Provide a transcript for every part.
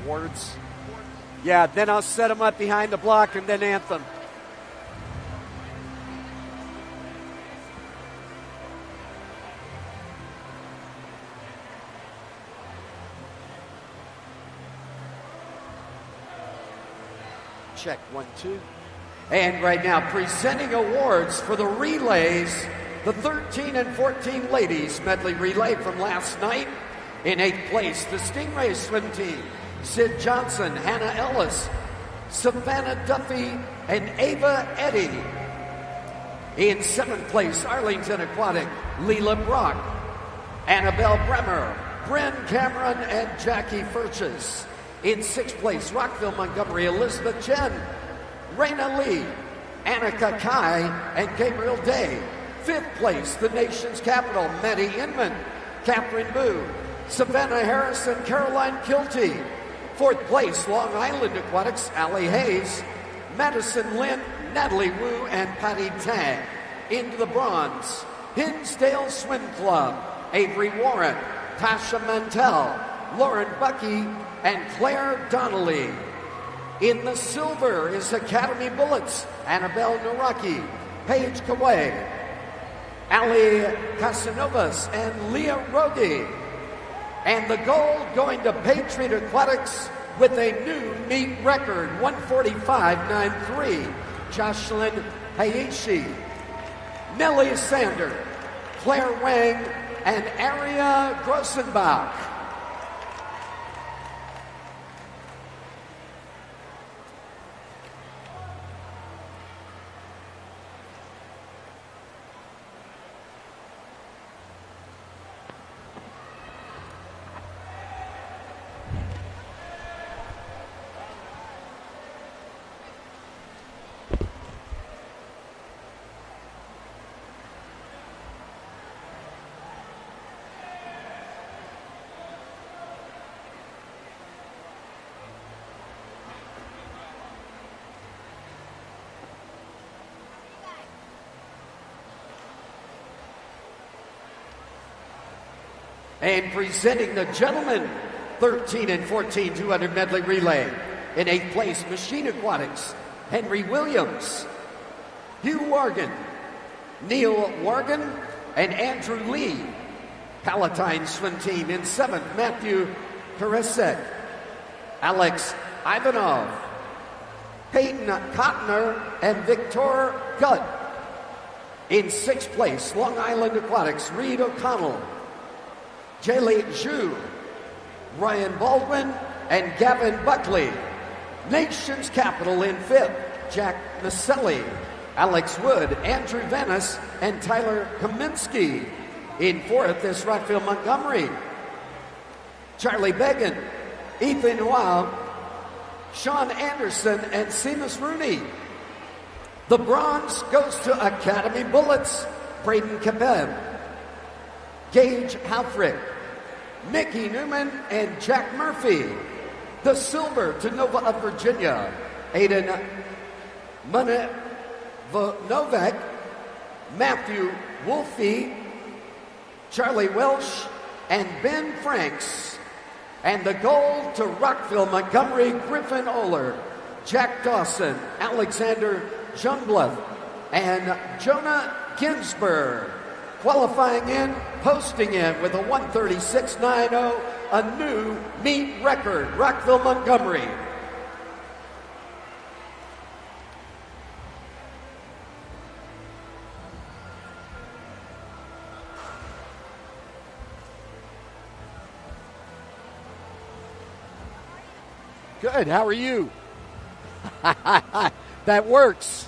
Awards. Yeah, then I'll set them up behind the block and then anthem. Check 1, 2. And right now, presenting awards for the relays, the 13 and 14 ladies medley relay from last night. In 8th place, the Stingray swim team, Sid Johnson, Hannah Ellis, Savannah Duffy, and Ava Eddy. In 7th place, Arlington Aquatic, Leela Brock, Annabelle Bremer, Bryn Cameron, and Jackie Furches. In 6th place, Rockville Montgomery, Elizabeth Chen, Raina Lee, Annika Kai, and Gabriel Day. 5th place, the nation's capital, Maddie Inman, Catherine Boo, Savannah Harrison, Caroline Kilty. 4th place, Long Island Aquatics, Allie Hayes, Madison Lynn, Natalie Wu, and Patty Tang. Into the bronze, Hinsdale Swim Club, Avery Warren, Tasha Mantell, Lauren Bucky, and Claire Donnelly. In the silver is Academy Bullets, Annabelle Naraki, Paige Kawai, Ali Casanovas, and Leah Rogi. And the gold going to Patriot Aquatics with a new meet record, 145.93. Jocelyn Hayashi, Nellie Sander, Claire Wang, and Aria Grossenbach. And presenting the gentlemen, 13 and 14 200 medley relay. In 8th place, Machine Aquatics, Henry Williams, Hugh Wargan, Neil Wargan, and Andrew Lee. Palatine Swim Team in 7th, Matthew Karesek, Alex Ivanov, Peyton Cotner, and Victor Gutt. In 6th place, Long Island Aquatics, Reed O'Connell, Jaylee Zhu, Ryan Baldwin, and Gavin Buckley. Nation's capital in 5th, Jack Maselli, Alex Wood, Andrew Venice, and Tyler Kaminsky. In 4th is Rockville Montgomery, Charlie Began, Ethan Wow, Sean Anderson, and Seamus Rooney. The bronze goes to Academy Bullets, Braden Kabeb, Gage Halfrick, Mickey Newman, and Jack Murphy. The silver to Nova of Virginia, Aiden Novak, Matthew Wolfe, Charlie Welsh, and Ben Franks. And the gold to Rockville Montgomery, Griffin Oler, Jack Dawson, Alexander Jungbluth, and Jonah Ginsberg. Qualifying in, posting in with a 136.90, a new meet record, Rockville Montgomery. Good, how are you? That works.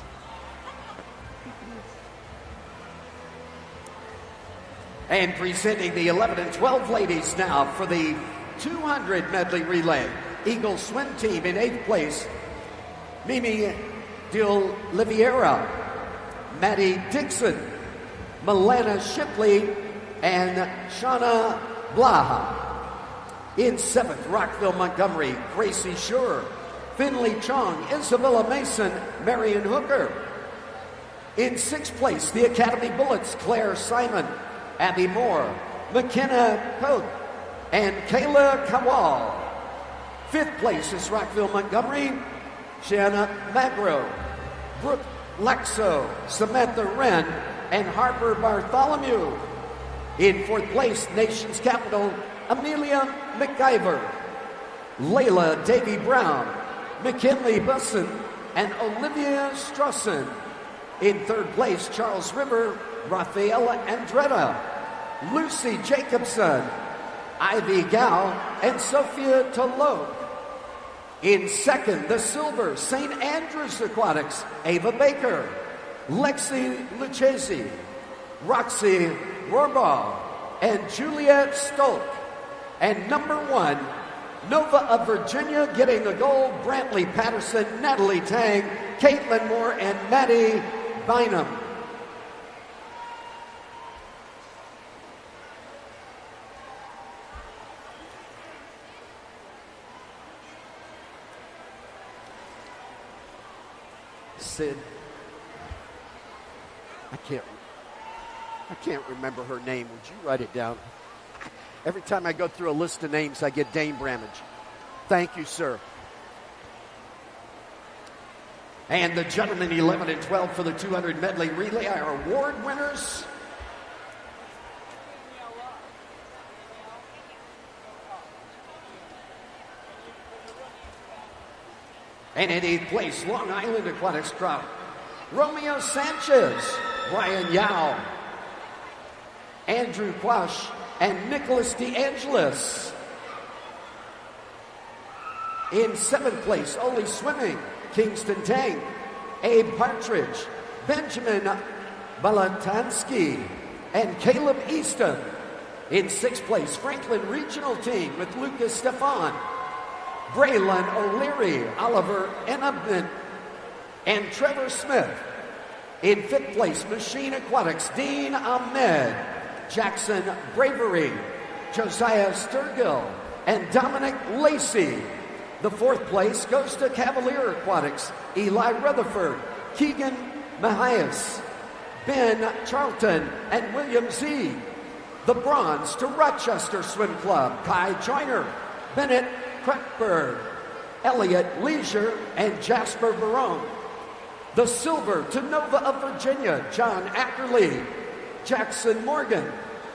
And presenting the 11 and 12 ladies now for the 200 medley relay. Eagle Swim Team in 8th place, Mimi Del Oliveira, Maddie Dixon, Milana Shipley, and Shauna Blaha. In 7th, Rockville Montgomery, Gracie Schur, Finley Chong, Isabella Mason, Marion Hooker. In 6th place, the Academy Bullets, Claire Simon, Abby Moore, McKenna Pope, and Kayla Kawal. Fifth place is Rockville, Montgomery, Shanna Magro, Brooke Lexo, Samantha Wren, and Harper Bartholomew. In fourth place, Nation's Capital, Amelia McIver, Layla Davy Brown, McKinley Busson, and Olivia Strassen. In third place, Charles River, Rafaela Andretta, Lucy Jacobson, Ivy Gao, and Sophia Tolo. In second, the silver, St. Andrews Aquatics, Ava Baker, Lexi Lucchesi, Roxy Rohrbaugh, and Juliet Stolk. And number one, Nova of Virginia getting the gold, Brantley Patterson, Natalie Tang, Caitlin Moore, and Maddie Bynum. Sid, I can't remember her name. Would you write it down? Every time I go through a list of names, I get Dane Bramage. Thank you, sir. And the gentlemen 11 and 12 for the 200 medley relay are award winners. And in 8th place, Long Island Aquatics crowd, Romeo Sanchez, Brian Yao, Andrew Quash, and Nicholas DeAngelis. In 7th place, Oli Swimming, Kingston Tang, Abe Partridge, Benjamin Balatansky, and Caleb Easton. In 6th place, Franklin Regional Team with Lucas Stefan, Braylon O'Leary, Oliver Enabin, and Trevor Smith. In 5th place, Machine Aquatics, Dean Ahmed, Jackson Bravery, Josiah Sturgill, and Dominic Lacey. The 4th place goes to Cavalier Aquatics, Eli Rutherford, Keegan Mahias, Ben Charlton, and William Z. The bronze to Rochester Swim Club, Kai Joyner, Bennett Kreckberg, Elliott Leisure, and Jasper Barone. The silver to Nova of Virginia, John Ackerley, Jackson Morgan,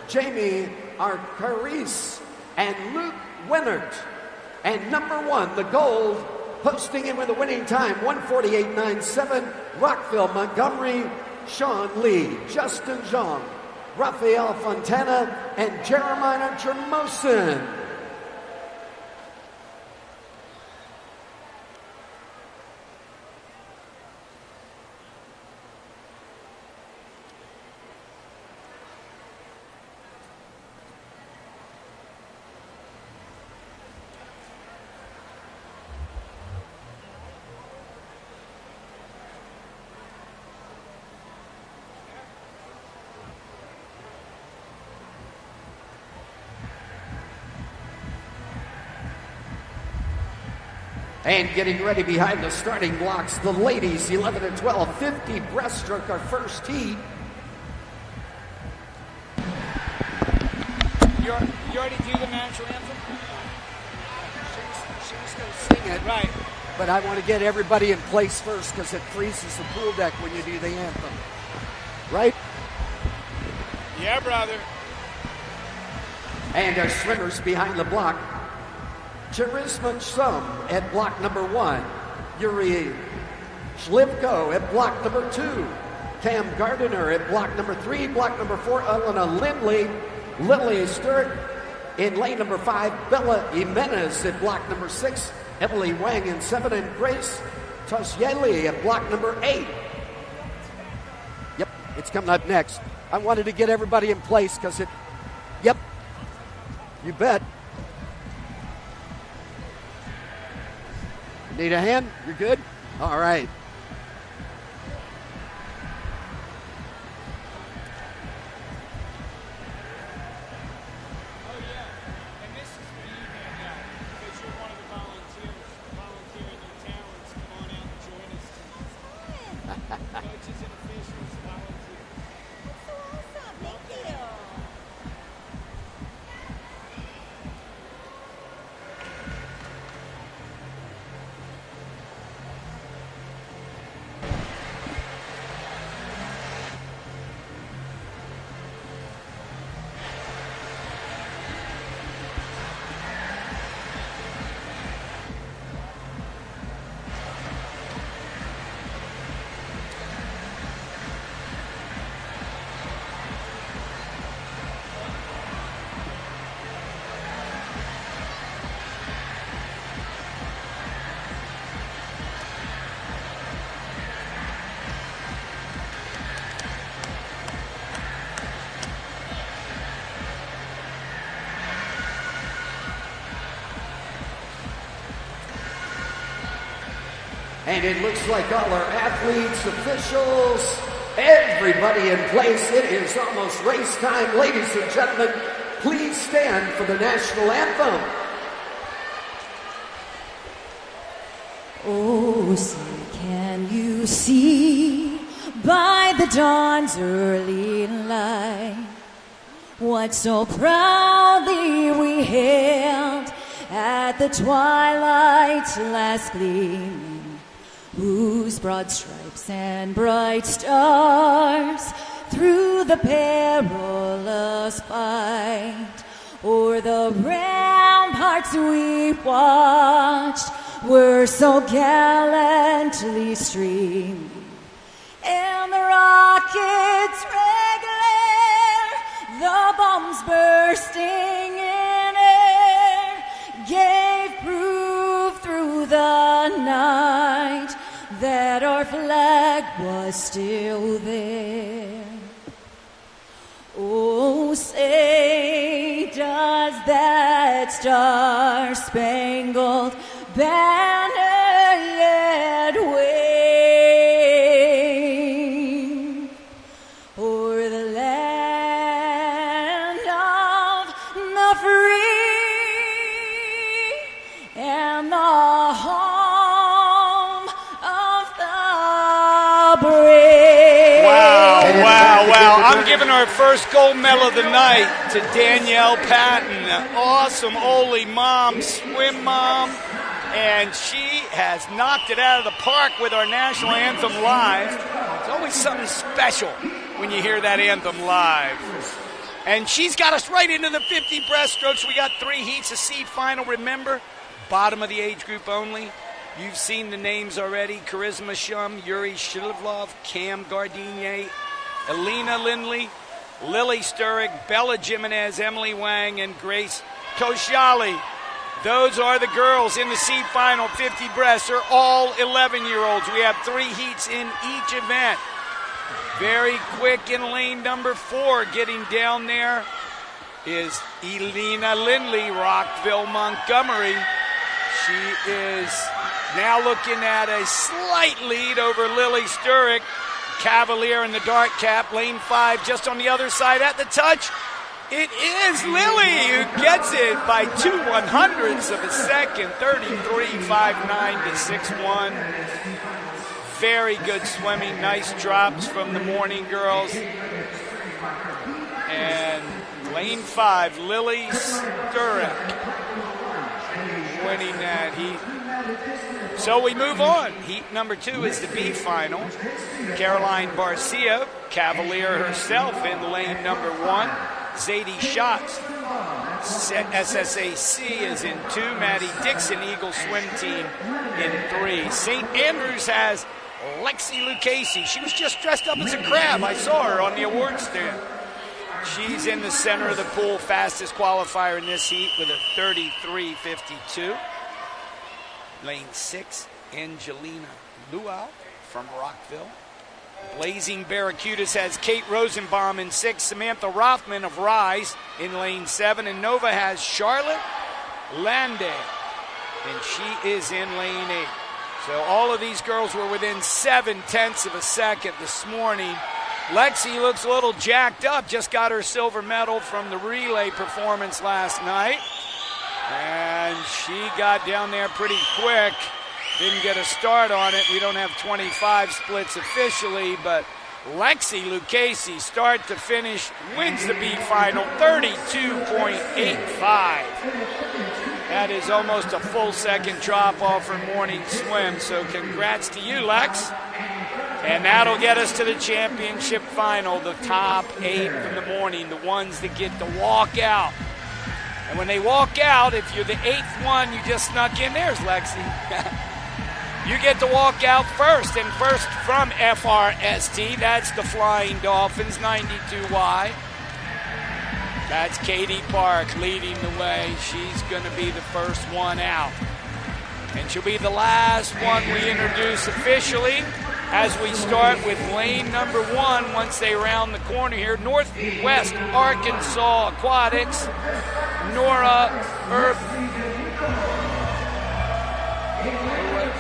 Jamie Arcaris, and Luke Winnert. And number one, the gold, posting in with a winning time, 1:48.97, Rockville, Montgomery, Sean Lee, Justin Zhang, Rafael Fontana, and Jeremiah Jermosin. And getting ready behind the starting blocks, the ladies, 11 and 12, 50 breaststroke, our first heat. You already do the national anthem? She's going to sing it. Right. But I want to get everybody in place first because it freezes the pool deck when you do the anthem. Right? Yeah, brother. And our swimmers behind the block. Charisma Sum at block number 1. Yuri Shlivko at block number 2. Cam Gardiner at block number 3. Block number 4, Elena Lindley. Lily Sturck in lane number 5. Bella Jimenez at block number 6. Emily Wang in 7. And Grace Tosyeli at block number 8. Yep, it's coming up next. I wanted to get everybody in place because it... Yep, you bet. Need a hand? You're good? All right. Oh, yeah. And this is for you, Danielle, because you're one of the volunteering your talents. Come on out and join us tonight. Coaches and officials, volunteers. That's so awesome. Thank you. And it looks like all our athletes, officials, everybody in place. It is almost race time. Ladies and gentlemen, please stand for the national anthem. Oh, say, can you see by the dawn's early light what so proudly we hailed at the twilight's last gleaming, whose broad stripes and bright stars through the perilous fight o'er the ramparts we watched were so gallantly streaming, and the rockets' red glare, the bombs bursting in air, gave proof through the night that our flag was still there. Oh, say, does that star-spangled banner yet wave o'er the land of the free and the home of the brave? Wow. I'm giving our first gold medal of the night to Danielle Patton. Awesome Ole mom, swim mom. And she has knocked it out of the park with our national anthem live. It's always something special when you hear that anthem live. And she's got us right into the 50 breaststrokes. We got 3 heats, a C final. Remember, bottom of the age group only. You've seen the names already. Charisma Shum, Yuri Shilivlov, Cam Gardinier, Elena Lindley, Lily Sturrick, Bella Jimenez, Emily Wang, and Grace Koshali. Those are the girls in the seed final 50 breasts. They're all 11-year-olds. We have 3 heats in each event. Very quick in lane number 4. Getting down there is Elena Lindley, Rockville, Montgomery. She is now looking at a slight lead over Lily Sturrick. Cavalier in the dark cap, lane 5 just on the other side at the touch. It is Lily who gets it by 2/100ths of a second, 33.59 to 6-1. Very good swimming, nice drops from the morning girls. And lane 5, Lily Sturrick winning that heat. So we move on. Heat number 2 is the B final. Caroline Barcia, Cavalier herself in lane number 1. Zadie Schatz, SSAC is in 2. Maddie Dixon, Eagle Swim Team in 3. St. Andrews has Lexi Lucchese. She was just dressed up as a crab. I saw her on the award stand. She's in the center of the pool, fastest qualifier in this heat with a 33.52. Lane 6, Angelina Luau from Rockville. Blazing Barracudas has Kate Rosenbaum in 6, Samantha Rothman of Rise in lane 7, and Nova has Charlotte Lande, and she is in lane 8. So all of these girls were within 0.7 of a second this morning. Lexi looks a little jacked up, just got her silver medal from the relay performance last night. And she got down there pretty quick. Didn't get a start on it. We don't have 25 splits officially, but Lexi Lucchese, start to finish, wins the B final, 32.85. That is almost a full second drop off her morning swim, so congrats to you, Lex. And that'll get us to the championship final, the top 8 from the morning, the ones that get to walk out. And when they walk out, if you're the 8th one, you just snuck in, there's Lexi. You get to walk out first, and first from FRST, that's the Flying Dolphins, 92Y. That's Katie Park leading the way. She's going to be the first one out. And she'll be the last one we introduce officially as we start with lane number 1 once they round the corner here. Northwest Arkansas Aquatics, Nora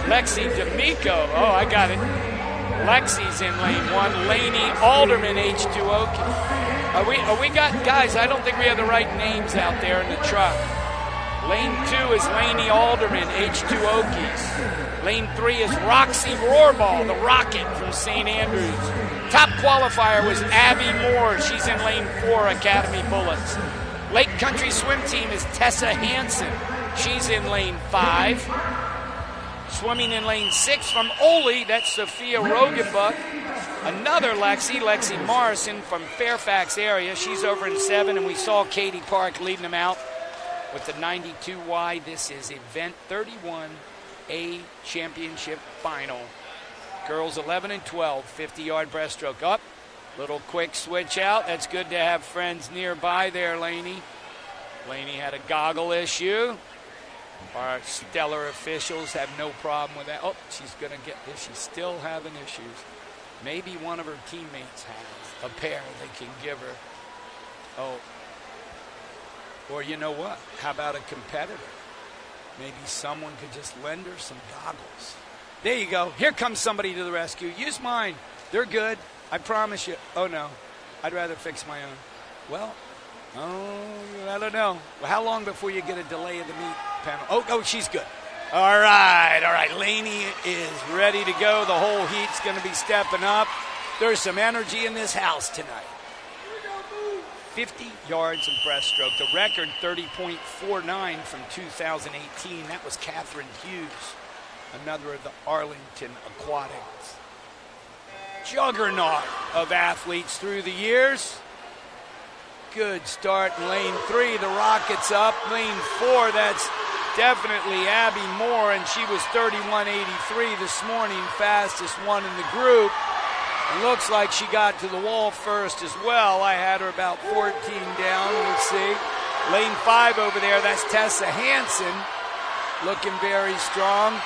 Lexi D'Amico. Oh, I got it. Lexi's in lane 1. Laney Alderman, H2O. Are we got, guys, I don't think we have the right names out there in the truck. Lane 2 is Laney Alderman, H2Okies. Lane 3 is Roxy Rohrball, the Rocket from St. Andrews. Top qualifier was Abby Moore. She's in lane 4, Academy Bullets. Lake Country Swim Team is Tessa Hansen. She's in lane 5. Swimming in lane 6 from Ole, that's Sophia Rogenbuck. Another Lexi Morrison from Fairfax area. She's over in 7, and we saw Katie Park leading them out with the 92Y. This is event 31A championship final. Girls 11 and 12, 50-yard breaststroke up. Little quick switch out. That's good to have friends nearby there, Laney. Laney had a goggle issue. Our stellar officials have no problem with that. Oh, she's going to get this. She's still having issues. Maybe one of her teammates has a pair they can give her. Oh. Or you know what? How about a competitor? Maybe someone could just lend her some goggles. There you go. Here comes somebody to the rescue. Use mine. They're good. I promise you. Oh, no. I'd rather fix my own. Well, I don't know. Well, how long before you get a delay of the meet panel? Oh, she's good. All right. Laney is ready to go. The whole heat's going to be stepping up. There's some energy in this house tonight. 50 yards in breaststroke. The record 30.49 from 2018. That was Catherine Hughes, another of the Arlington Aquatics. Juggernaut of athletes through the years. Good start in lane 3. The Rockets up. Lane 4, that's definitely Abby Moore, and she was 31.83 this morning, fastest one in the group. It looks like she got to the wall first as well. I had her about 14 down. We'll see. Lane 5 over there, that's Tessa Hansen, looking very strong.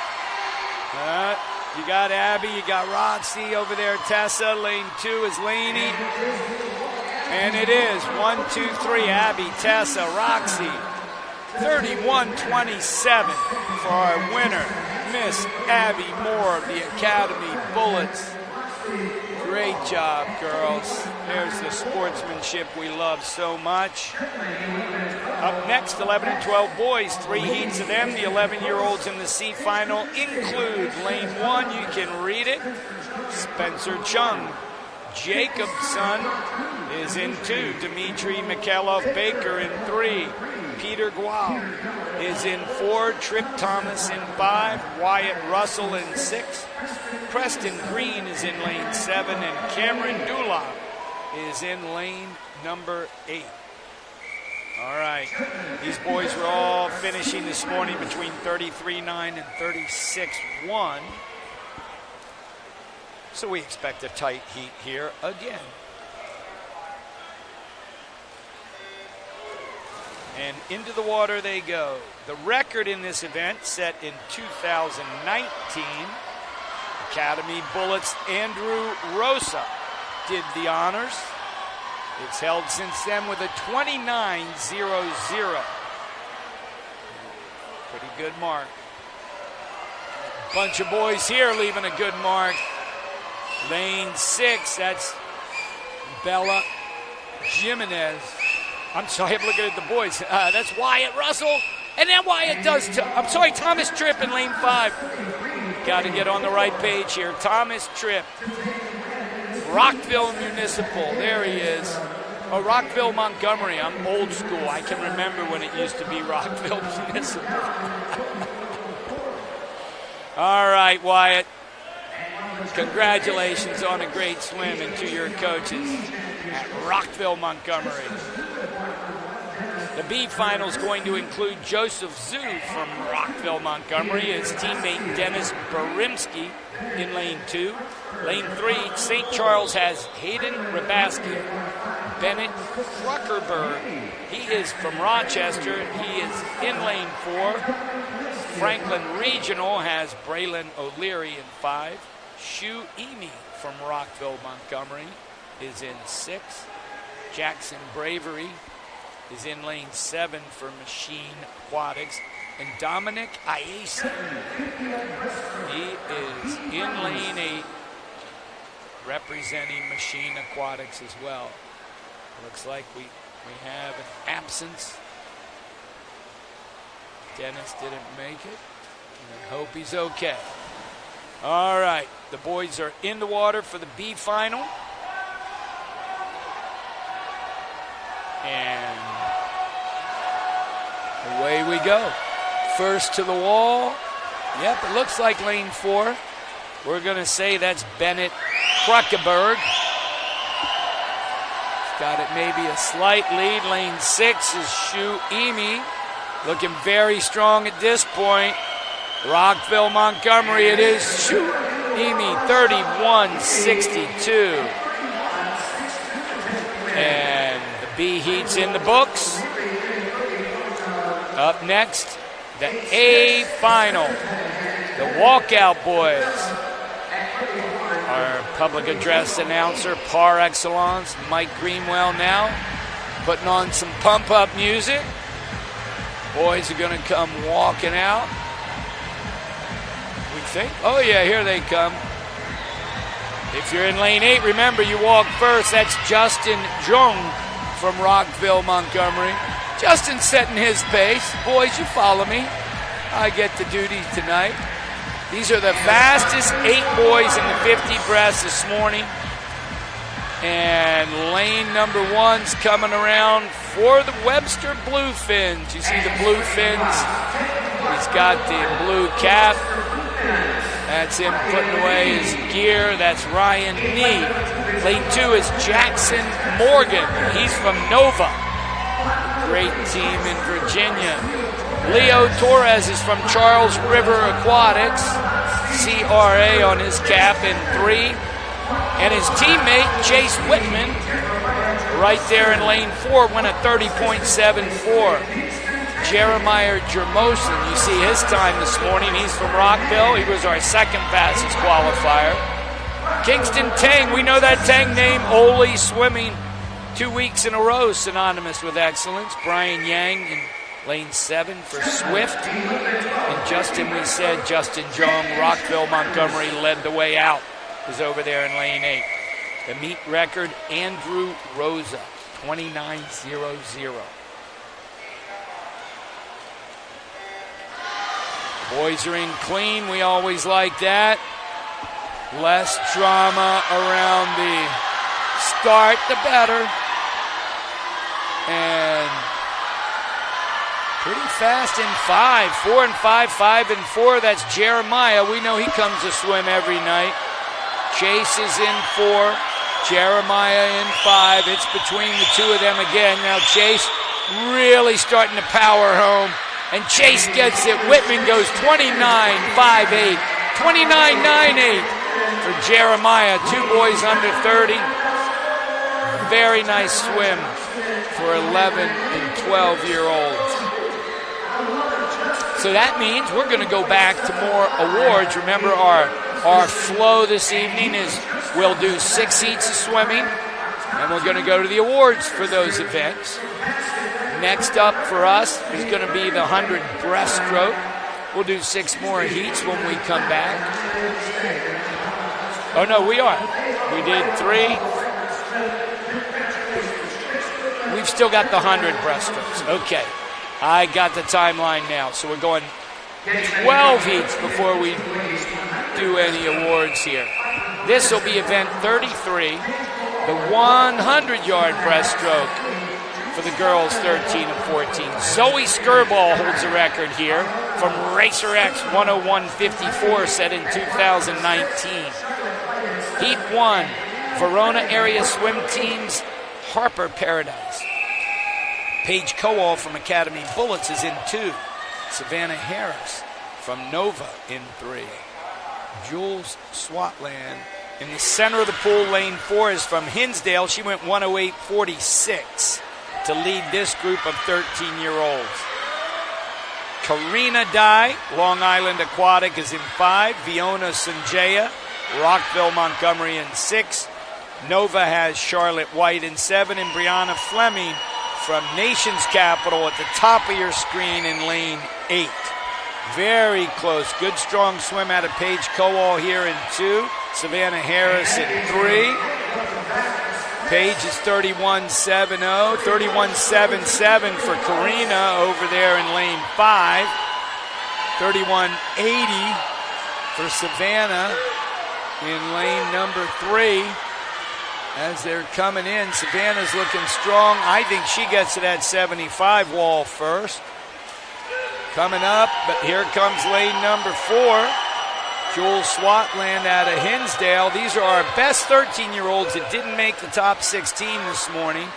You got Abby, you got Roxy over there, Tessa. Lane 2 is Laney. And it is 1, 2, 3, Abby, Tessa, Roxy. 31-27 for our winner, Miss Abby Moore of the Academy Bullets. Great job, girls. There's the sportsmanship we love so much. Up next, 11 and 12 boys. 3 heats of them. The 11-year-olds in the C final include lane 1. You can read it. Spencer Chung. Jacobson is in 2. Dimitri Mikhailov-Baker in 3. Peter Gual is in 4. Tripp Thomas in 5. Wyatt Russell in 6. Preston Green is in lane 7. And Cameron Dula is in lane number 8. All right. These boys were all finishing this morning between 33.9 and 36.1. So we expect a tight heat here again. And into the water they go. The record in this event set in 2019. Academy Bullets Andrew Rosa did the honors. It's held since then with a 29.00. Pretty good mark. Bunch of boys here leaving a good mark. Lane 6, that's Bella Jimenez. I'm sorry, I'm looking at the boys. That's Wyatt Russell. And then Wyatt does, Thomas Tripp in lane 5. Got to get on the right page here. Thomas Tripp. Rockville Municipal, there he is. Oh, Rockville Montgomery, I'm old school. I can remember when it used to be Rockville Municipal. All right, Wyatt. Congratulations on a great swim, and to your coaches at Rockville Montgomery. The B final is going to include Joseph Zhu from Rockville Montgomery, his teammate Dennis Barimski in lane 2. Lane 3, St. Charles has Hayden Rabaski, Bennett Kruckerberg. He is from Rochester. He is in lane 4. Franklin Regional has Braylon O'Leary in 5. Shu Emi from Rockville Montgomery is in 6. Jackson Bravery is in lane 7 for Machine Aquatics. and Dominic Ayesi. He is in lane 8, representing Machine Aquatics as well. Looks like we have an absence. Dennis didn't make it. I hope he's okay. All right, the boys are in the water for the B final. And away we go. First to the wall. Yep, it looks like lane 4. We're going to say that's Bennett Kruckeberg. He's got it maybe a slight lead. Lane 6 is Shu Emi. Looking very strong at this point. Rockville, Montgomery, it is Shu Emi, 31-62. And the B heat's in the books. Up next, the A final. The walkout boys. Our public address announcer, par excellence, Mike Greenwell now, putting on some pump-up music. Boys are going to come walking out. We think. Oh, yeah, here they come. If you're in lane 8, remember you walk first. That's Justin Jung from Rockville, Montgomery. Justin setting his pace. Boys, you follow me. I get the duty tonight. These are the fastest 8 boys in the 50 breast this morning. And lane number 1's coming around for the Webster Bluefins. You see the Bluefins? He's got the blue cap. That's him putting away his gear. That's Ryan Nee. Lane 2 is Jackson Morgan. He's from Nova. Great team in Virginia. Leo Torres is from Charles River Aquatics. CRA on his cap in 3. And his teammate, Chase Whitman, right there in lane 4, went a 30.74. Jeremiah Jermosin, you see his time this morning. He's from Rockville. He was our second fastest qualifier. Kingston Tang, we know that Tang name, Ole Swimming, 2 weeks in a row, synonymous with excellence. Brian Yang in lane 7 for Swift. And Justin, we said, Justin Jung, Rockville, Montgomery, led the way out. Was over there in lane 8. The meet record, Andrew Rosa, 29.00. Boys are in clean. We always like that. Less drama around the start, the better. And pretty fast in 5. 4 and 5, 5 and 4. That's Jeremiah. We know he comes to swim every night. Chase is in 4. Jeremiah in 5. It's between the two of them again. Now Chase really starting to power home. And Chase gets it. Whitman goes 29.58. 29.98 for Jeremiah. 2 boys under 30. Very nice swim for 11 and 12-year-olds. So that means we're going to go back to more awards. Remember, our flow this evening is we'll do 6 heats of swimming, and we're going to go to the awards for those events. Next up for us is going to be the 100 breaststroke. We'll do 6 more heats when we come back. Oh, no, we are. We did 3. We've still got the 100 breaststrokes. Okay. I got the timeline now. So we're going 12 heats before we do any awards here. This will be event 33, the 100-yard breaststroke for the girls 13 and 14. Zoe Skirball holds the record here from Racer X 101.54 set in 2019. Heat 1, Verona area swim teams, Harper Paradise. Paige Kowal from Academy Bullets is in 2. Savannah Harris from Nova in 3. Jules Swatland in the center of the pool, lane 4 is from Hinsdale. She went 108.46 to lead this group of 13-year-olds. Karina Dye, Long Island Aquatic, is in 5. Fiona Sanjaya, Rockville, Montgomery in 6. Nova has Charlotte White in 7. And Brianna Fleming from Nation's Capital at the top of your screen in lane 8. Very close. Good strong swim out of Paige Kowal here in 2. Savannah Harris in 3. Paige is 31.70. 31.77 for Karina over there in lane 5. 31.80 for Savannah in lane number 3. As they're coming in, Savannah's looking strong. I think she gets to that 75 wall first. Coming up, but here comes lane number 4. Jewel Swatland out of Hinsdale. These are our best 13-year-olds that didn't make the top 16 this morning.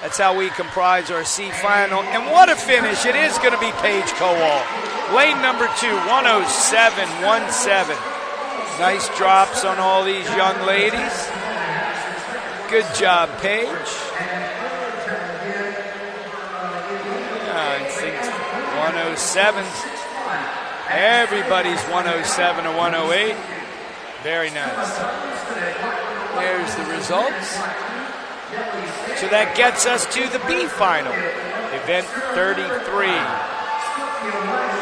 That's how we comprise our C final. And what a finish. It is going to be Paige Kowal. Lane number 2, 107.17. Nice drops on all these young ladies. Good job, Paige. I think 107. Everybody's 107 or 108. Very nice. There's the results. So that gets us to the B final. Event 33.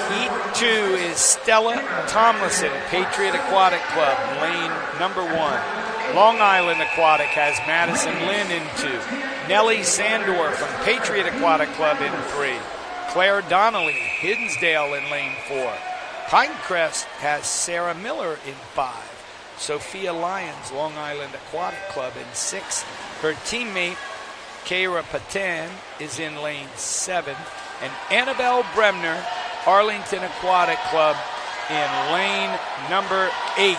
Heat 2 is Stella Tomlinson, Patriot Aquatic Club, lane number 1. Long Island Aquatic has Madison Lynn in 2. Nellie Sandor from Patriot Aquatic Club in 3. Claire Donnelly, Hinsdale in lane 4. Pinecrest has Sarah Miller in 5. Sophia Lyons, Long Island Aquatic Club in 6. Her teammate, Kara Patan, is in lane 7. And Annabelle Bremner, Arlington Aquatic Club in lane number 8.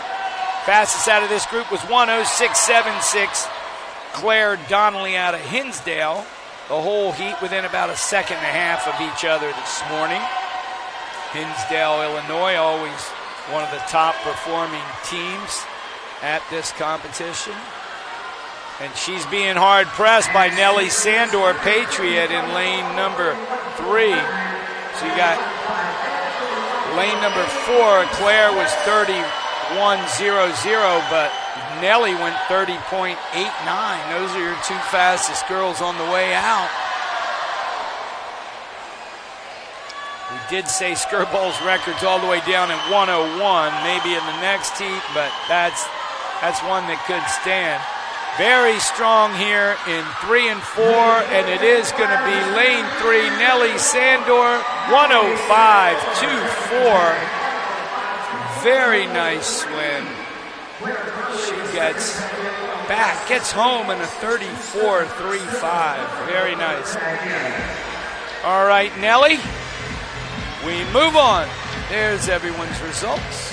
Fastest out of this group was 106.76. Claire Donnelly out of Hinsdale. The whole heat within about a second and a half of each other this morning. Hinsdale, Illinois, always one of the top performing teams at this competition. And she's being hard pressed by Nellie Sandor, Patriot, in lane number 3. So you got lane number 4, Claire was 31.00, but Nellie went 30.89. Those are your 2 fastest girls on the way out. We did say Skirball's record's all the way down at 101, maybe in the next heat, but that's one that could stand. Very strong here in 3 and 4, and it is going to be lane 3, Nellie Sandor, 105.24. Very nice swim. She gets back, gets home in a 34.35. Very nice. All right, Nellie, we move on. There's everyone's results.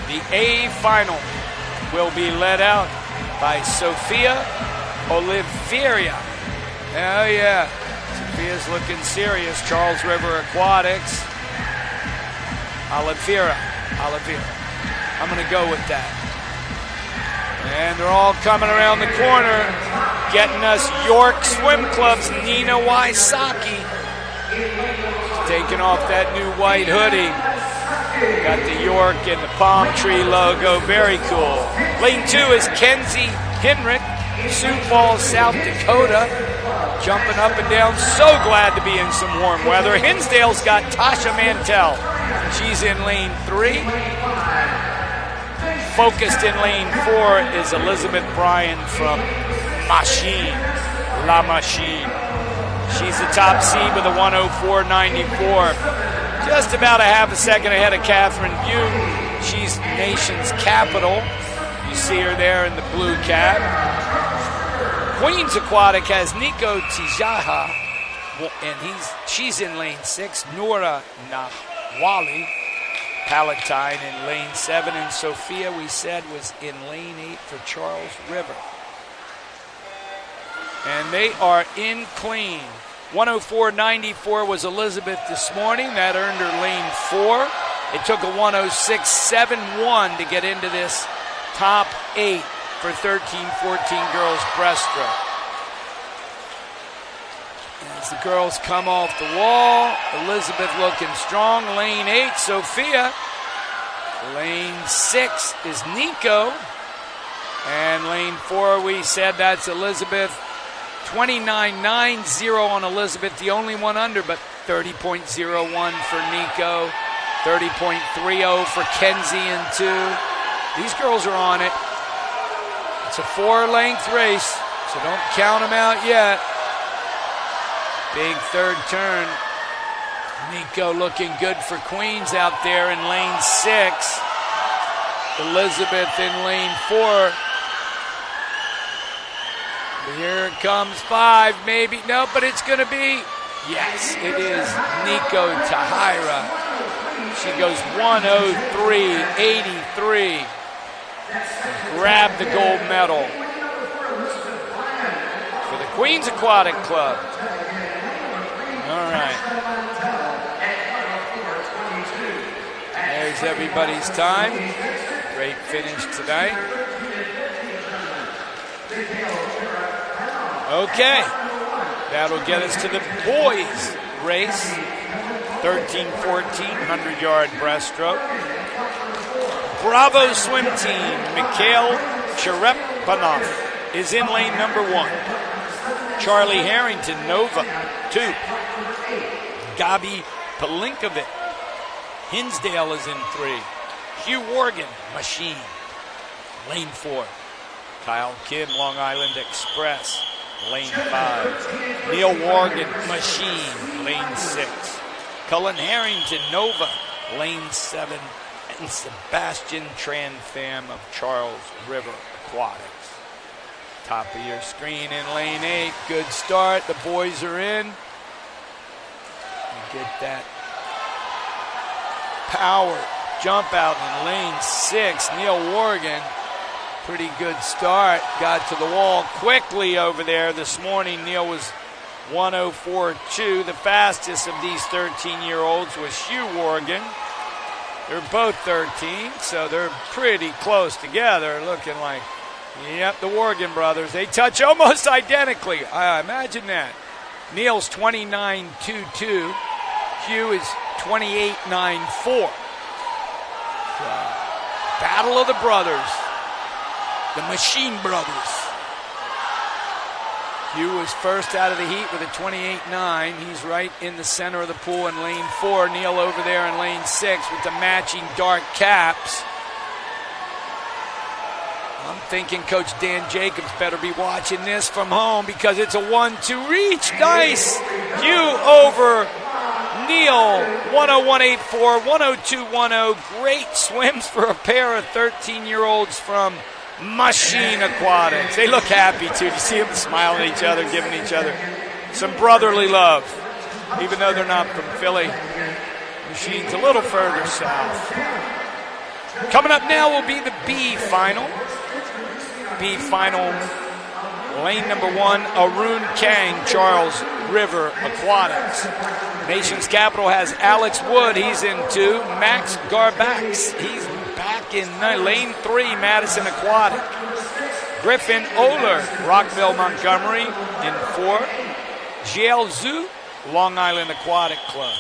The A final will be led out by Sophia Oliveira. Oh yeah, Sophia's looking serious. Charles River Aquatics. Oliveira. I'm going to go with that. And they're all coming around the corner, getting us York Swim Club's Nina Wysocki. Taking off that new white hoodie. Got the York and the palm tree logo. Very cool. Lane 2 is Kenzie Henrik, Sioux Falls, South Dakota. Jumping up and down. So glad to be in some warm weather. Hinsdale's got Tasha Mantell. She's in lane 3. Focused in lane 4 is Elizabeth Bryan from Machine. La Machine. She's the top seed with a 104.94. Just about a half a second ahead of Catherine Butte. She's Nation's Capital. You see her there in the blue cap. Queens Aquatic has Nico Tijaha, and she's in lane 6. Noura Nawali Palatine in lane 7, and Sophia, we said, was in lane 8 for Charles River. And they are in clean. 104.94 was Elizabeth this morning. That earned her lane 4. It took a 106.71 to get into this top 8 for 13-14 girls breaststroke. As the girls come off the wall, Elizabeth looking strong. Lane 8, Sophia. Lane 6 is Nico. And lane 4, we said that's Elizabeth. 29.90 on Elizabeth, the only one under, but 30.01 for Nico, 30.30 for Kenzie in 2. These girls are on it. It's a 4-length race, so don't count them out yet. Big third turn. Nico looking good for Queens out there in lane 6. Elizabeth in lane 4. Here comes 5, maybe. No, but it's going to be, yes, it is Nico Tahira. She goes 1:03.83. Grab the gold medal for the Queens Aquatic Club. All right. There's everybody's time. Great finish tonight. Okay. That'll get us to the boys' race. 13-14, 100-yard breaststroke. Bravo swim team, Mikhail Cherepanov is in lane number 1. Charlie Harrington, Nova, 2. Gabi Pelinkovic, Hinsdale is in 3. Hugh Morgan, Machine, lane 4. Kyle Kim, Long Island Express, lane 5. Neil Morgan, Machine, lane 6. Cullen Harrington, Nova, lane 7. And Sebastian Tranfam of Charles River Aquatics. Top of your screen in lane 8. Good start. The boys are in. You get that power jump out in lane 6. Neil Morgan, pretty good start. Got to the wall quickly over there this morning. Neil was 1:04.2. The fastest of these 13-year-olds was Hugh Morgan. They're both 13, so they're pretty close together, looking like, yep, the Morgan brothers. They touch almost identically. Imagine that. Neil's 29.22. Hugh is 28.94. Battle of the brothers. The Machine brothers. Hugh was first out of the heat with a 28.9. He's right in the center of the pool in lane 4. Neil over there in lane 6 with the matching dark caps. I'm thinking Coach Dan Jacobs better be watching this from home because it's a 1-2 reach. Nice. Hugh over Neil, 101.84, 102.10. Great swims for a pair of 13-year-olds from Machine Aquatics. They look happy, too. You see them smiling at each other, giving each other some brotherly love, even though they're not from Philly. Machine's a little further south. Coming up now will be the B final. B final, lane number 1, Arun Kang, Charles River Aquatics. Nation's Capital has Alex Wood. He's in 2. Max Garbax. He's back in lane 3, Madison Aquatic. Griffin Oler, Rockville, Montgomery, in 4. Jiel Zhu, Long Island Aquatic Club,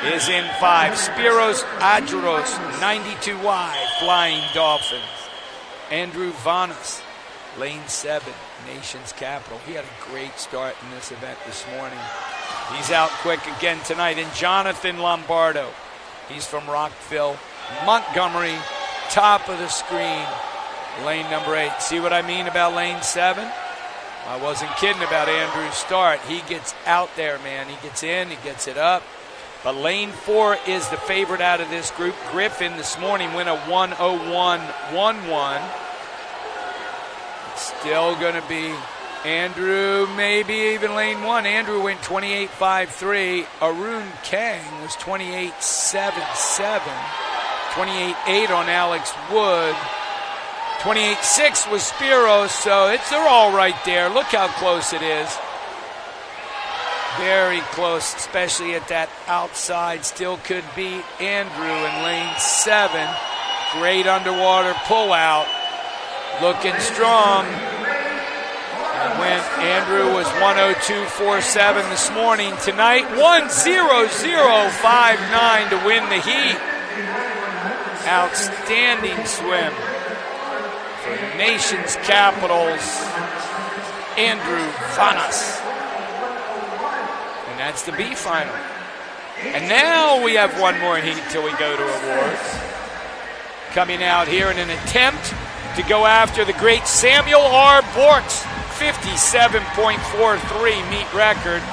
is in 5. Spiros Adros, 92Y, Flying Dolphins. Andrew Vanas, lane 7, Nation's Capital. He had a great start in this event this morning. He's out quick again tonight. And Jonathan Lombardo, he's from Rockville, Montgomery, top of the screen, lane number 8. See what I mean about lane 7? I wasn't kidding about Andrew's start. He gets out there, man. He gets in, he gets it up. But lane 4 is the favorite out of this group. Griffin this morning went a 1:01.11. It's still going to be Andrew, maybe even lane 1. Andrew went 28.53. Arun Kang was 28.77. 28.8 on Alex Wood. 28.6 was Spiros, so they're all right there. Look how close it is. Very close, especially at that outside. Still could beat Andrew in lane 7. Great underwater pullout. Looking strong. And when Andrew was 1:02.47 this morning, tonight 1:00.59 to win the heat. Outstanding swim for Nation's Capital's Andrew Vanas. And that's the B final. And now we have one more heat till we go to awards. Coming out here in an attempt to go after the great Samuel R. Bork's 57.43 meet record.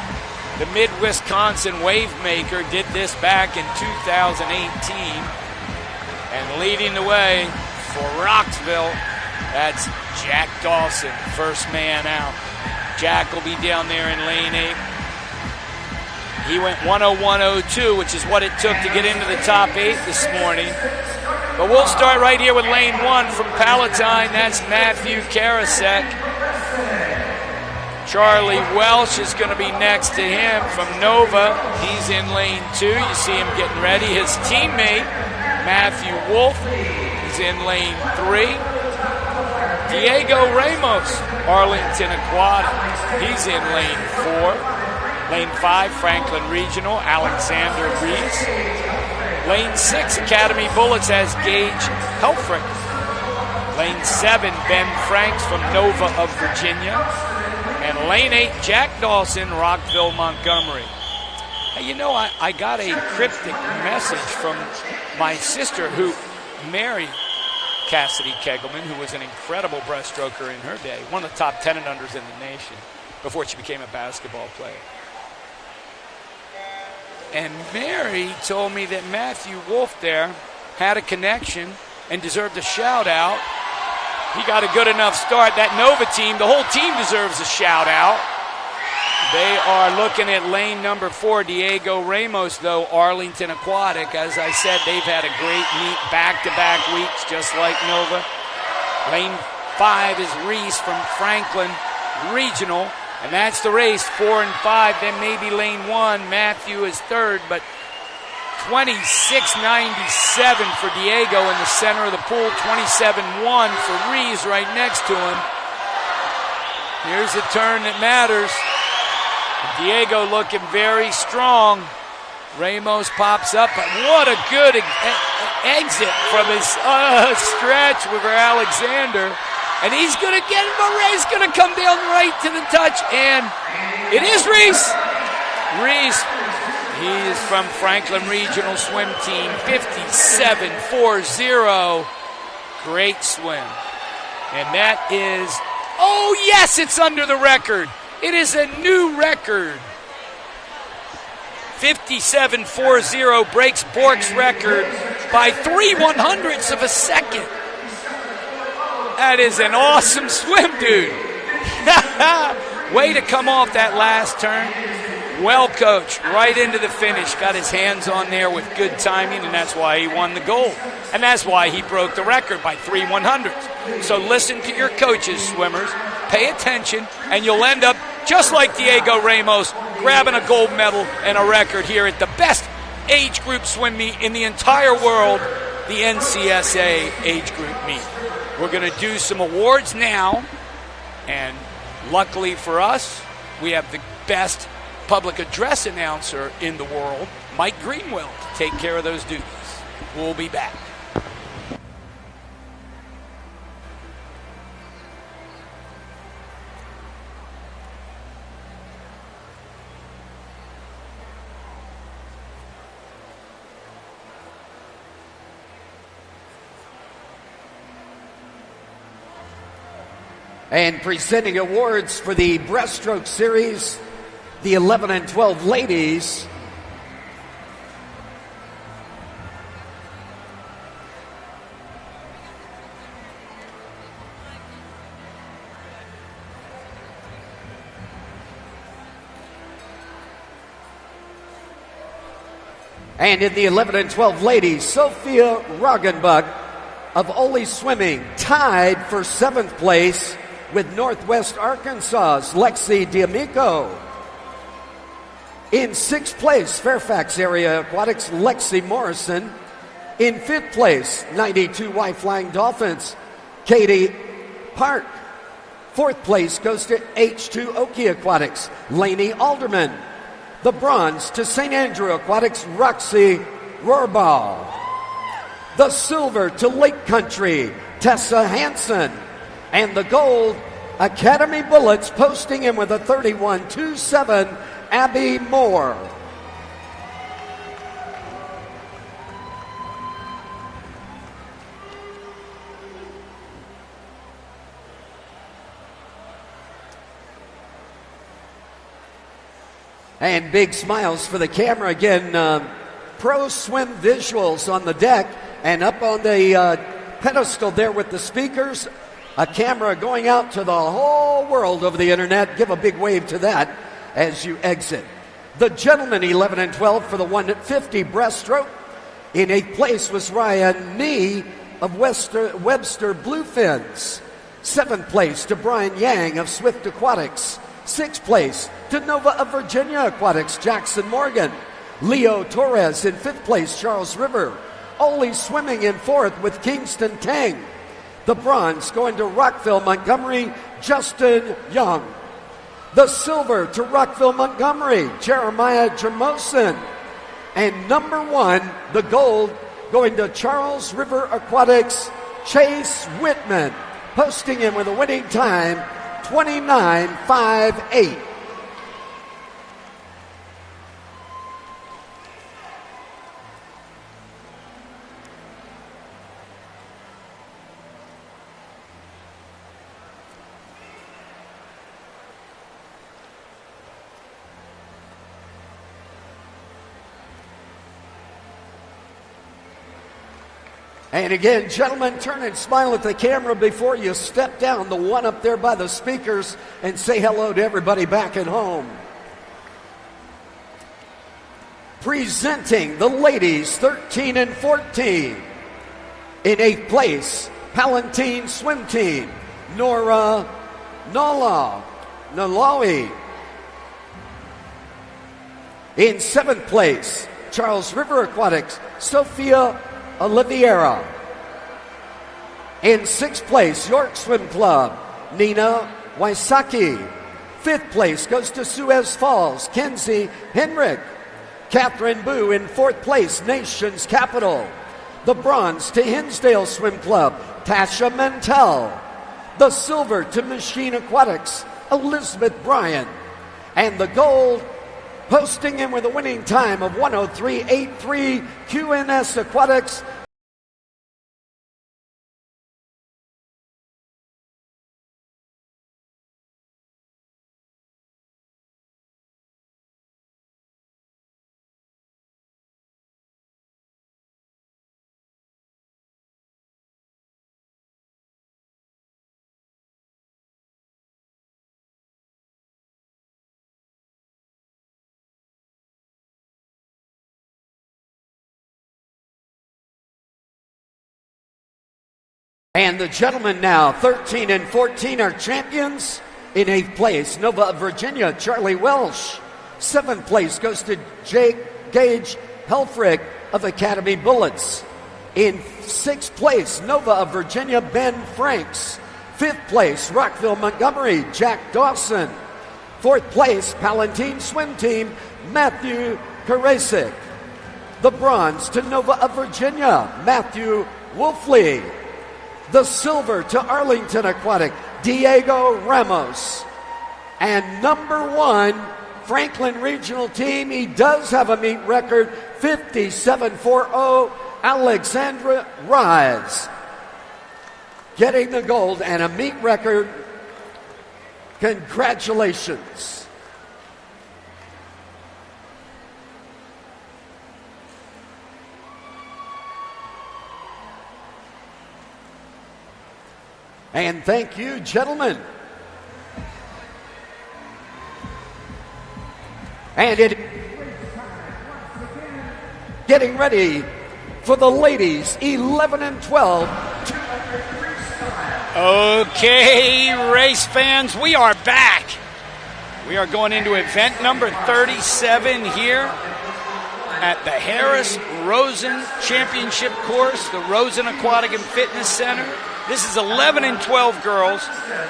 The Mid-Wisconsin wave maker did this back in 2018. And leading the way for Roxville, that's Jack Dawson, first man out. Jack will be down there in lane 8. He went 101.02, which is what it took to get into the top 8 this morning. But we'll start right here with lane 1 from Palatine. That's Matthew Karasek. Charlie Welsh is going to be next to him from Nova. He's in lane 2. You see him getting ready. His teammate, Matthew Wolf, is in lane 3. Diego Ramos, Arlington Aquatic. He's in lane 4. Lane 5, Franklin Regional, Alexander Rees. Lane 6, Academy Bullets has Gage Helfrich. Lane 7, Ben Franks from Nova of Virginia. And lane 8, Jack Dawson, Rockville, Montgomery. Hey, you know, I got a cryptic message from my sister who married Cassidy Kegelman, who was an incredible breaststroker in her day, one of the top 10 and unders in the nation before she became a basketball player. And Mary told me that Matthew Wolf there had a connection and deserved a shout out. He got a good enough start. That Nova team, the whole team deserves a shout out. They are looking at lane number 4, Diego Ramos, though, Arlington Aquatic. As I said, they've had a great meet back-to-back weeks, just like Nova. Lane 5 is Reese from Franklin Regional. And that's the race, 4 and 5. Then maybe lane 1, Matthew is 3rd, but 26.97 for Diego in the center of the pool, 27.1 for Rees right next to him. Here's the turn that matters. Diego looking very strong. Ramos pops up, but what a good exit from his stretch with Alexander. And he's going to get him. Murray's going to come down right to the touch. And it is Reese. Reese, he is from Franklin Regional Swim Team, 57.40. Great swim. And that is, oh yes, it's under the record. It is a new record. 57.40 breaks Bork's record by 3/100ths of a second. That is an awesome swim, dude. Way to come off that last turn. Well coached, right into the finish. Got his hands on there with good timing, and that's why he won the gold. And that's why he broke the record by 3/100ths. So listen to your coaches, swimmers. Pay attention, and you'll end up, just like Diego Ramos, grabbing a gold medal and a record here at the best age group swim meet in the entire world, the NCSA age group meet. We're going to do some awards now, and luckily for us, we have the best public address announcer in the world, Mike Greenwell, to take care of those duties. We'll be back. And presenting awards for the Breaststroke Series, the 11 and 12 ladies. And in the 11 and 12 ladies, Sophia Roggenbuck of Ole Swimming tied for 7th place with Northwest Arkansas's Lexi D'Amico. In 6th place, Fairfax Area Aquatics' Lexi Morrison. In 5th place, 92Y Flying Dolphins, Katie Park. 4th place goes to H2 Okie Aquatics, Lainey Alderman. The bronze to St. Andrew Aquatics, Roxy Rohrbau. The silver to Lake Country, Tessa Hansen. And the gold Academy Bullets posting in with a 31.27, Abby Moore. And big smiles for the camera again. Pro Swim visuals on the deck, and up on the pedestal there with the speakers, a camera going out to the whole world over the internet. Give a big wave to that as you exit. The gentlemen 11 and 12 for the 150 breaststroke. In 8th place was Ryan Nee of Webster Bluefins. 7th place to Brian Yang of Swift Aquatics. 6th place to Nova of Virginia Aquatics, Jackson Morgan. Leo Torres in 5th place, Charles River. Oli swimming in 4th with Kingston Tang. The bronze going to Rockville, Montgomery, Justin Young. The silver to Rockville, Montgomery, Jeremiah Jermosin. And number 1, the gold, going to Charles River Aquatics, Chase Whitman, posting in with a winning time, 29.58. And again, gentlemen, turn and smile at the camera before you step down, the one up there by the speakers, and say hello to everybody back at home. Presenting the ladies 13 and 14. In 8th place, Palatine Swim Team, Nora Nalawi. In 7th place, Charles River Aquatics, Sophia Oliveira. In 6th place, York Swim Club, Nina Waisaki. 5th place goes to Suez Falls, Kenzie Henrik. Catherine Boo in 4th place, Nation's Capital. The bronze to Hinsdale Swim Club, Tasha Mentel. The silver to Machine Aquatics, Elizabeth Bryan. And the gold, posting in with a winning time of 1:03.83, QNS Aquatics. And the gentlemen now, 13 and 14, are champions. In 8th place, Nova of Virginia, Charlie Welsh. 7th place goes to Gage Helfrich of Academy Bullets. In 6th place, Nova of Virginia, Ben Franks. 5th place, Rockville, Montgomery, Jack Dawson. 4th place, Palatine Swim Team, Matthew Karasik. The bronze to Nova of Virginia, Matthew Wolfley. The silver to Arlington Aquatic, Diego Ramos. And number 1, Franklin Regional Team, he does have a meet record, 57.40, Alexandra Rise. Getting the gold and a meet record. Congratulations. And thank you, gentlemen. And it getting ready for the ladies 11 and 12. Okay, race fans, we are back. We are going into event number 37 here at the Harris Rosen Championship Course, the Rosen Aquatic and Fitness Center. This is 11 and 12 girls,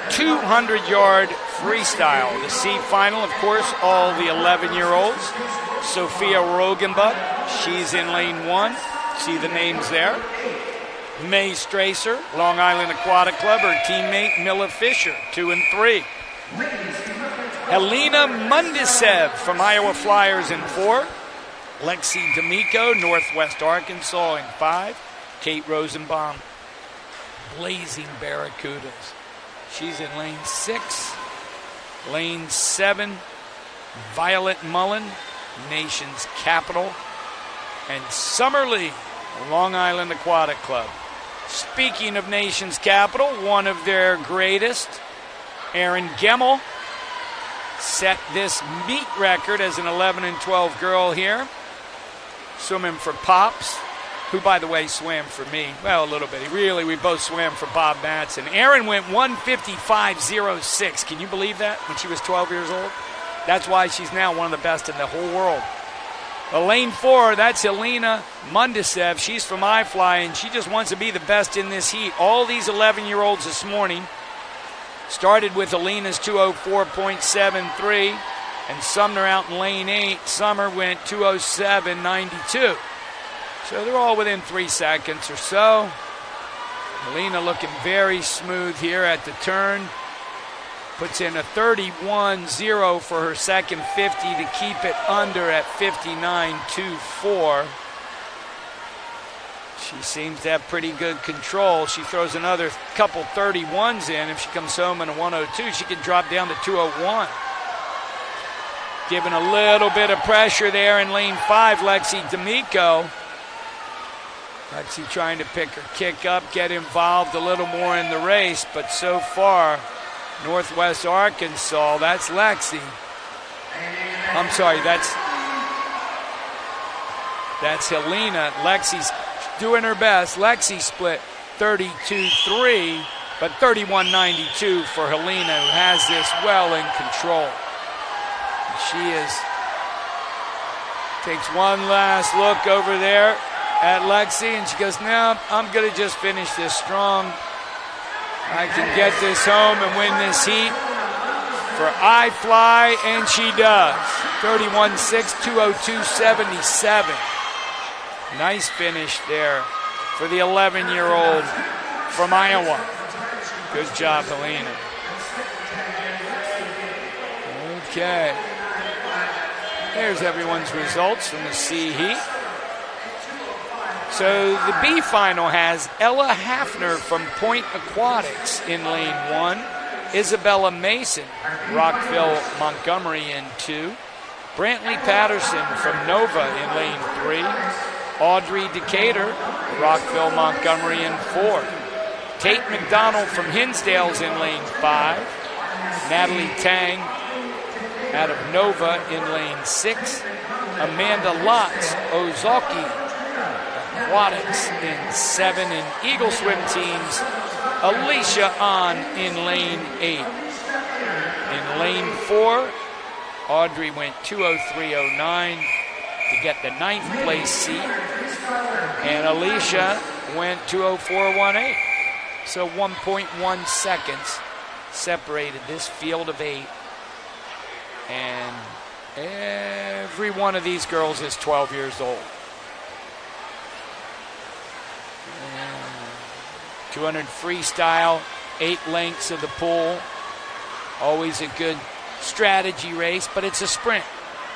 200-yard freestyle. The C final, of course, all the 11-year-olds. Sophia Rogenbuck, she's in lane 1. See the names there. May Stracer, Long Island Aquatic Club. Her teammate Mila Fisher, 2 and 3. Helena Mundisev from Iowa Flyers in 4. Lexi D'Amico, Northwest Arkansas in 5. Kate Rosenbaum, Blazing Barracudas. She's in lane 6. Lane 7, Violet Mullen, Nation's Capital. And Summer Lee, Long Island Aquatic Club. Speaking of Nation's Capital, one of their greatest, Erin Gemmel, set this meet record as an 11 and 12 girl here. Swimming for Pops, who, by the way, swam for me. Well, a little bit. Really, we both swam for Bob Matson. Erin went 1:55.06. Can you believe that? When she was 12 years old? That's why she's now one of the best in the whole world. Lane 4, that's Helena Mundisev. She's from iFly, and she just wants to be the best in this heat. All these 11-year-olds this morning started with Helena's 204.73, and Sumner out in lane 8. Summer went 207.92. So they're all within 3 seconds or so. Helena looking very smooth here at the turn. Puts in a 31.0 for her second 50 to keep it under at 59.24. She seems to have pretty good control. She throws another couple 31s in. If she comes home in a 102, she can drop down to 201. Giving a little bit of pressure there in lane 5, Lexi D'Amico. Lexi trying to pick her kick up, get involved a little more in the race, but so far, Northwest Arkansas, that's Lexi. I'm sorry, that's Helena. Lexi's doing her best. Lexi split 32.3, but 31.92 for Helena, who has this well in control. Takes one last look over there at Lexi, and she goes, no, I'm going to just finish this strong. I can get this home and win this heat for iFly, and she does. 31.6, 202.77. Nice finish there for the 11-year-old from Iowa. Good job, Helena. Okay. There's everyone's results from the C heat. So the B final has Ella Hafner from Point Aquatics in lane 1. Isabella Mason, Rockville Montgomery in 2. Brantley Patterson from Nova in lane 3. Audrey Decatur, Rockville Montgomery in 4. Tate McDonald from Hinsdale's in lane 5. Natalie Tang out of Nova in lane 6. Amanda Lotz, Ozaki Aquatics in 7. And Eagle Swim Teams, Alicia On in lane 8. In lane 4, Audrey went 2:03.09 to get the 9th place seat. And Alicia went 2:04.18. So 1.1 seconds separated this field of 8. And every one of these girls is 12 years old. 200 freestyle, 8 lengths of the pool. Always a good strategy race, but it's a sprint.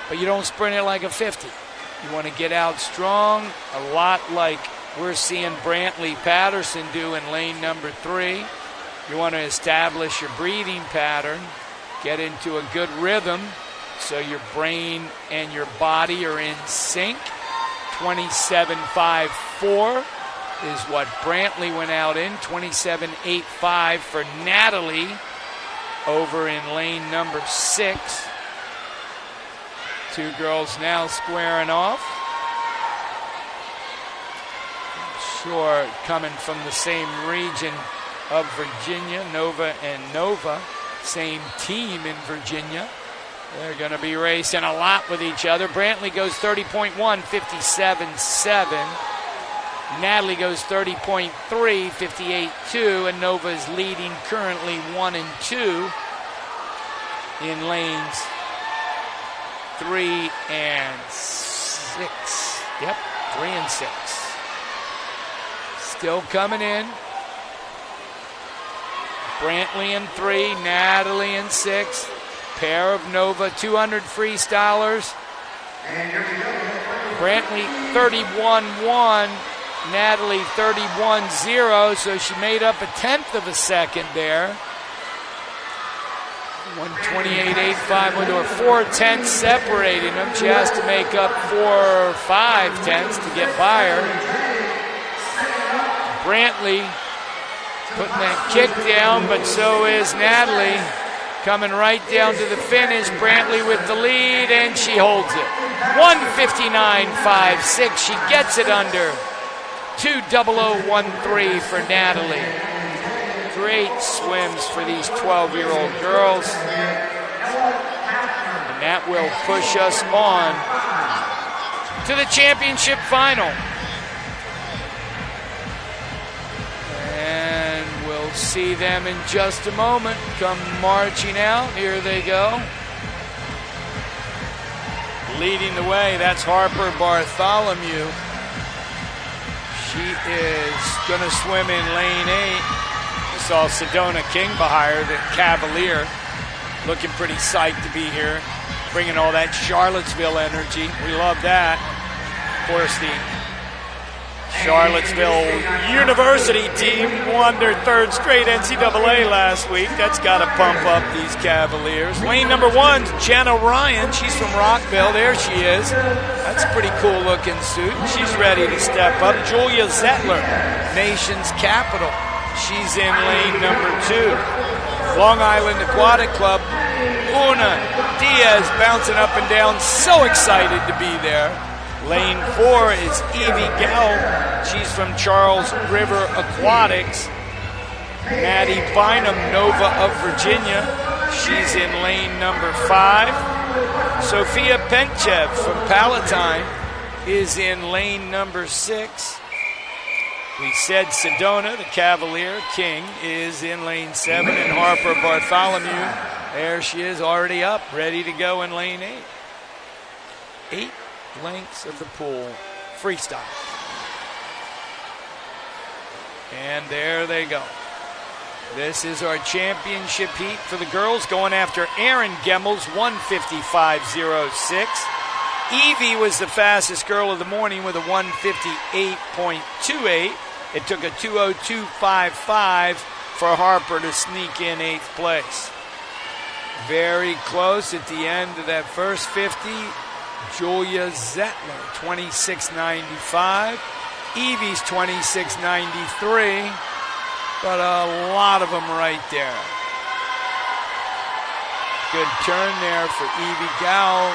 But you don't sprint it like a 50. You want to get out strong, a lot like we're seeing Brantley Patterson do in lane number 3. You want to establish your breathing pattern, get into a good rhythm so your brain and your body are in sync. 27.54 is what Brantley went out in. 27.85 for Natalie over in lane number 6. Two girls now squaring off. Sure, coming from the same region of Virginia, Nova and Nova, same team in Virginia. They're going to be racing a lot with each other. Brantley goes 30.1, 57.7. Natalie goes 30.3, 58.2. And Nova is leading currently 1 and 2 in lanes 3 and 6. Yep, 3 and 6. still coming in. Brantley in 3, Natalie in 6. Pair of Nova 200 freestylers. Brantley 31-1, Natalie 31-0, so she made up a 1/10 of a second there. 128.85 with her 4/10 separating them. She has to make up 4 or 5/10 to get by her. Brantley putting that kick down, but so is Natalie. Coming right down to the finish. Brantley with the lead, and she holds it. 159.56. She gets it under. 2:00.13 for Natalie. Great swims for these 12-year-old girls. And that will push us on to the championship final. And we'll see them in just a moment come marching out. Here they go. Leading the way, that's Harper Bartholomew. She is going to swim in lane 8. We saw Sedona King behind her, the Cavalier, looking pretty psyched to be here, bringing all that Charlottesville energy. We love that. Of course, the Charlottesville University team won their 3rd straight NCAA last week. That's got to pump up these Cavaliers. Lane number 1, Jenna Ryan. She's from Rockville. There she is. That's a pretty cool looking suit. She's ready to step up. Julia Zettler, Nation's Capital. She's in lane number 2. Long Island Aquatic Club. Una Diaz bouncing up and down. So excited to be there. Lane 4 is Evie Gell. She's from Charles River Aquatics. Maddie Bynum, Nova of Virginia. She's in lane number 5. Sophia Penchev from Palatine is in lane number 6. We said Sedona, the Cavalier King, is in lane 7. And Harper Bartholomew, there she is already up, ready to go in lane 8. 8 lengths of the pool, freestyle. And there they go. This is our championship heat for the girls, going after Erin Gemmel's 155.06. Evie was the fastest girl of the morning with a 158.28. It took a 2:02.55 for Harper to sneak in 8th place. Very close at the end of that first 50. Julia Zettler, 26.95. Evie's 26.93. But a lot of them right there. Good turn there for Evie Gao.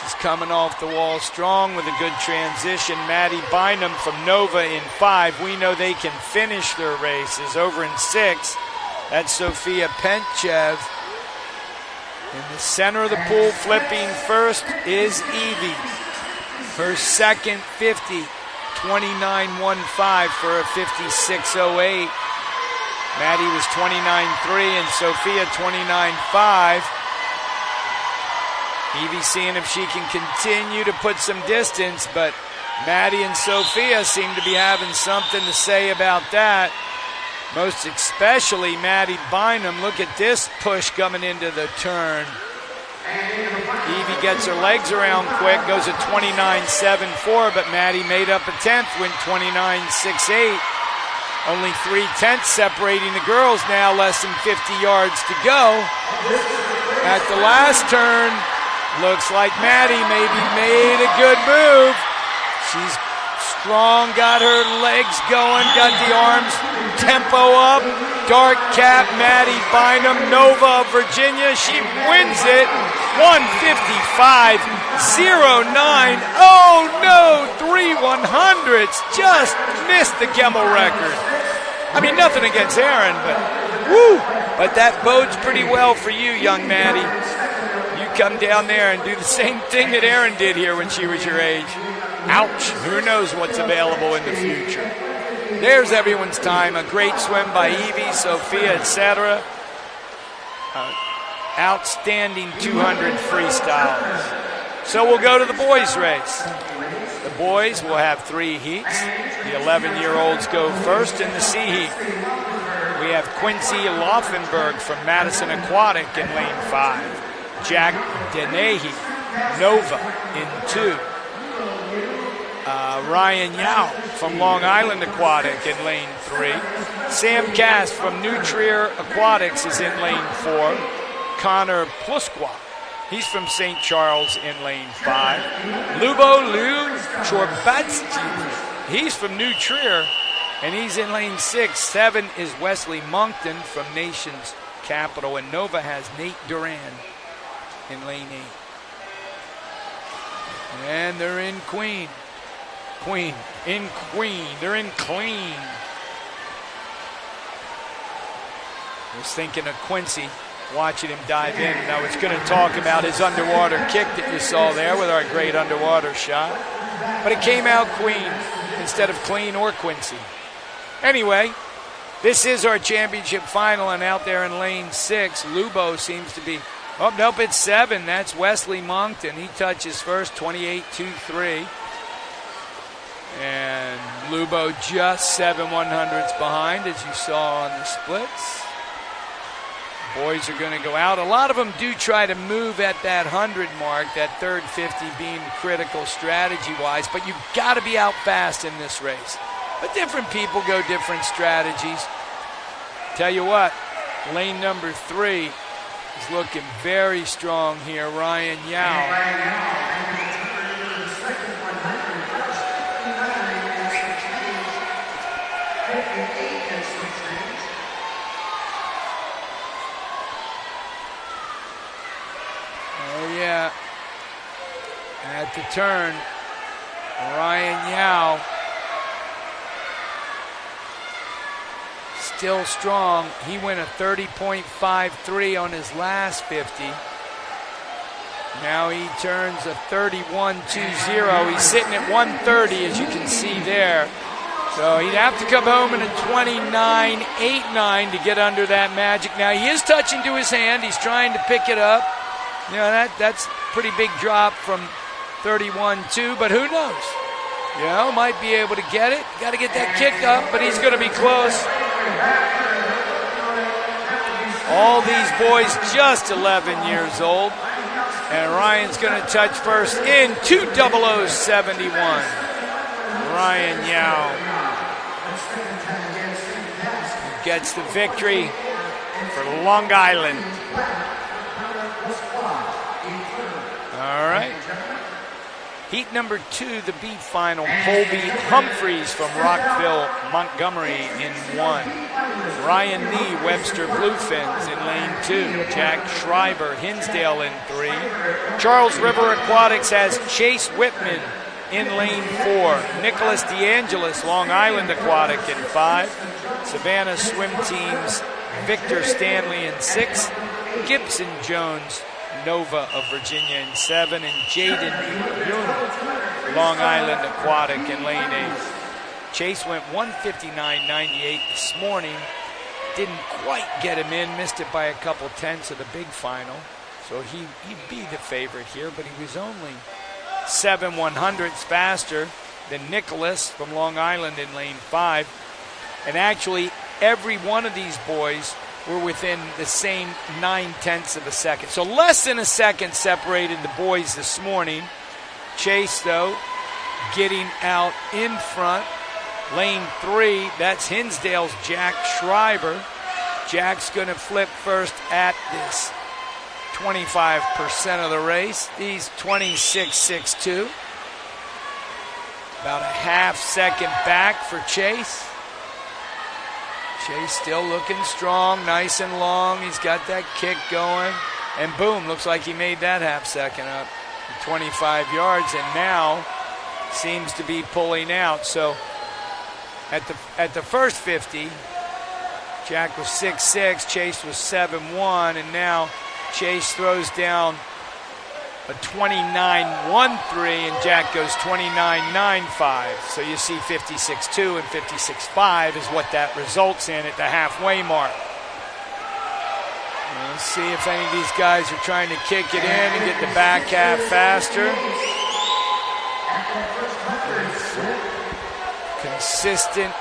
She's coming off the wall strong with a good transition. Maddie Bynum from Nova in 5. We know they can finish their races. Over in 6, that's Sophia Penchev. In the center of the pool, flipping first, is Evie. Her second 50, 29.15 for a 56.08. Maddie was 29.3 and Sophia 29.5. Evie seeing if she can continue to put some distance, but Maddie and Sophia seem to be having something to say about that. Most especially Maddie Bynum. Look at this push coming into the turn. Evie gets her legs around quick, goes at 29.74, but Maddie made up a 10th, went 29.68. Only 3/10 separating the girls now, less than 50 yards to go. At the last turn, looks like Maddie maybe made a good move. She's strong, got her legs going, got the arms tempo up. Dark cap, Maddie Bynum, Nova of Virginia. She wins it. 155.09. Oh no, 3/100ths. Just missed the Gemmel record. I mean, nothing against Erin, but woo! But that bodes pretty well for you, young Maddie. You come down there and do the same thing that Erin did here when she was your age. Ouch. Who knows what's available in the future. There's everyone's time. A great swim by Evie, Sophia, etc. Outstanding 200 freestyles. So we'll go to the boys' race. The boys will have 3 heats. The 11-year-olds go first in the C heat. We have Quincy Laufenberg from Madison Aquatic in lane 5. Jack Denahy, Nova in 2. Ryan Yao from Long Island Aquatic in lane 3. Sam Cass from New Trier Aquatics is in lane 4. Connor Plusqua, he's from St. Charles in lane 5. Lubo Liu Chorbatsky, he's from New Trier, and he's in lane 6. 7 is Wesley Moncton from Nation's Capital, and Nova has Nate Duran in lane 8. And they're in Queen. They're in clean. I was thinking of Quincy, watching him dive in, and I was going to talk about his underwater kick that you saw there with our great underwater shot. But it came out Queen instead of clean or Quincy. Anyway, this is our championship final, and out there in lane 6, Lubo seems to be, oh, nope, it's 7. That's Wesley Moncton. He touches first, 28-2-3. And Lubo just 7 100s behind, as you saw on the splits. Boys are going to go out. A lot of them do try to move at that 100 mark, that third 50 being critical strategy-wise, but you've got to be out fast in this race. But different people go different strategies. Tell you what, lane number 3 is looking very strong here. Ryan Yao. Oh, yeah. At the turn, Ryan Yao still strong. He went a 30.53 on his last 50. Now he turns a 31.20. He's sitting at 130, as you can see there. So he'd have to come home in a 29.89 to get under that magic. Now he is touching to his hand. He's trying to pick it up. You know, that's a pretty big drop from 31.2, but who knows? You know, might be able to get it. Got to get that kick up, but he's going to be close. All these boys just 11 years old. And Ryan's going to touch first in 2:00.71. Ryan Yao gets the victory for Long Island. All right. Heat number 2, the B final. Colby Humphreys from Rockville, Montgomery in 1. Ryan Nee, Webster Bluefins in lane 2. Jack Schreiber, Hinsdale in 3. Charles River Aquatics has Chase Whitman in lane 4. Nicholas DeAngelis, Long Island Aquatic in 5. Savannah Swim Team's Victor Stanley in 6. Gibson Jones, Nova of Virginia in 7, and Jaden Yoon, Long Island Aquatic in lane 8. Chase went 159.98 this morning. Didn't quite get him in, missed it by a couple tenths of the big final. So he'd be the favorite here, but he was only 7 100ths faster than Nicholas from Long Island in lane 5. And actually, every one of these boys were within the same 9/10 of a second. So less than a second separated the boys this morning. Chase, though, getting out in front. Lane 3, that's Hinsdale's Jack Schreiber. Jack's going to flip first at this 25% of the race. He's 26.62. About a half second back for Chase. Chase still looking strong, nice and long. He's got that kick going. And boom, looks like he made that half second up. 25 yards, and now seems to be pulling out. So at the first 50, Jack was 6.6, Chase was 7.1, and now Chase throws down a 29.13, and Jack goes 29.95. So you see 56.2 and 56.5 is what that results in at the halfway mark. Let's see if any of these guys are trying to kick it in and get the back half faster. Consistent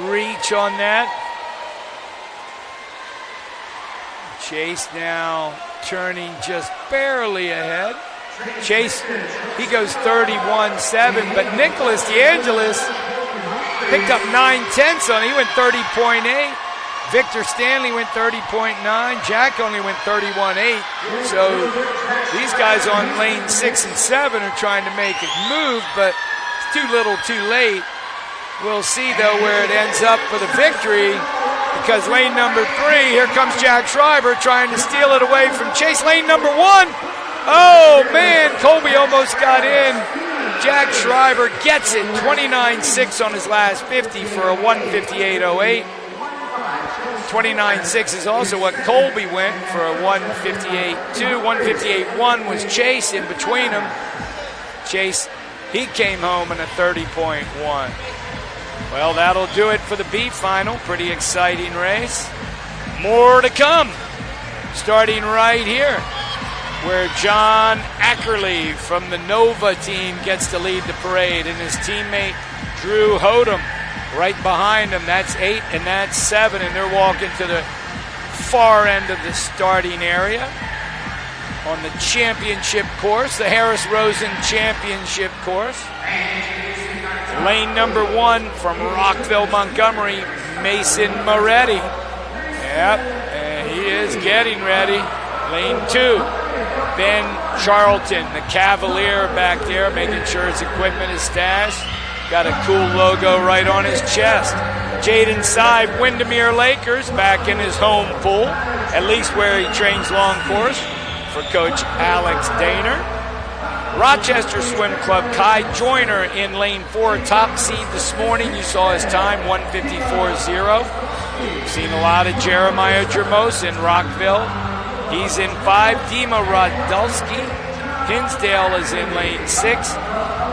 reach on that. Chase now turning just barely ahead. Chase, he goes 31.7, but Nicholas DeAngelis picked up 9/10 on it. He went 30.8. Victor Stanley went 30.9. Jack only went 31.8. So these guys on lane 6 and 7 are trying to make it move, but it's too little too late. We'll see, though, where it ends up for the victory, because lane number 3, here comes Jack Schreiber trying to steal it away from Chase. Lane number 1, oh, man, Colby almost got in. Jack Schreiber gets it, 29.6 on his last 50 for a 158.08. 29.6 is also what Colby went for a 158.2. 158.1 was Chase in between them. Chase, he came home in a 30.1. Well, that'll do it for the B final. Pretty exciting race. More to come. Starting right here, where John Ackerley from the Nova team gets to lead the parade, and his teammate Drew Hodem right behind him. That's 8 and that's 7, and they're walking to the far end of the starting area on the championship course, the Harris Rosen Championship course. Lane number 1 from Rockville, Montgomery, Mason Moretti. Yep, and he is getting ready. Lane 2, Ben Charlton, the Cavalier back there, making sure his equipment is stashed. Got a cool logo right on his chest. Jaden Sive, Windermere Lakers, back in his home pool, at least where he trains long course for Coach Alex Daner. Rochester Swim Club, Kai Joyner in lane 4, top seed this morning. You saw his time, 154.0. We've seen a lot of Jeremiah Jermos in Rockville. He's in 5. Dima Radulski. Hinsdale is in lane 6.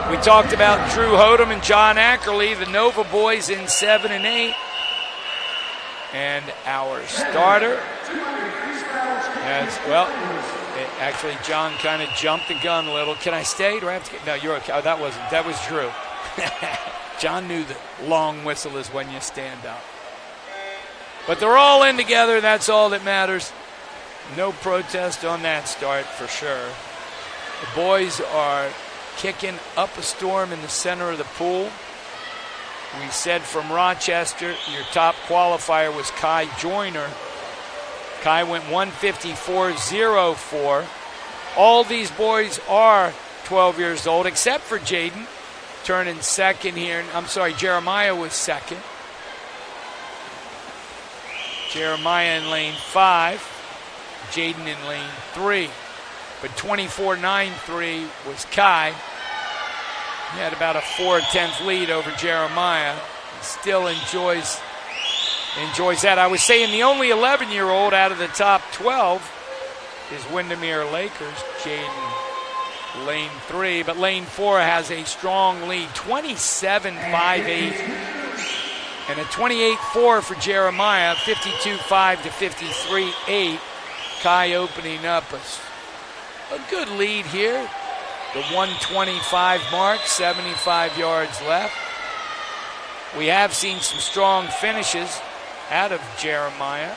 We talked about Drew Hodem and John Ackerley, the Nova boys, in 7 and 8. And our starter, actually, John kind of jumped the gun a little. Can I stay? Do I have to get? No, you're okay. Oh, that was Drew. John knew that long whistle is when you stand up. But they're all in together. That's all that matters. No protest on that start for sure. The boys are kicking up a storm in the center of the pool. We said from Rochester, your top qualifier was Kai Joyner. Kai went 154.04. All these boys are 12 years old, except for Jaden, turning second here. I'm sorry, Jeremiah was second. Jeremiah in lane 5, Jaden in lane 3. But 24.93 was Kai. He had about a 4/10 lead over Jeremiah. He still enjoys that. I was saying the only 11-year-old out of the top 12 is Windermere Lakers, Jaden, lane 3. But lane 4 has a strong lead, 27.58. And a 28.4 for Jeremiah, 52.5 to 53.8. Kai opening up a good lead here. The 125 mark, 75 yards left. We have seen some strong finishes out of Jeremiah,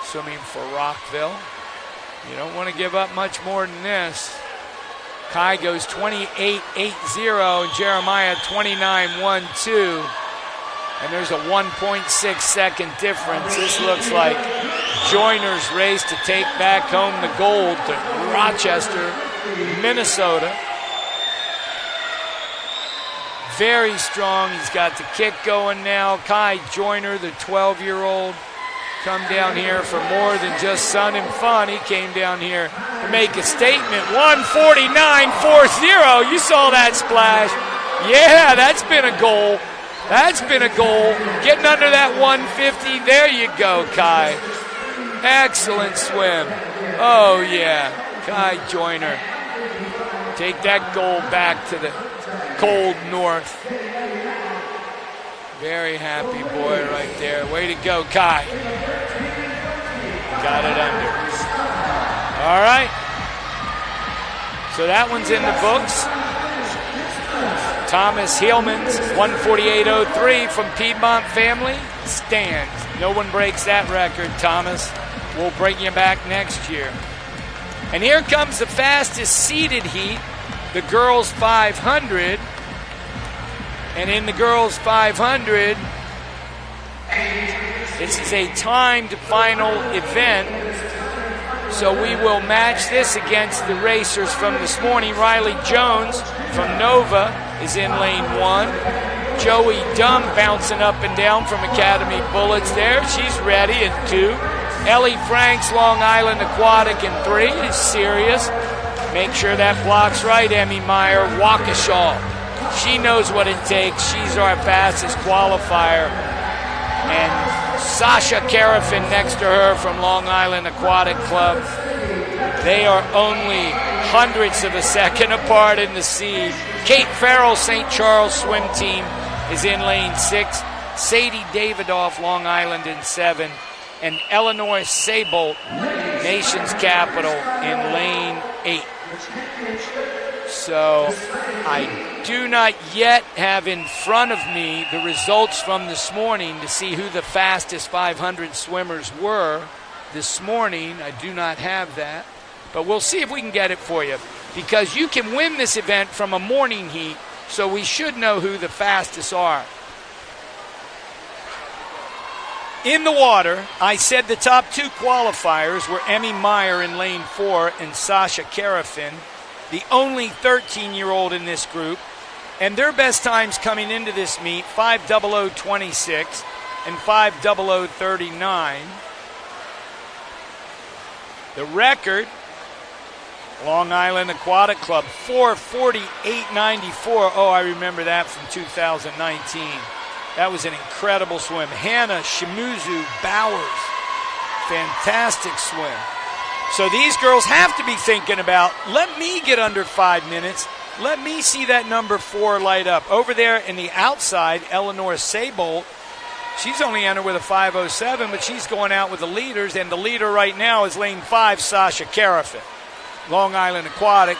swimming for Rockville. You don't want to give up much more than this. Kai goes 28.80 and Jeremiah 29.12. And there's a 1.6 second difference. This looks like Joyner's race to take back home the gold to Rochester, Minnesota. Very strong. He's got the kick going now. Kai Joyner, the 12-year-old, come down here for more than just sun and fun. He came down here to make a statement. 149.40. You saw that splash. Yeah, that's been a goal. That's been a goal. Getting under that 150. There you go, Kai. Excellent swim. Oh, yeah. Kai Joyner. Take that goal back to the cold north. Very happy boy right there. Way to go, Kai. Got it under. All right. So that one's in the books. Thomas Heelman's 1:48.03 from Piedmont family stands. No one breaks that record, Thomas. We'll bring you back next year. And here comes the fastest seeded heat, the girls 500. And in the girls 500, this is a timed final event. So we will match this against the racers from this morning. Riley Jones from Nova is in lane 1. Joey Dunn bouncing up and down from Academy Bullets there. She's ready in 2. Ellie Franks, Long Island Aquatic in 3 is serious. Make sure that block's right, Emmy Meyer. Waukesha. She knows what it takes. She's our fastest qualifier. And Sasha Carafin next to her from Long Island Aquatic Club. They are only hundredths of a second apart in the seed. Kate Farrell, St. Charles Swim Team is in lane 6. Sadie Davidoff, Long Island in 7. And Eleanor Saybolt, Nation's Capital, in lane 8. So I do not yet have in front of me the results from this morning to see who the fastest 500 swimmers were this morning. I do not have that, but we'll see if we can get it for you, because you can win this event from a morning heat, so we should know who the fastest are. In the water, I said the top 2 qualifiers were Emmy Meyer in lane 4 and Sasha Carafin, the only 13-year-old in this group, and their best times coming into this meet, 5:00:26 and 5:00:39. The record, Long Island Aquatic Club, 4:48.94. Oh, I remember that from 2019. That was an incredible swim. Hannah Shimuzu Bowers, fantastic swim. So these girls have to be thinking about, let me get under 5 minutes. Let me see that number 4 light up. Over there in the outside, Eleanor Saybolt, she's only entered with a 5:07, but she's going out with the leaders, and the leader right now is lane 5, Sasha Carafin. Long Island Aquatic,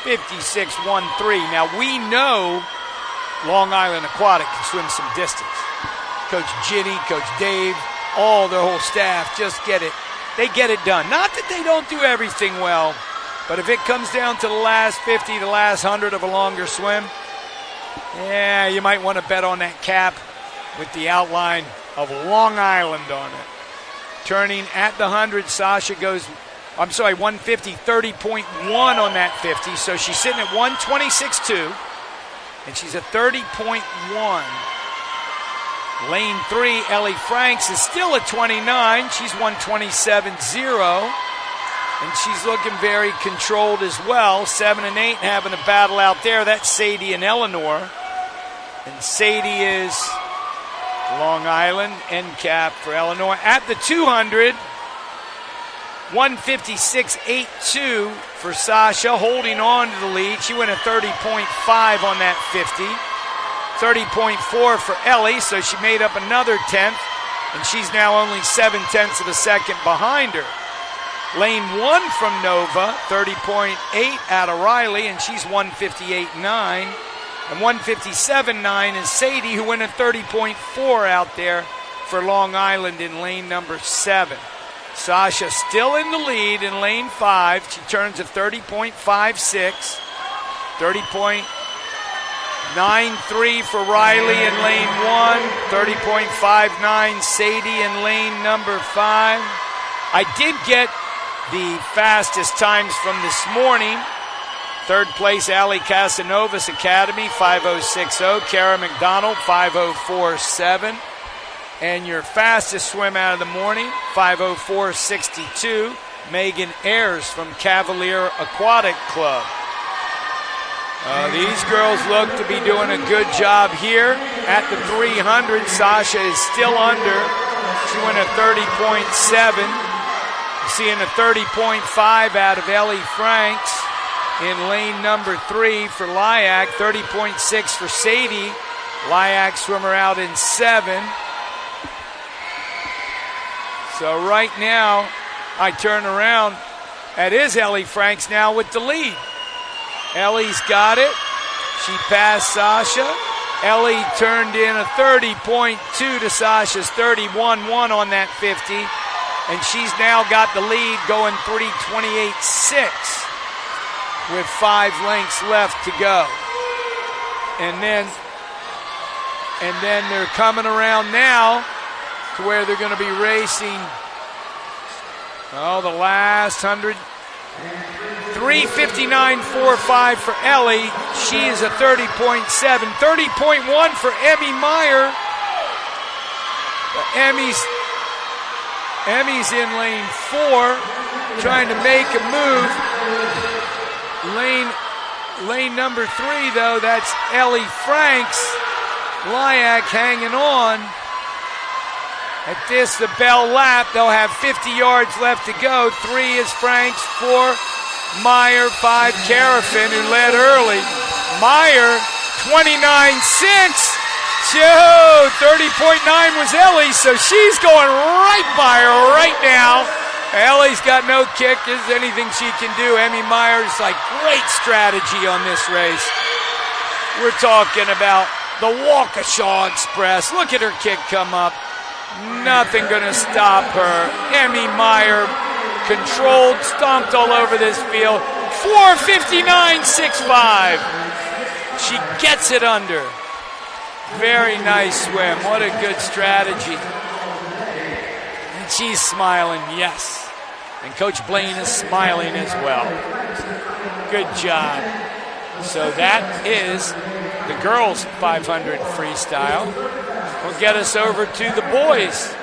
56.13. Now we know Long Island Aquatic can swim some distance. Coach Ginny, Coach Dave, all their whole staff just get it. They get it done. Not that they don't do everything well, but if it comes down to the last 50, the last 100 of a longer swim, yeah, you might want to bet on that cap with the outline of Long Island on it. Turning at the 100, Sasha goes, 150, 30.1 on that 50, so she's sitting at 126.2, and she's a 30.1. Lane 3, Ellie Franks is still at 29. She's 127.0. And she's looking very controlled as well. 7 and 8 having a battle out there. That's Sadie and Eleanor. And Sadie is Long Island, end cap for Eleanor. At the 200, 156.82 for Sasha, holding on to the lead. She went a 30.5 on that 50. 30.4 for Ellie, so she made up another 10th, and she's now only 7/10 of a second behind her. Lane 1 from Nova, 30.8 out of Riley, and she's 158.9. And 157.9 is Sadie, who went a 30.4 out there for Long Island in lane number 7. Sasha still in the lead in lane 5. She turns a 30.56. 30.93 for Riley in lane 1. 30.59 Sadie in lane number 5. I did get the fastest times from this morning. Third place, Ali Casanovas Academy, 5:06.0. Kara McDonald, 5:04.7. And your fastest swim out of the morning, 5:04.62. Megan Ayers from Cavalier Aquatic Club. These girls look to be doing a good job here. At the 300, Sasha is still under. She went a 30.7. Seeing a 30.5 out of Ellie Franks in lane number 3 for Lyak. 30.6 for Sadie. Lyak swimmer out in 7. So right now, I turn around. That is Ellie Franks now with the lead. Ellie's got it. She passed Sasha. Ellie turned in a 30.2 to Sasha's 31.1 on that 50. And she's now got the lead going 3:28.6 with 5 lengths left to go. And then they're coming around now to where they're going to be racing, the last 100. 3:59.45 for Ellie. She is a 30.7. 30.1 for Emmy Meyer. Emmy's in lane 4, trying to make a move. Lane number 3, though, that's Ellie Franks. Lyak hanging on. At this, the bell lap, they'll have 50 yards left to go. 3 is Franks, 4 Meyer, 5 Carafin, who led early. Meyer, 29.6. 30.9 was Ellie, so she's going right by her right now. Ellie's got no kick. There's anything she can do. Emmy Meyer's like, great strategy on this race. We're talking about the Waukesha Express. Look at her kick come up. Nothing going to stop her. Emmy Meyer controlled, stomped all over this field. 4:59.65. She gets it under. Very nice swim. What a good strategy. And she's smiling, yes. And Coach Blaine is smiling as well. Good job. So that is the girls' 500 freestyle. Will get us over to the boys'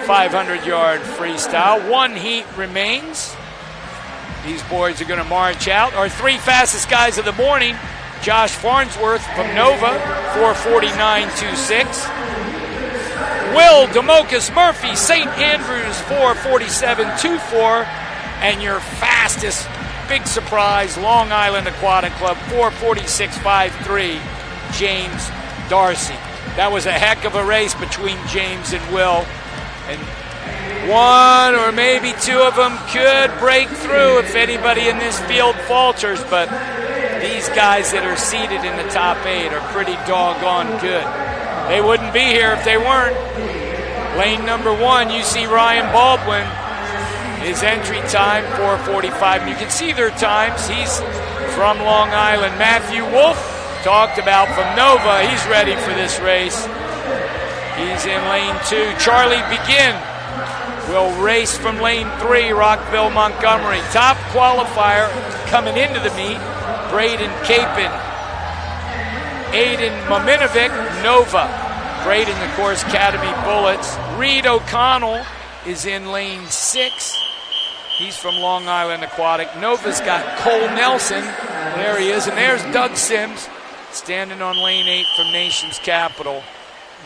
500-yard freestyle. 1 heat remains. These boys are going to march out. Our 3 fastest guys of the morning: Josh Farnsworth from Nova, 4:49.26. Will Democus Murphy, St. Andrews, 4:47.24. And your fastest big surprise, Long Island Aquatic Club, 4:46.53, James Darcy. That was a heck of a race between James and Will. And 1 or maybe 2 of them could break through if anybody in this field falters, but these guys that are seated in the top 8 are pretty doggone good. They wouldn't be here if they weren't. Lane number 1, you see Ryan Baldwin. His entry time, 4:45. And you can see their times. He's from Long Island. Matthew Wolf, talked about from Nova. He's ready for this race. He's in lane 2. Charlie Begin will race from lane 3, Rockville, Montgomery. Top qualifier coming into the meet, Braden Capon. Aiden Mominovic, Nova. Braden, of course, Academy Bullets. Reed O'Connell is in lane 6. He's from Long Island Aquatic. Nova's got Cole Nelson. There he is. And there's Doug Sims standing on lane 8 from Nation's Capital,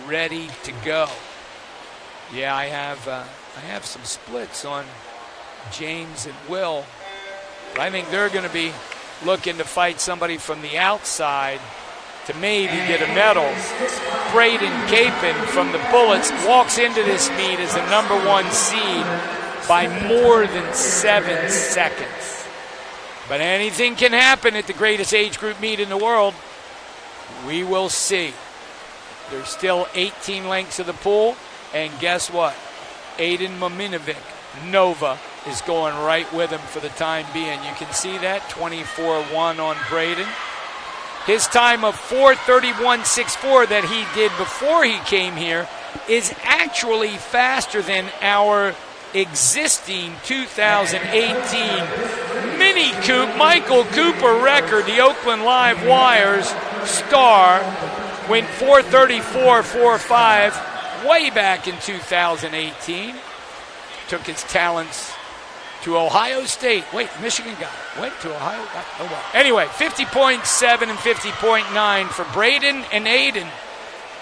ready to go. Yeah, I have some splits on James and Will. But I think they're going to be looking to fight somebody from the outside to maybe get a medal. Braden Capon from the Bullets walks into this meet as the number 1 seed by more than 7 seconds. But anything can happen at the greatest age group meet in the world. We will see. There's still 18 lengths of the pool, and guess what? Aiden Mominovic, Nova, is going right with him for the time being. You can see that, 24-1 on Braden. His time of 4:31.64 that he did before he came here is actually faster than our existing 2018 Mini Coupe Michael Cooper record. The Oakland Live Wires star went 4:34.45 way back in 2018. Took his talents to Ohio State. Wait, Michigan guy. Went to Ohio. Oh, well. Anyway, 50.7 and 50.9 for Braden and Aiden,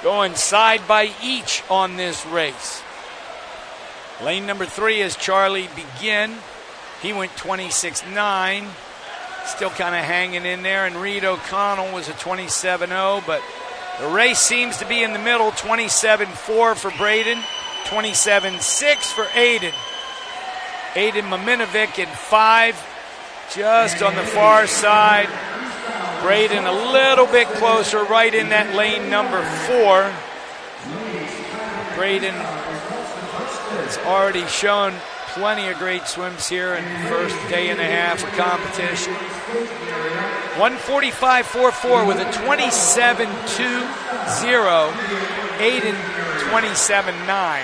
going side by each on this race. Lane number 3 is Charlie Begin. He went 26.9. Still kind of hanging in there. And Reed O'Connell was a 27.0, but the race seems to be in the middle. 27.4 for Braden, 27.6 for Aiden. Aiden Mominovic in 5, just on the far side. Braden a little bit closer, right in that lane number 4. Braden has already shown plenty of great swims here in the first day and a half of competition. 1:45.44 with a 27.20. Aiden 27.9.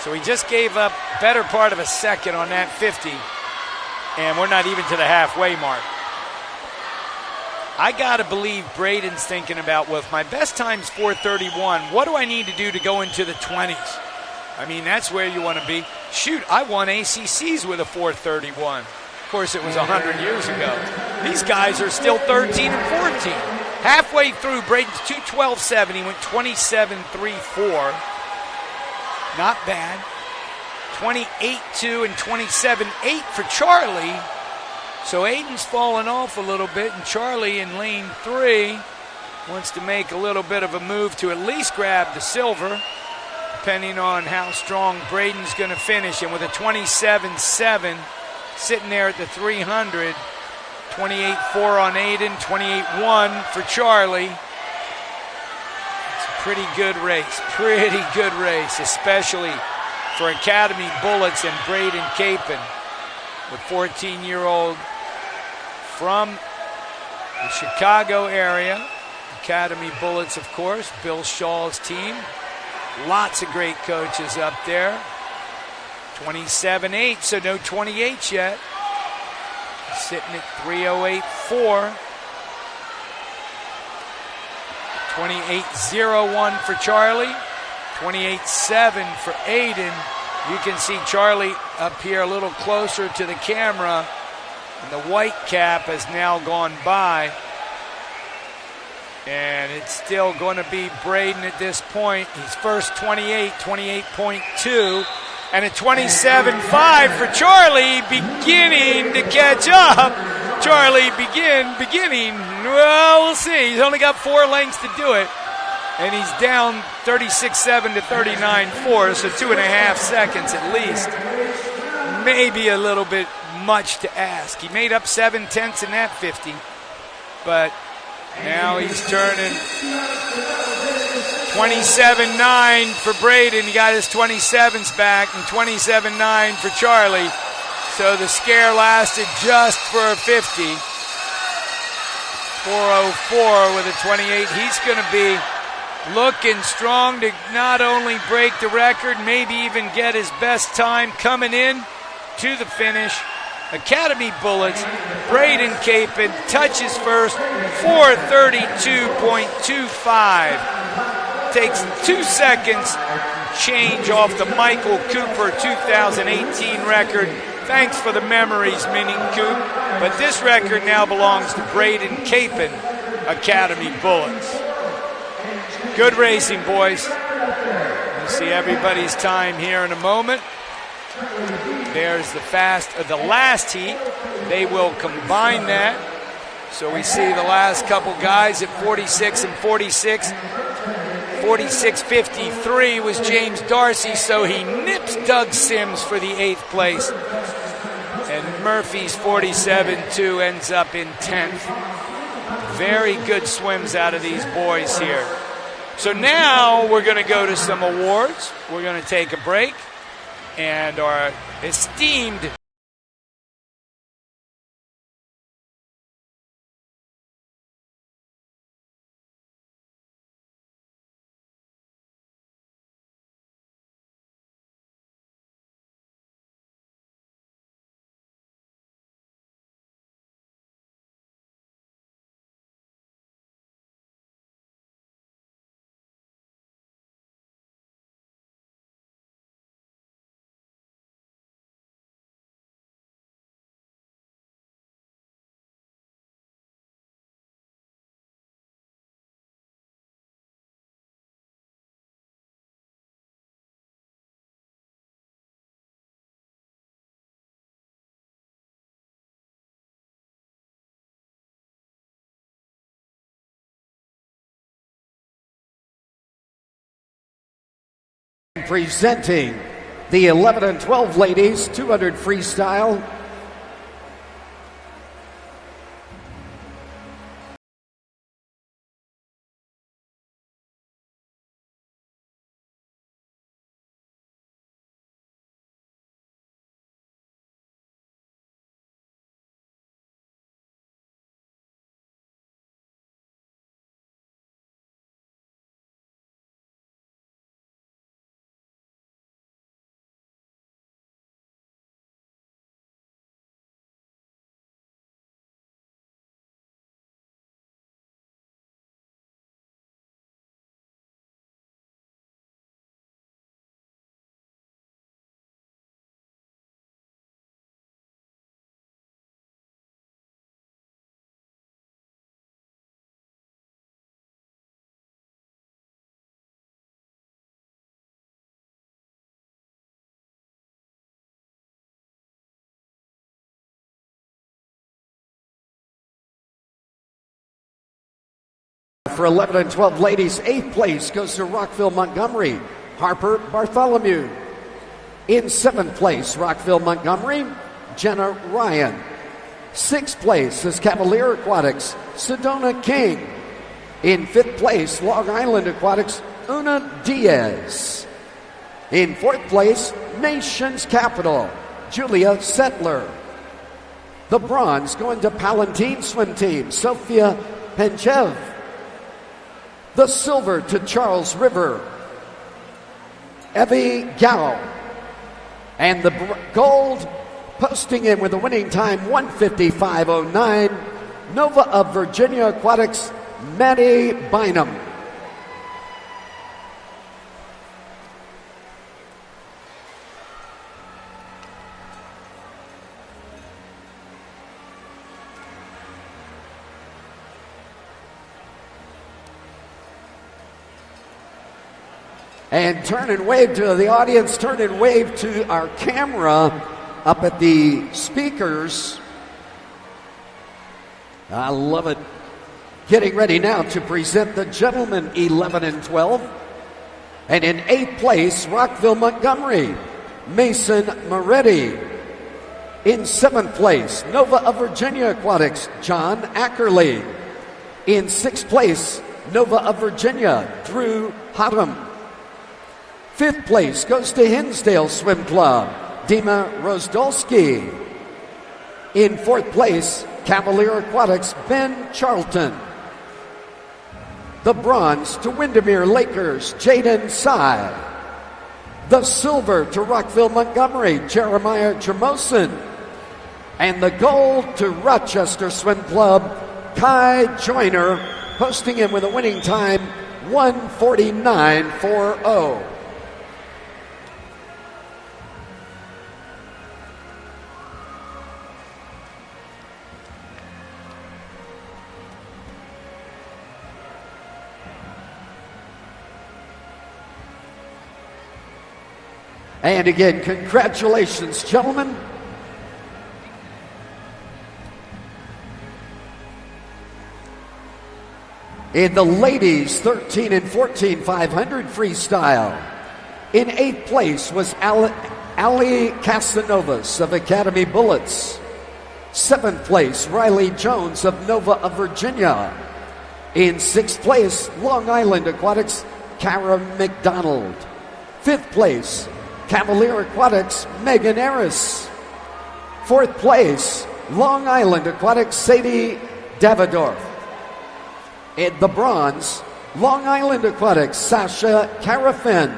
So he just gave up better part of a second on that 50, and we're not even to the halfway mark. I got to believe Braden's thinking about, well, if my best time's 4:31, what do I need to do to go into the 20s? I mean, that's where you want to be. Shoot, I won ACCs with a 4:31. Of course, it was 100 years ago. These guys are still 13 and 14. Halfway through, Braden's 2:12.7. He went 27.34. Not bad. 28.2 and 27.8 for Charlie. So Aiden's fallen off a little bit, and Charlie in lane 3 wants to make a little bit of a move to at least grab the silver, depending on how strong Braden's going to finish. And with a 27.7 sitting there at the 300, 28.4 on Aiden, 28.1 for Charlie. It's a pretty good race, especially for Academy Bullets and Braden Capon, the 14-year-old from the Chicago area. Academy Bullets, of course, Bill Shaw's team. Lots of great coaches up there. 27.8, so no 28s yet. Sitting at 3:08.4. 28.01 for Charlie. 28.7 for Aiden. You can see Charlie up here a little closer to the camera, and the white cap has now gone by. And it's still going to be Braden at this point. He's first 28.2, and a 27.5 for Charlie, beginning to catch up. Charlie beginning. Well, we'll see. He's only got 4 lengths to do it, and he's down 36.7 to 39.4, so 2.5 seconds at least. Maybe a little bit much to ask. He made up 7/10 in that 50, but now he's turning 27.9 for Braden. He got his 27s back, and 27.9 for Charlie. So the scare lasted just for a 50. 4:04 with a 28. He's going to be looking strong to not only break the record, maybe even get his best time coming in to the finish. Academy Bullets, Braden Capon touches first, 4:32.25. Takes 2 seconds change off the Michael Cooper 2018 record. Thanks for the memories, Mini Coop. But this record now belongs to Braden Capon, Academy Bullets. Good racing, boys. We'll see everybody's time here in a moment. There's the last heat. They will combine that. So we see the last couple guys at 46 and 46. 46.53 was James Darcy, so he nips Doug Sims for the 8th place. And Murphy's 47.2 ends up in 10th. Very good swims out of these boys here. So now we're going to go to some awards. We're going to take a break. And our esteemed presenting the 11 and 12 ladies 200 freestyle for 11 and 12 ladies. 8th place goes to Rockville, Montgomery, Harper Bartholomew. In 7th place, Rockville, Montgomery, Jenna Ryan. 6th place is Cavalier Aquatics, Sedona King. In 5th place, Long Island Aquatics, Una Diaz. In 4th place, Nation's Capital, Julia Settler. The bronze going to Palatine Swim Team, Sofia Penchev. The silver to Charles River, Evie Gao. And the gold posting in with a winning time 1:55.09, Nova of Virginia Aquatics, Maddie Bynum. And turn and wave to the audience, turn and wave to our camera up at the speakers. I love it. Getting ready now to present the gentlemen 11 and 12. And in 8th place, Rockville, Montgomery, Mason Moretti. In 7th place, Nova of Virginia Aquatics, John Ackerley. In 6th place, Nova of Virginia, Drew Hotham. 5th place goes to Hinsdale Swim Club, Dima Rozdolski. In 4th place, Cavalier Aquatics, Ben Charlton. The bronze to Windermere Lakers, Jaden Sy. The silver to Rockville, Montgomery, Jeremiah Jermosin. And the gold to Rochester Swim Club, Kai Joyner, posting in with a winning time 1:49.40. And again, congratulations, gentlemen. In the ladies, 13 and 14 500 freestyle. In 8th place was Ali Casanovas of Academy Bullets. 7th place, Riley Jones of Nova of Virginia. In 6th place, Long Island Aquatics, Kara McDonald. 5th place, Cavalier Aquatics, Megan Harris. 4th place, Long Island Aquatics, Sadie Davidoff. In the bronze, Long Island Aquatics, Sasha Carafin.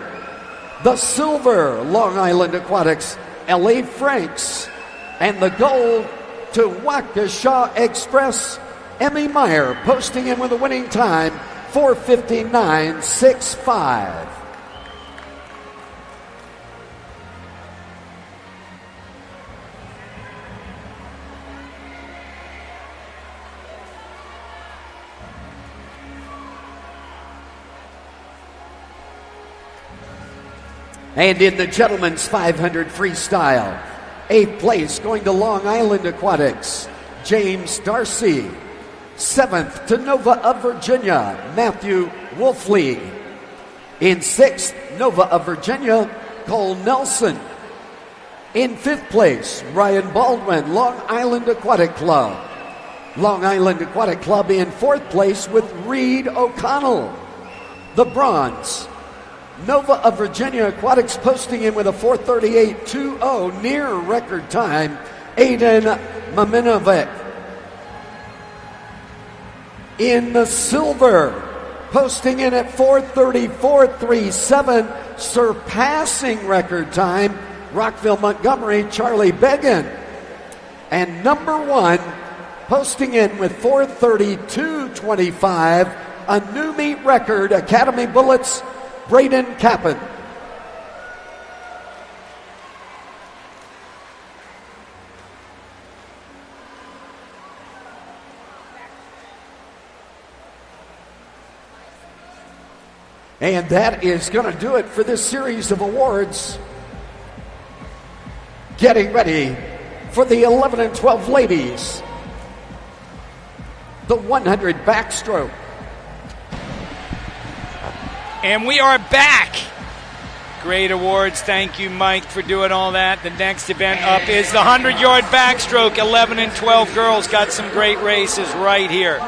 The silver, Long Island Aquatics, Ellie Franks. And the gold to Waukesha Express, Emmy Meyer, posting in with a winning time, 4:59.65. And in the gentlemen's 500 freestyle, 8th place going to Long Island Aquatics, James Darcy. 7th to Nova of Virginia, Matthew Wolfley. In 6th, Nova of Virginia, Cole Nelson. In 5th place, Ryan Baldwin, Long Island Aquatic Club. Long Island Aquatic Club in 4th place with Reed O'Connell. The bronze, Nova of Virginia Aquatics, posting in with a 4:38.20 near record time, Aiden Maminovic. In the silver, posting in at 4:34.37, surpassing record time, Rockville, Montgomery, Charlie Began. And number 1, posting in with 4:32.25, a new meet record, Academy Bullets, Braden Kappen. And that is going to do it for this series of awards. Getting ready for the 11 and 12 ladies. The 100 backstroke. And we are back. Great awards. Thank you, Mike, for doing all that. The next event up is the 100-yard backstroke. 11 and 12 girls got some great races right here.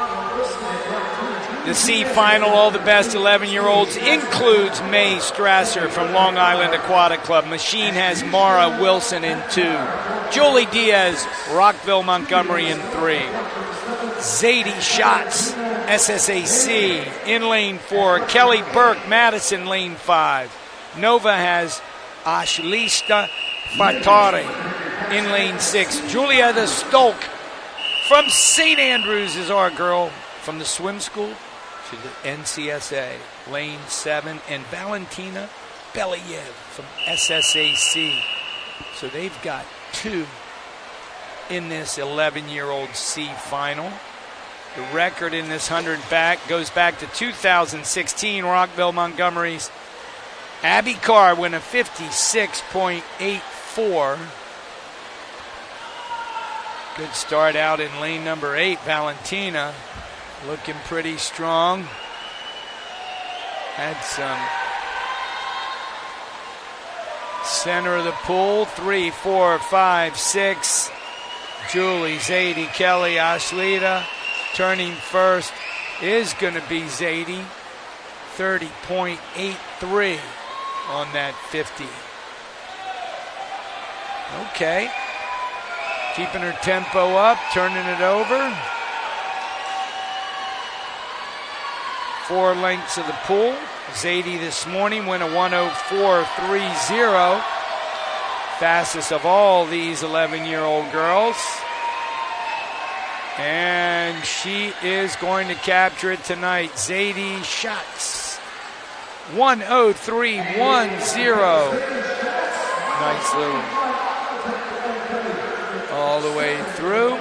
The C final, all the best 11-year-olds, includes May Strasser from Long Island Aquatic Club. Machine has Mara Wilson in 2. Julie Diaz, Rockville, Montgomery in 3. Zadie Schatz, SSAC, in lane 4. Kelly Burke, Madison, lane 5. Nova has Ashlista Fatare in lane 6. Julietta Stolk from St. Andrews is our girl from the swim school to the NCSA, lane 7. And Valentina Believ from SSAC. So they've got 2 in this 11-year-old C final. The record in this 100 back goes back to 2016, Rockville, Montgomery's Abby Carr win a 56.84. Good start out in lane number 8. Valentina looking pretty strong. Had some center of the pool. 3, 4, 5, 6. Julie, Zadie, Kelly, Ashlita. Turning first is going to be Zadie. 30.83. on that 50. Okay. Keeping her tempo up, turning it over. 4 lengths of the pool. Zadie this morning went a 104.30. Fastest of all these 11-year-old girls. And she is going to capture it tonight. Zadie Schatz. 103.10. Nice little all the way through.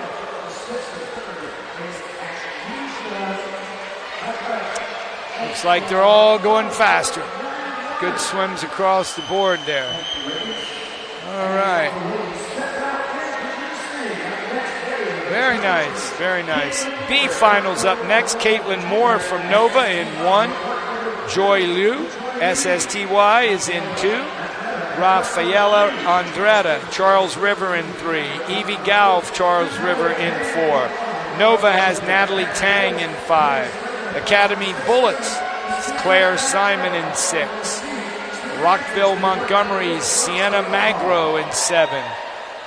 Looks like they're all going faster. Good swims across the board there. All right. Very nice, very nice. B finals up next. Caitlin Moore from Nova in 1. Joy Liu, SSTY, is in 2. Rafaela Andretta, Charles River in 3. Evie Galf, Charles River in 4. Nova has Natalie Tang in 5. Academy Bullets, Claire Simon in 6. Rockville Montgomery's Sienna Magro in 7.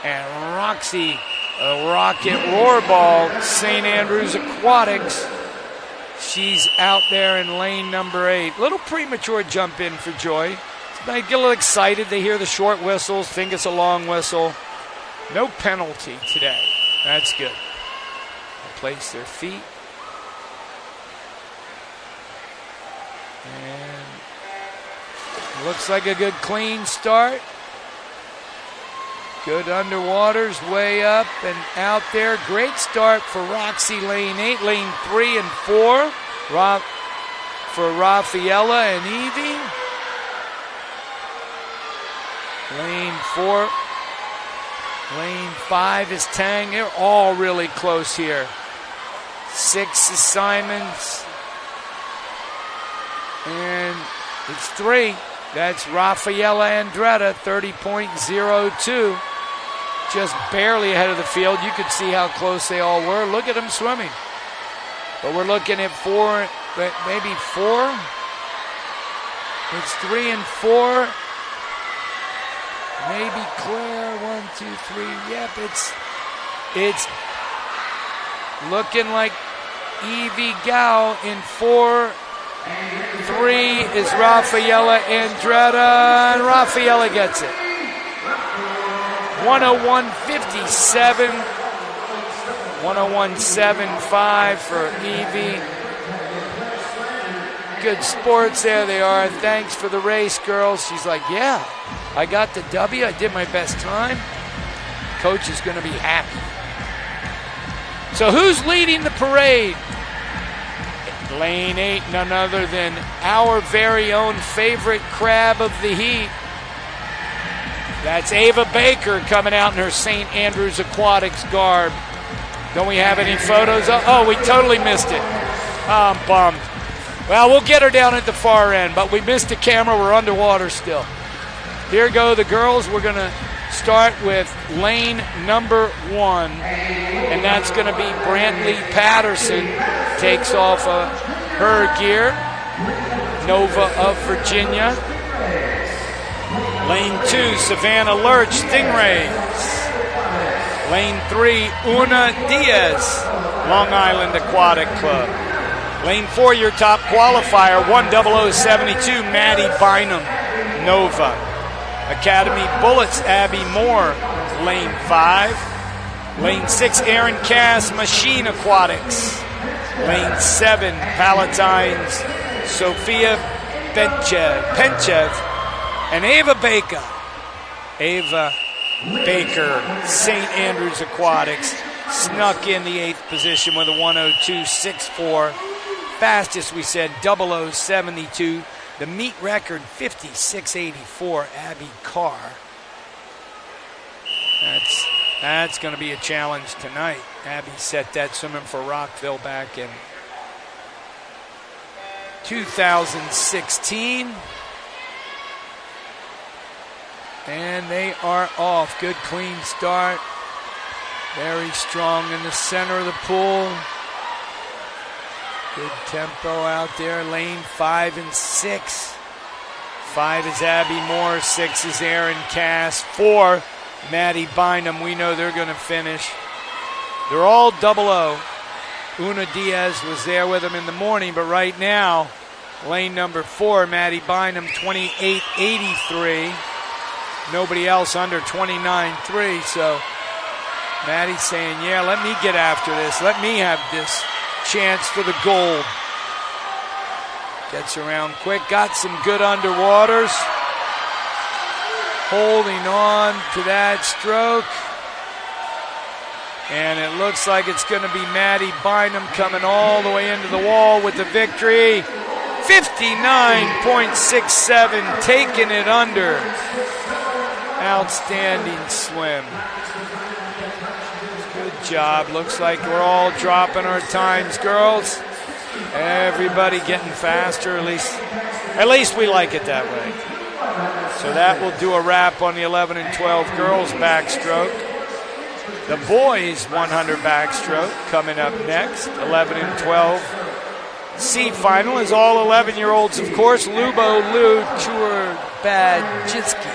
And Roxy Rocket Roarball, St. Andrews Aquatics. She's out there in lane number 8. Little premature jump in for Joy. They get a little excited. They hear the short whistles, think it's a long whistle. No penalty today. That's good. They'll place their feet. And looks like a good clean start. Good underwaters, way up and out there. Great start for Roxy, lane 8, lane 3 and 4. For Rafaela and Evie. Lane 4. Lane 5 is Tang. They're all really close here. 6 is Simons. And it's 3. That's Rafaela Andretta, 30.02. Just barely ahead of the field. You could see how close they all were. Look at them swimming. But we're looking at 4, maybe 4. It's 3 and 4. Maybe Claire, 1, 2, 3. Yep, it's looking like Evie Gao in 4. 3 is Rafaela Andretta, and Rafaela gets it. 101.57. 101.75 for Evie. Good sports, there they are. Thanks for the race, girls. She's like, yeah, I got the W. I did my best time. Coach is going to be happy. So who's leading the parade? Lane 8, none other than our very own favorite crab of the heat. That's Ava Baker coming out in her St. Andrews Aquatics garb. Don't we have any photos? Oh, we totally missed it. Oh, I'm bummed. Well, we'll get her down at the far end, but we missed the camera. We're underwater still. Here go the girls. We're going to start with lane number 1, and that's going to be Brantley Patterson. Takes off her gear. Nova of Virginia. Lane 2, Savannah Lurch, Stingrays. Lane 3, Una Diaz, Long Island Aquatic Club. Lane 4, your top qualifier, 10072, Maddie Bynum, Nova. Academy Bullets, Abby Moore, Lane 5. Lane 6, Aaron Cass, Machine Aquatics. Lane 7, Palatines, Sophia Penchev, and Ava Baker. Ava Baker, St. Andrews Aquatics, snuck in the 8th position with a 102.64. Fastest, we said, 0072. The meet record, 56.84, Abby Carr. That's going to be a challenge tonight. Abby set that swimming for Rockville back in 2016. And they are off. Good clean start. Very strong in the center of the pool. Good tempo out there. Lane 5 and 6. 5 is Abby Moore. 6 is Aaron Cass. 4, Maddie Bynum. We know they're going to finish. They're all 00. Una Diaz was there with them in the morning, but right now, lane number 4, Maddie Bynum, 28.83. Nobody else under 29.3, so Maddie's saying, yeah, let me get after this. Let me have this chance for the gold. Gets around quick, got some good underwaters. Holding on to that stroke. And it looks like it's going to be Maddie Bynum coming all the way into the wall with the victory. 59.67, taking it under. Outstanding swim. Good job. Looks like we're all dropping our times, girls. Everybody getting faster, at least we like it that way. So that will do a wrap on the 11 and 12 girls backstroke. The boys 100 backstroke coming up next, 11 and 12. C final is all 11-year-olds, of course. Lubo Lu Turbadjitsky,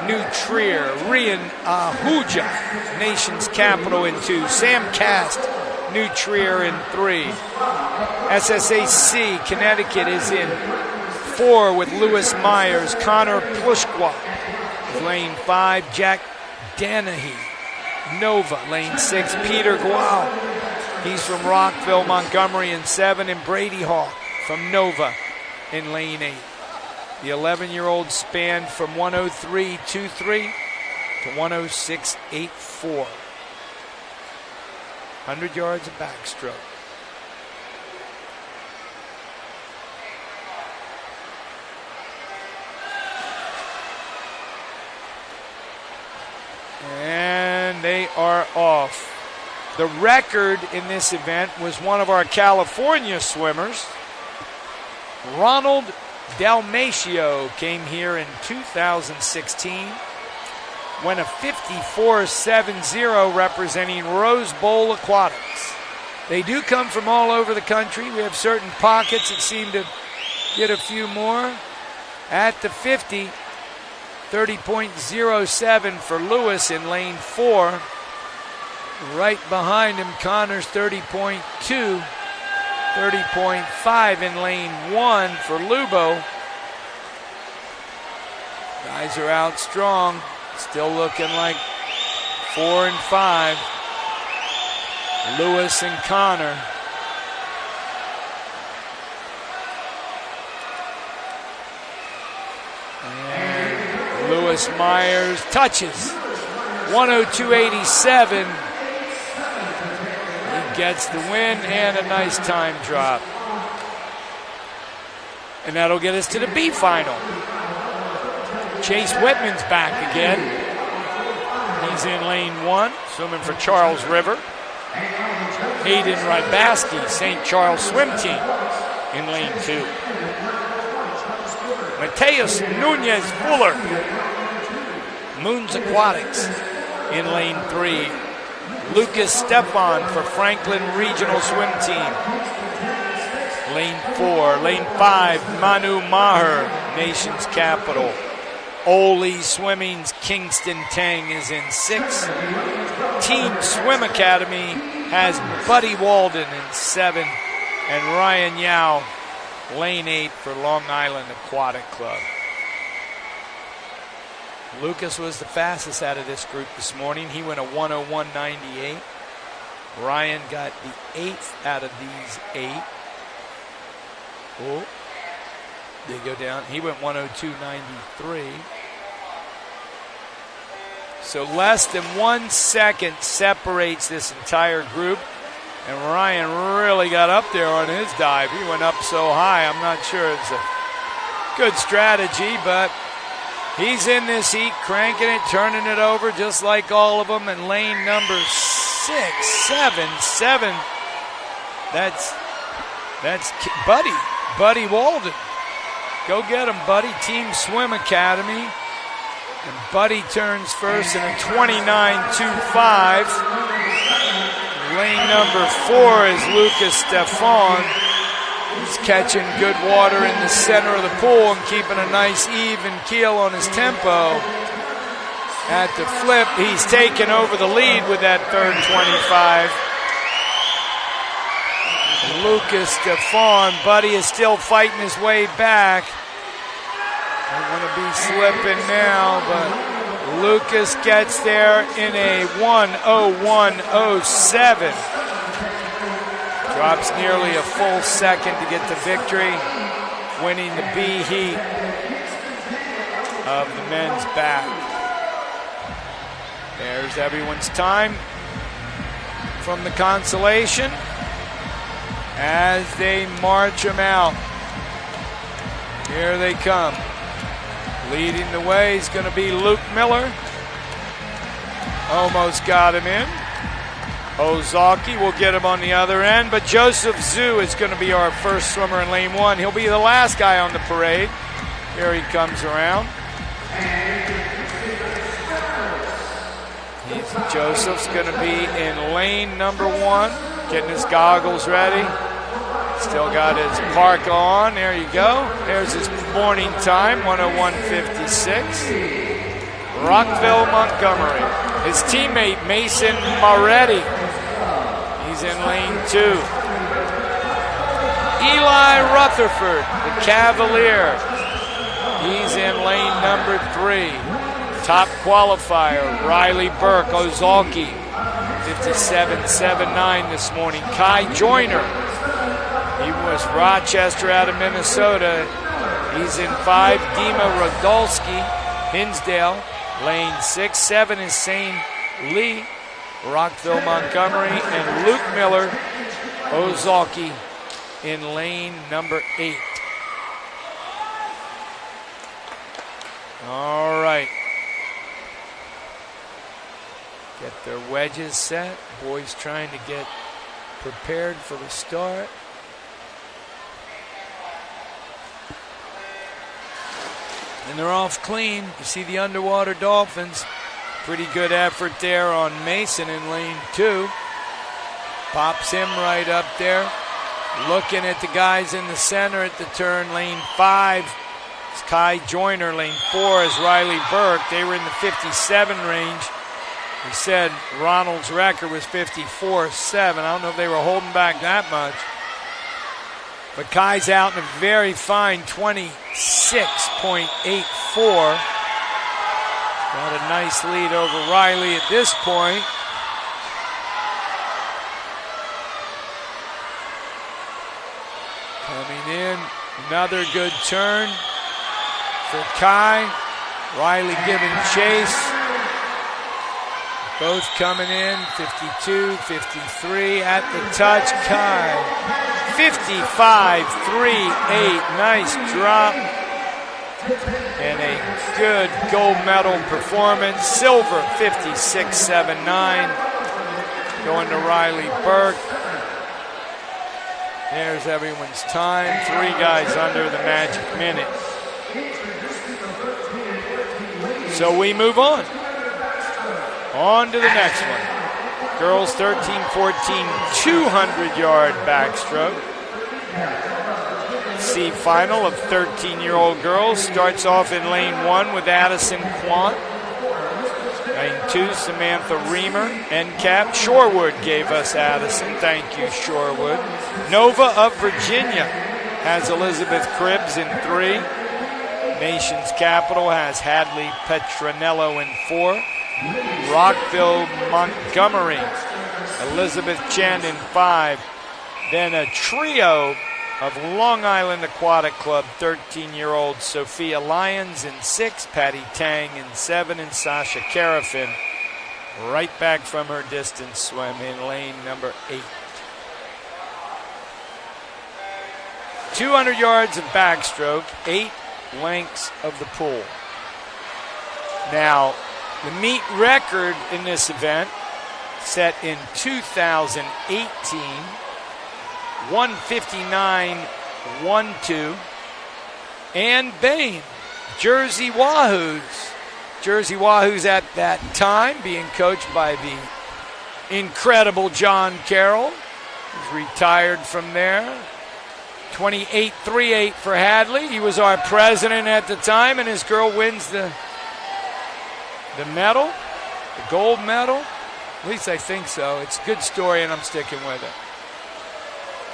New Trier, Rian Ahuja, nation's capital in 2. Sam Cast, New Trier in 3. SSAC, Connecticut is in 4 with Lewis Myers. Connor Plushqua is lane 5. Jack Danahy, Nova, lane 6. Peter Gual, he's from Rockville, Montgomery in 7. And Brady Hawk from Nova in lane 8. The 11-year-old spanned from 103.23 to 106.84. 100 yards of backstroke. And they are off. The record in this event was one of our California swimmers. Ronald Dalmatio came here in 2016. Went a 54.70 representing Rose Bowl Aquatics. They do come from all over the country. We have certain pockets that seem to get a few more. At the 50, 30.07 for Lewis in lane 4. Right behind him, Connor's 30.2. 30.5 in lane 1 for Lubo. Guys are out strong. Still looking like 4 and 5. Lewis and Connor. And Lewis Myers touches. 102.87. He gets the win and a nice time drop. And that'll get us to the B final. Chase Whitman's back again. He's in lane 1, swimming for Charles River. Hayden Rybaski, St. Charles swim team. in lane 2. Mateus Nunez Fuller, Moons Aquatics in lane 3. Lucas Stefan for Franklin Regional Swim Team. Lane 4. Lane 5, Manu Maher, Nation's Capital. Ole Swimming's Kingston Tang is in 6. Team Swim Academy has Buddy Walden in 7. And Ryan Yao, lane 8 for Long Island Aquatic Club. Lucas was the fastest out of this group this morning. He went a 1:01.98. Ryan got the 8th out of these 8. Oh, they go down. He went 1:02.93. So less than 1 second separates this entire group. And Ryan really got up there on his dive. He went up so high, I'm not sure it's a good strategy, but he's in this heat, cranking it, turning it over just like all of them. And lane number 6, 7. That's Buddy Walden. Go get him, Buddy. Team Swim Academy. And Buddy turns first in a 29.25. Lane number 4 is Lucas Stefan. He's catching good water in the center of the pool and keeping a nice even keel on his tempo. At the flip, he's taken over the lead with that third 25. Lucas Stefan, Buddy is still fighting his way back. Don't want to be slipping now, but Lucas gets there in a 1:01.07. Drops nearly a full second to get the victory, winning the B heat of the men's back. There's everyone's time from the consolation as they march them out. Here they come. Leading the way is going to be Luke Miller. Almost got him in. Ozaki will get him on the other end, but Joseph Zhu is going to be our first swimmer in lane 1. He'll be the last guy on the parade. Here he comes around. Joseph's going to be in lane number 1, getting his goggles ready. Still got his parka on. There you go. There's his morning time, 1:01.56. Rockville, Montgomery. His teammate, Mason Moretti. He's in lane 2. Eli Rutherford, the Cavalier. He's in lane number 3. Top qualifier, Riley Burke, Ozalki. 57.79 this morning. Kai Joyner. He was Rochester out of Minnesota. He's in 5. Dima Rodolski, Hinsdale. Lane 6. 7 is St. Lee, Rockville, Montgomery. And Luke Miller, Ozalki, in lane number 8. All right. Get their wedges set. Boys trying to get prepared for the start. And they're off clean. You see the underwater dolphins. Pretty good effort there on Mason in lane 2. Pops him right up there. Looking at the guys in the center at the turn. Lane 5 is Kai Joyner. Lane 4 is Riley Burke. They were in the 57 range. He said Ronald's record was 54.7. I don't know if they were holding back that much. But Kai's out in a very fine 26.84. Got a nice lead over Riley at this point. Coming in, another good turn for Kai. Riley giving chase. Both coming in, 52, 53 at the touch. Kai, 55.38, nice drop. And a good gold medal performance. Silver, 56.79. Going to Riley Burke. There's everyone's time. 3 guys under the magic minute. So we move on. On to the next one. Girls 13-14, 200-yard backstroke. C final of 13-year-old girls starts off in lane 1 with Addison Quant. Lane 2, Samantha Reamer. End cap, Shorewood gave us Addison. Thank you, Shorewood. Nova of Virginia has Elizabeth Cribbs in 3. Nation's Capital has Hadley Petronello in 4. Rockville Montgomery, Elizabeth Chen in 5. Then a trio of Long Island Aquatic Club 13-year-old Sophia Lyons in 6, Patty Tang in 7, and Sasha Carafin right back from her distance swim in lane number 8. 200 yards of backstroke, 8 lengths of the pool. Now, the meet record in this event, set in 2018, 159.12. Ann Bain, Jersey Wahoos. Jersey Wahoos at that time being coached by the incredible John Carroll, who's retired from there. 28.38 for Hadley. He was our president at the time, and his girl wins the medal, the gold medal. At least I think so. It's a good story, and I'm sticking with it.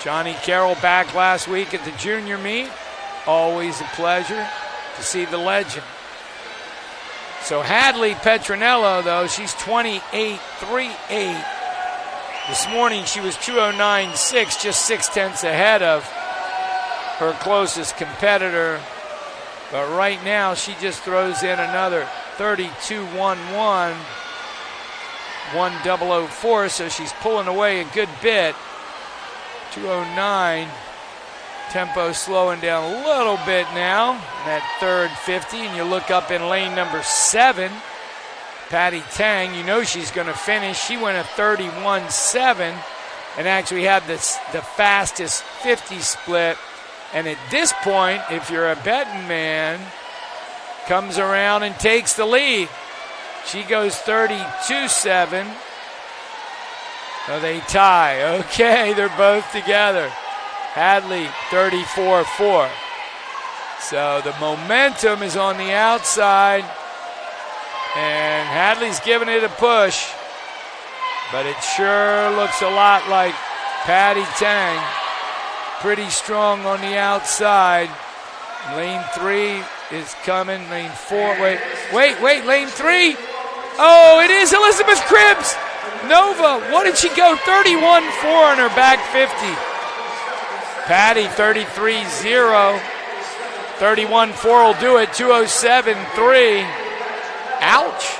Johnny Carroll back last week at the junior meet. Always a pleasure to see the legend. So Hadley Petronello, though, she's 28.38. This morning she was 209.6, just 0.6 ahead of her closest competitor. But right now she just throws in another 32.11, 1:004, so she's pulling away a good bit. 209. Tempo slowing down a little bit now in that third 50, and you look up in lane number 7, Patty Tang, you know she's going to finish. She went a 31.7 and actually had the fastest 50 split. And at this point, if you're a betting man, comes around and takes the lead. She goes 32.7. So they tie. Okay, they're both together. Hadley 34.4. So the momentum is on the outside, and Hadley's giving it a push, but it sure looks a lot like Patty Tang. Pretty strong on the outside. Lane 3 is coming. Lane 4. Wait. Lane 3. Oh, it is Elizabeth Cribbs. Nova. What did she go? 31.4 on her back 50. Patty 33.0. 31.4 will do it. 207.3. Ouch.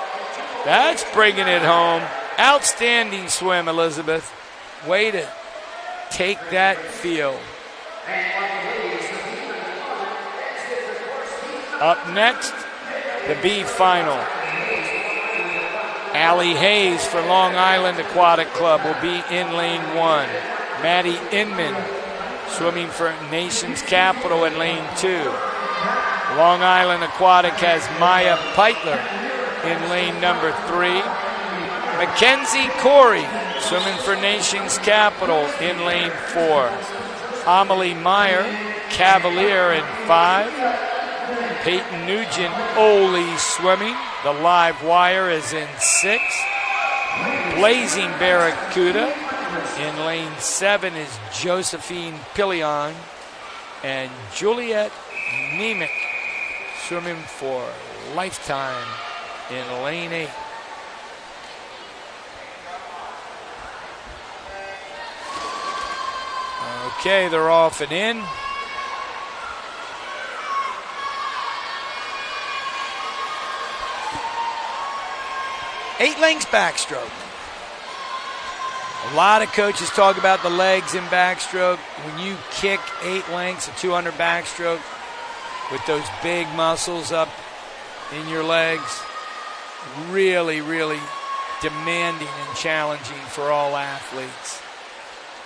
That's bringing it home. Outstanding swim, Elizabeth. Way to take that field. Up next, the B final. Allie Hayes for Long Island Aquatic Club will be in lane 1. Maddie Inman swimming for Nation's Capital in lane 2. Long Island Aquatic has Maya Peitler in lane number 3. Mackenzie Corey swimming for Nation's Capital in lane 4. Amelie Meyer, Cavalier in 5. Peyton Nugent Ole swimming. The live wire is in 6. Blazing Barracuda. In lane 7 is Josephine Pillion. And Juliet Nemec swimming for Lifetime in lane 8. Okay, they're off and in. Eight lengths backstroke. A lot of coaches talk about the legs in backstroke. When you kick 8 lengths of 200 backstroke with those big muscles up in your legs, really, really demanding and challenging for all athletes.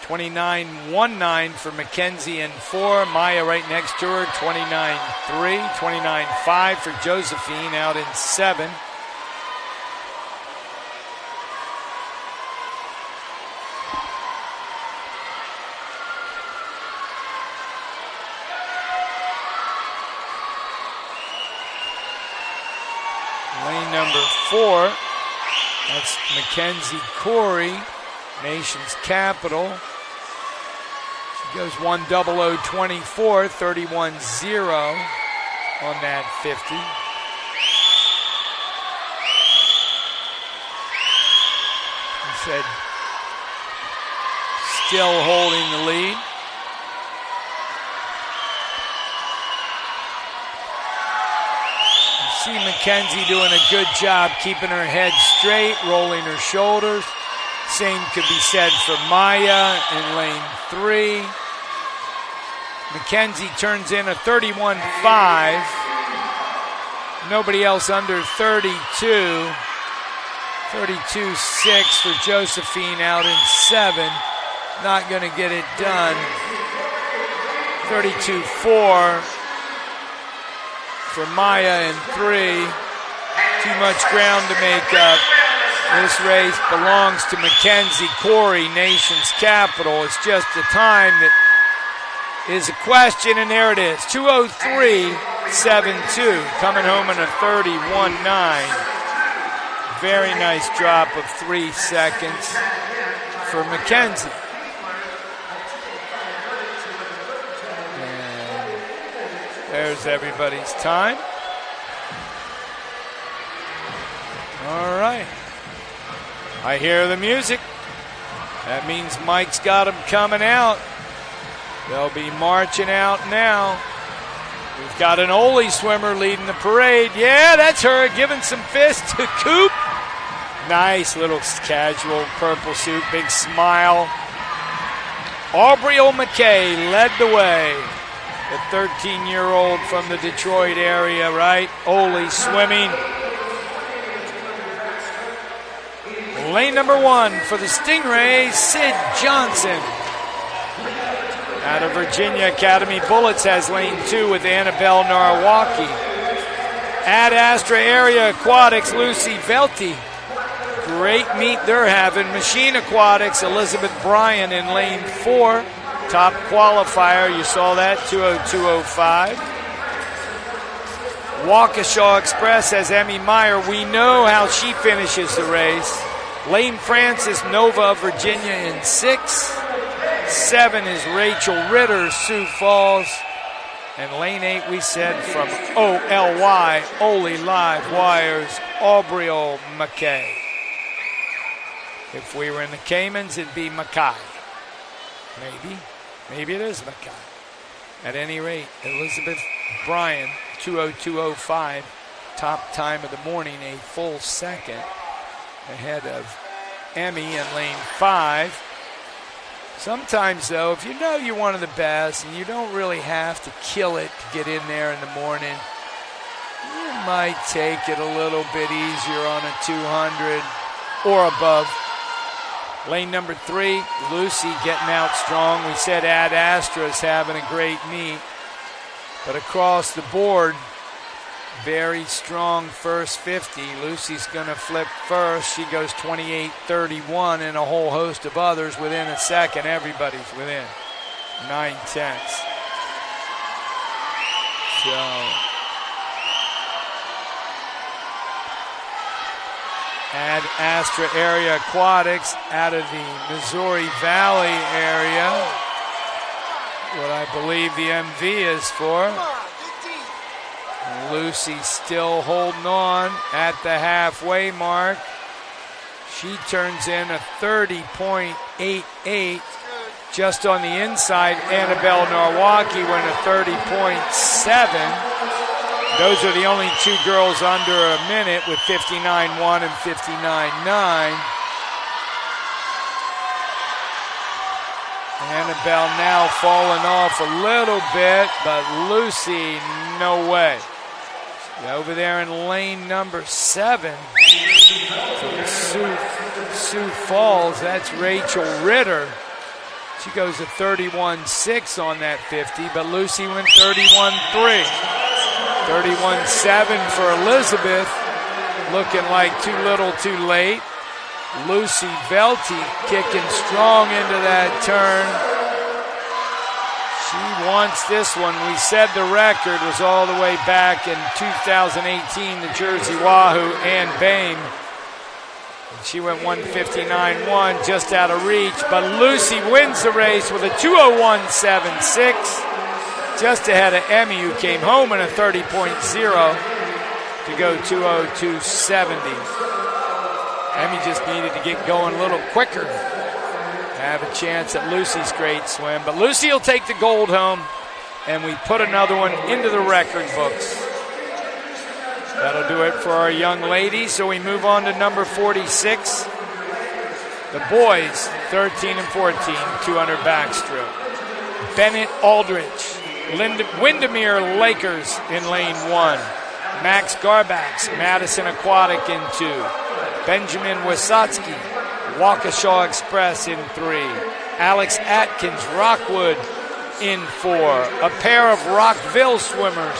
29.19 for Mackenzie in 4. Maya right next to her, 29.3. 29.5 for Josephine out in 7. Lane number 4, that's Mackenzie Corey, Nation's Capital. She goes 1:00:24, 31.0 on that 50. He said, still holding the lead. See Mackenzie doing a good job keeping her head straight, rolling her shoulders. Same could be said for Maya in lane 3. Mackenzie turns in a 31.5. Nobody else under 32. 32.6 for Josephine out in 7. Not going to get it done. 32.4. for Maya in 3. Too much ground to make up. This race belongs to Mackenzie Corey, Nation's Capital. It's just the time that is a question, and there it is. 2:03.72. Coming home in a 31.9. Very nice drop of 3 seconds for Mackenzie. There's everybody's time. All right. I hear the music. That means Mike's got them coming out. They'll be marching out now. We've got an Ole swimmer leading the parade. Yeah, that's her giving some fists to Coop. Nice little casual purple suit, big smile. Aubrey McKay led the way. The 13-year-old from the Detroit area, right? Ole swimming. Lane number 1 for the Stingrays, Sid Johnson. Out of Virginia Academy Bullets has lane 2 with Annabelle Narwaki. Ad Astra Area Aquatics, Lucy Velti. Great meet they're having. Machine Aquatics, Elizabeth Bryan in lane 4. Top qualifier, you saw that, 2:02:05. Waukesha Express has Emmy Meyer. We know how she finishes the race. Lane Francis Nova of Virginia in 6. 7 is Rachel Ritter, Sioux Falls. And lane 8, we said, from OLY, Ole Live Wires, Aubrey McKay. If we were in the Caymans, it'd be Mackay. Maybe it is Mackay. At any rate, Elizabeth Bryan, 2:02:05, top time of the morning, a full second ahead of Emmy in lane 5. Sometimes, though, if you know you're one of the best and you don't really have to kill it to get in there in the morning, you might take it a little bit easier on a 200 or above. Lane number 3, Lucy getting out strong. We said Ad Astra's having a great meet. But across the board, very strong first 50. Lucy's going to flip first. She goes 28.31, and a whole host of others within a second. Everybody's within 9/10. So Ad Astra Area Aquatics out of the Missouri Valley area. What I believe the MV is for. Lucy still holding on at the halfway mark. She turns in a 30.88. Just on the inside, Annabelle Narwaki went a 30.7. Those are the only 2 girls under a minute with 59.1 and 59.9. Annabelle now falling off a little bit, but Lucy, no way. Over there in lane number 7 from Sioux Falls, that's Rachel Ritter. She goes a 31.6 on that 50, but Lucy went 31.3. 31.7 for Elizabeth, looking like too little too late. Lucy Velty kicking strong into that turn. She wants this one. We said the record was all the way back in 2018, the Jersey Wahoo and Bame. She went 159.1, just out of reach, but Lucy wins the race with a 201.76, just ahead of Emmy, who came home in a 30.0 to go 202.70. Emmy just needed to get going a little quicker to have a chance at Lucy's great swim. But Lucy will take the gold home, and we put another one into the record books. That'll do it for our young ladies. So we move on to number 46. The boys, 13 and 14, 200 backstroke. Bennett Aldrich, Windermere Lakers in lane 1. Max Garbax, Madison Aquatic in 2. Benjamin Wasatsky, Waukesha Express in 3. Alex Atkins, Rockwood in 4. A pair of Rockville swimmers,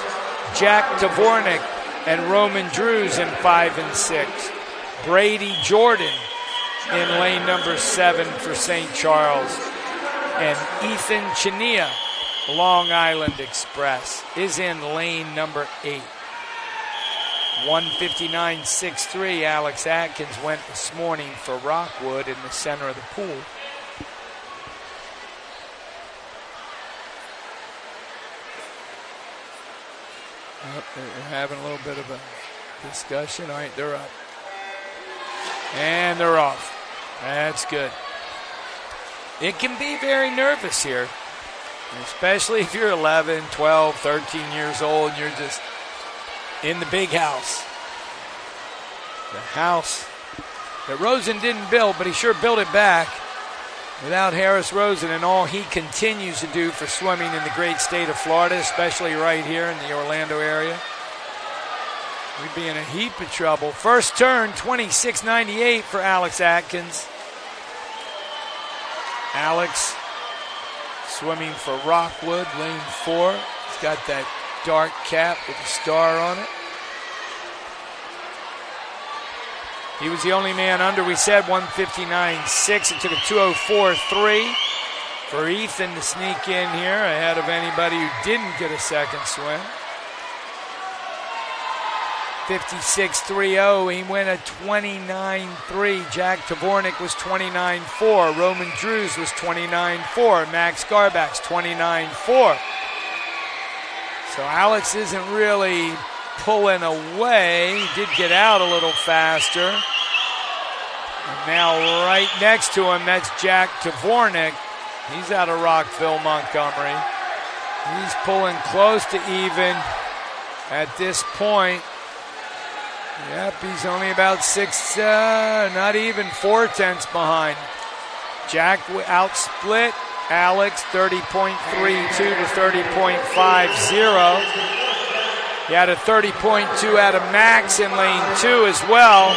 Jack Dvornik and Roman Drews in 5 and 6. Brady Jordan in lane number 7 for St. Charles. And Ethan Chania, Long Island Express, is in lane number 8. 159.63. Alex Atkins went this morning for Rockwood in the center of the pool. They're having a little bit of a discussion. All right, they're up. And they're off. That's good. It can be very nervous here, especially if you're 11, 12, 13 years old and you're just in the big house. The house that Rosen didn't build, but he sure built it back without Harris Rosen and all he continues to do for swimming in the great state of Florida, especially right here in the Orlando area. We'd be in a heap of trouble. First turn, 26.98 for Alex Atkins. Alex swimming for Rockwood, lane 4. He's got that dark cap with a star on it. He was the only man under, we said, 159.6. It took a 204.3 for Ethan to sneak in here ahead of anybody who didn't get a second swim. 56.30. He went a 29.3. Jack Dvornik was 29.4. Roman Drews was 29.4. Max Garbax, 29.4. So Alex isn't really pulling away. He did get out a little faster. And now right next to him, that's Jack Dvornik. He's out of Rockville, Montgomery. He's pulling close to even at this point. Yep, he's only about 6, not even 4/10 behind. Jack outsplit Alex 30.32 to 30.50. He had a 30.2 out of Max in lane 2 as well.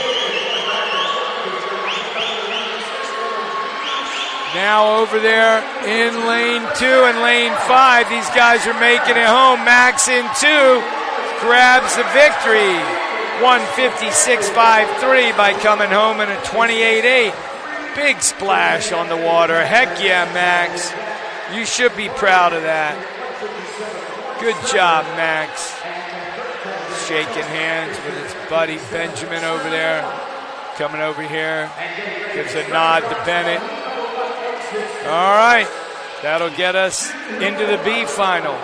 Now over there in lane 2 and lane 5, these guys are making it home. Max in 2 grabs the victory. 156.53 by coming home in a 28.8. Big splash on the water. Heck yeah, Max. You should be proud of that. Good job, Max. Shaking hands with his buddy Benjamin over there. Coming over here. Gives a nod to Bennett. All right. That'll get us into the B final.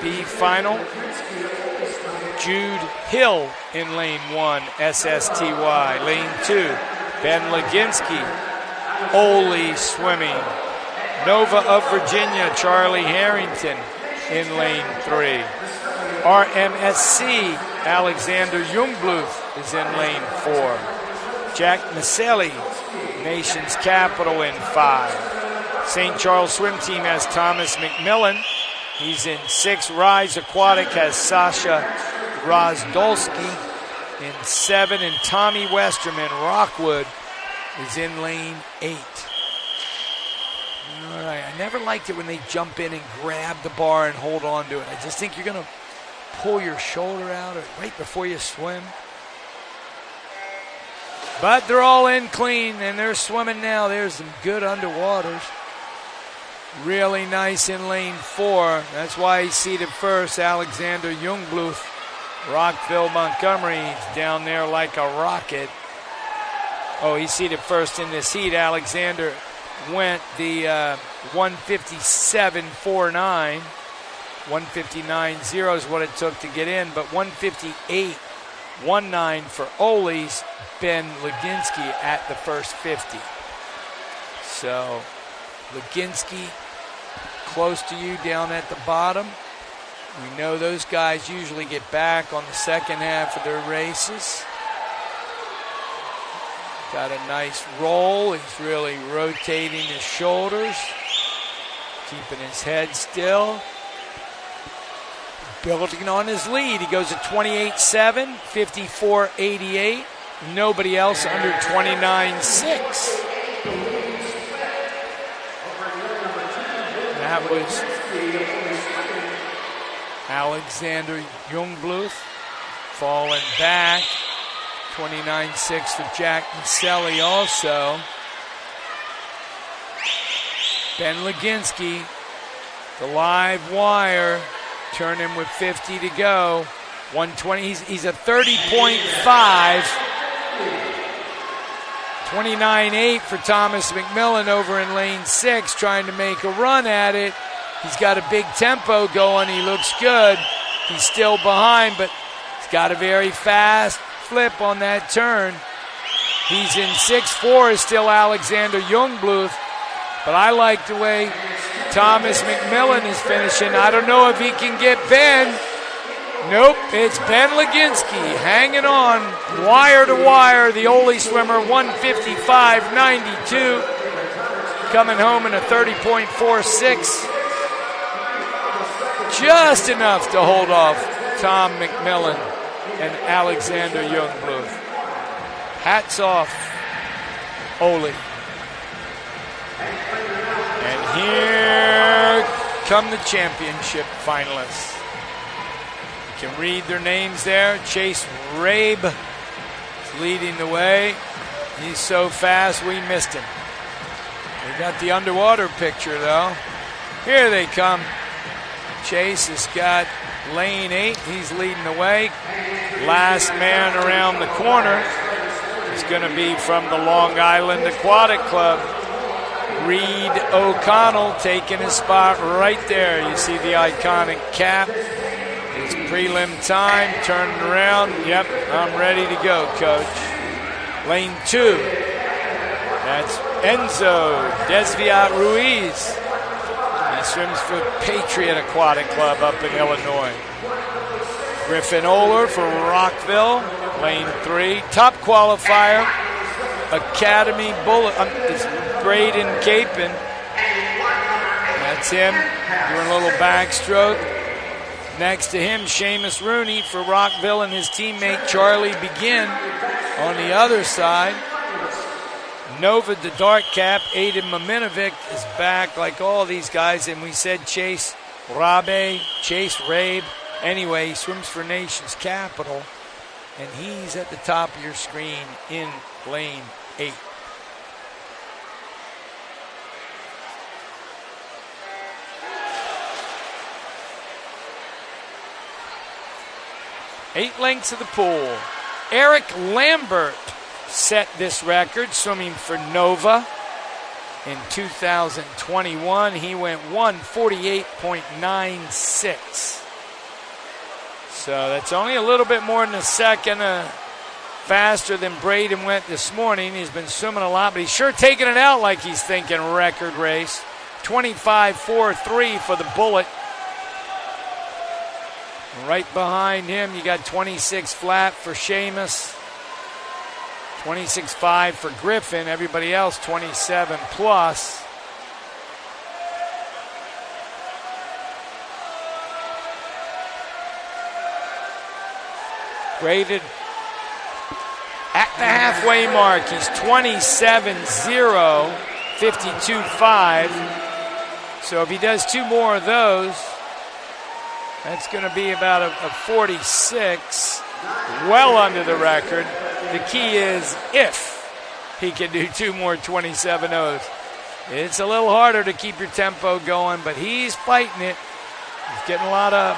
B final. Jude Hill in lane 1, SSTY. Lane 2, Ben Leginski, Ole swimming. Nova of Virginia, Charlie Harrington in lane 3. RMSC, Alexander Jungbluth is in lane 4. Jack Maselli, Nation's Capital in 5. St. Charles Swim Team has Thomas McMillan. He's in 6. Rise Aquatic has Sasha Rozdolski in 7, and Tommy Westerman, Rockwood, is in lane 8. I never liked it when they jump in and grab the bar and hold on to it. I just think you're going to pull your shoulder out right before you swim. But they're all in clean, and they're swimming now. There's some good underwaters. Really nice in lane 4. That's why he's seated first. Alexander Jungbluth, Rockville, Montgomery. He's down there like a rocket. Oh, he's seated first in this heat. Alexander went the 157.49. 159.0 is what it took to get in, but 158.19 for Ole's Ben Leginski at the first 50. So Leginski close to you down at the bottom. We know those guys usually get back on the second half of their races. Got a nice roll. He's really rotating his shoulders, keeping his head still. Building on his lead. He goes at 28.7, 54.88. Nobody else under 29.6. That was Alexander Jungbluth falling back. 29.6 for Jack Maselli also. Ben Leginski, the live wire, turn him with 50 to go. 120. He's a 30.5. 29.8 for Thomas McMillan over in lane 6, trying to make a run at it. He's got a big tempo going. He looks good. He's still behind, but he's got a very fast flip on that turn. He's in 6.4 is still Alexander Jungbluth, but I like the way Thomas McMillan is finishing. I don't know if he can get Ben. Nope, it's Ben Leginski hanging on wire to wire. The Ole swimmer, 155.92, coming home in a 30.46. Just enough to hold off Tom McMillan and Alexander Jungbluth. Hats off, Ole. And here come the championship finalists. You can read their names there. Chase Rabe is leading the way. He's so fast we missed him. We got the underwater picture though. Here they come. Chase has got lane 8. He's leading the way. Last man around the corner is going to be from the Long Island Aquatic Club. Reed O'Connell taking his spot right there. You see the iconic cap. His prelim time, turning around. Yep, I'm ready to go, coach. Lane 2. That's Enzo Desviat Ruiz. He swims for Patriot Aquatic Club up in Illinois. Griffin Oler for Rockville, lane 3. Top qualifier, Academy Bullet. It's Braden Capon. That's him doing a little backstroke. Next to him, Seamus Rooney for Rockville and his teammate Charlie Begin on the other side. Nova, the dark cap, Aiden Maminovic is back like all these guys. And we said Chase Rabe. Anyway, he swims for Nation's Capital. And he's at the top of your screen in lane 8. Eight lengths of the pool. Eric Lambert set this record, swimming for Nova in 2021. He went 1:48.96. So that's only a little bit more than a second faster than Braden went this morning. He's been swimming a lot, but he's sure taking it out like he's thinking record race. 25.43 for the Bullet. Right behind him, you got 26 flat for Seamus, 26.5 for Griffin. Everybody else 27 plus. Graded at the halfway mark. He's 27.0, 52.5. So if he does 2 more of those, that's going to be about a 46, well under the record. The key is if he can do 2 more 27-0s. It's a little harder to keep your tempo going, but he's fighting it. He's getting a lot of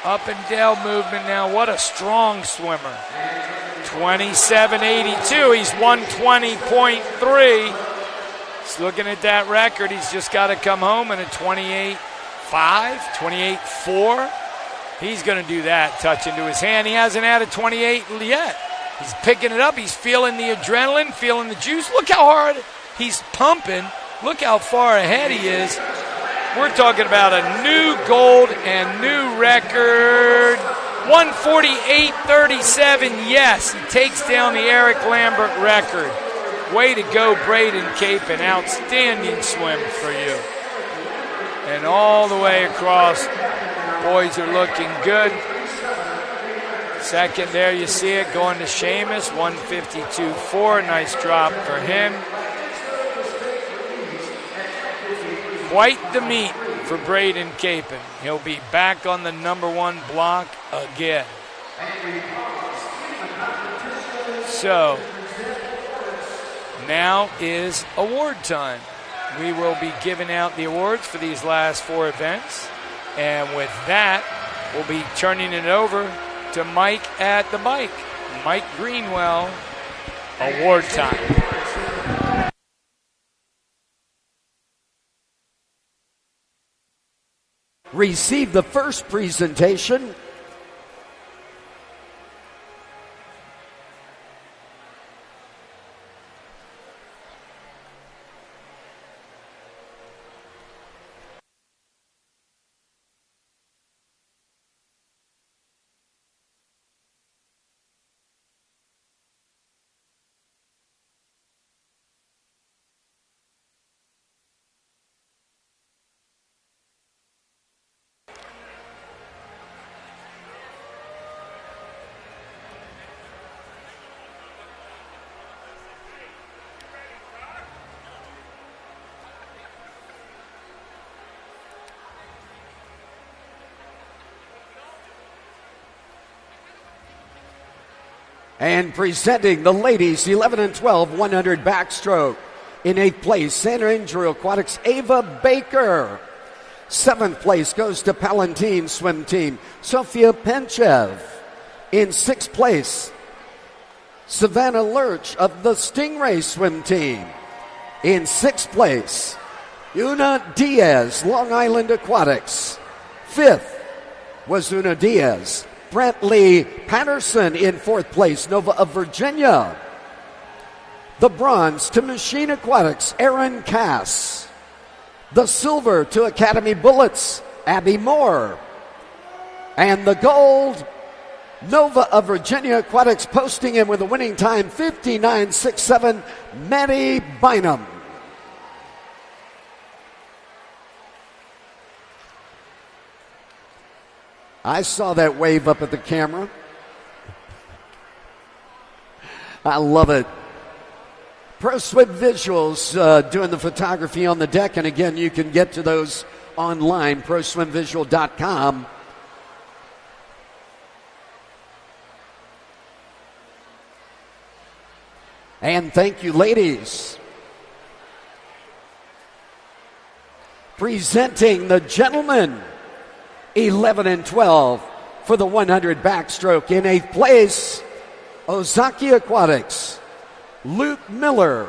up and down movement now. What a strong swimmer. 27.82. He's 120.3. He's looking at that record. He's just got to come home in a 28.5, 28.4. He's going to do that, touch into his hand. He hasn't had a 28 yet. He's picking it up. He's feeling the adrenaline, feeling the juice. Look how hard he's pumping. Look how far ahead he is. We're talking about a new gold and new record. 148.37, yes. He takes down the Eric Lambert record. Way to go, Braden Capon. Outstanding swim for you. And all the way across, boys are looking good. Second there, you see it, going to Seamus, 152.4. Nice drop for him. Quite the meet for Braden Capon. He'll be back on the number 1 block again. So, now is award time. We will be giving out the awards for these last 4 events. And with that, we'll be turning it over to Mike at the bike. Mike Greenwell, award time. Receive the first presentation. And presenting the ladies 11 and 12 100 backstroke. In 8th place, Santa Andrew Aquatics Ava Baker. 7th place goes to Palatine Swim Team Sofia Penchev. In 6th place, Savannah Lurch of the Stingray Swim Team. In 6th place, Una Diaz, Long Island Aquatics. 5th was Una Diaz. Brantley Patterson in 4th place, Nova of Virginia. The bronze to Machine Aquatics, Aaron Cass. The silver to Academy Bullets, Abby Moore. And the gold, Nova of Virginia Aquatics, posting in with a winning time, 59.67, Maddie Bynum. I saw that wave up at the camera. I love it. Pro Swim Visuals doing the photography on the deck. And again, you can get to those online, proswimvisual.com. And thank you, ladies. Presenting the gentlemen. 11 and 12 for the 100 backstroke. In 8th place, Ozaki Aquatics, Luke Miller.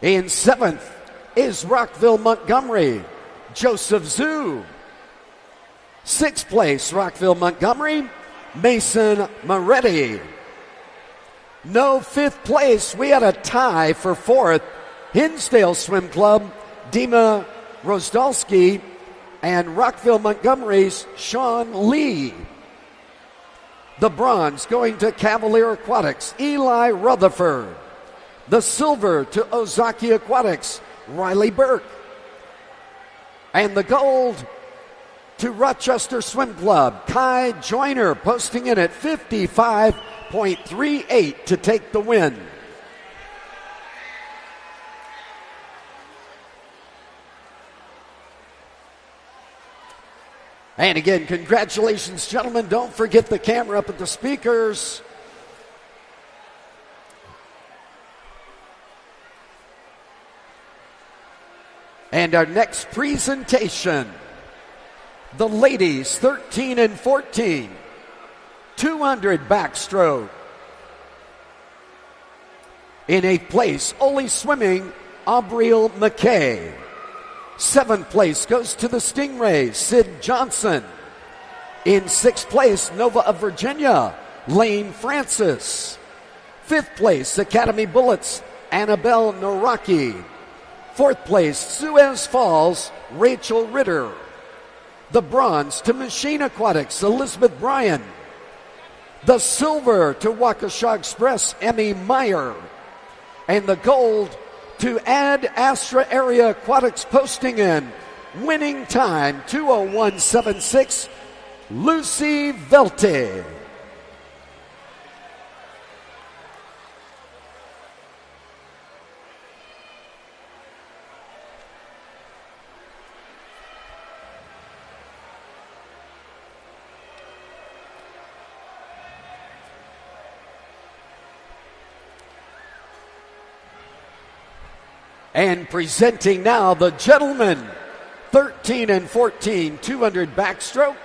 In 7th is Rockville Montgomery, Joseph Zhu. 6th place, Rockville Montgomery, Mason Moretti. No 5th place. We had a tie for 4th. Hinsdale Swim Club, Dima Rosdalski, and Rockville Montgomery's Sean Lee. The bronze going to Cavalier Aquatics, Eli Rutherford. The silver to Ozaki Aquatics, Riley Burke. And the gold to Rochester Swim Club, Kai Joyner, posting in at 55.38 to take the win. And again, congratulations, gentlemen. Don't forget the camera up at the speakers. And our next presentation, the ladies 13 and 14, 200 backstroke. In 8th place, Ole Swimming, Aubriel McKay. 7th place goes to the Stingrays, Sid Johnson. In 6th place, Nova of Virginia, Lane Francis. 5th place, Academy Bullets, Annabelle Noraki. 4th place, Suez Falls, Rachel Ritter. The bronze to Machine Aquatics, Elizabeth Bryan. The silver to Waukesha Express, Emmy Meyer. And the gold to Ad Astra Area Aquatics posting in. Winning time, 2:01.76, Lucy Velte. And presenting now the gentlemen, 13 and 14, 200 backstroke.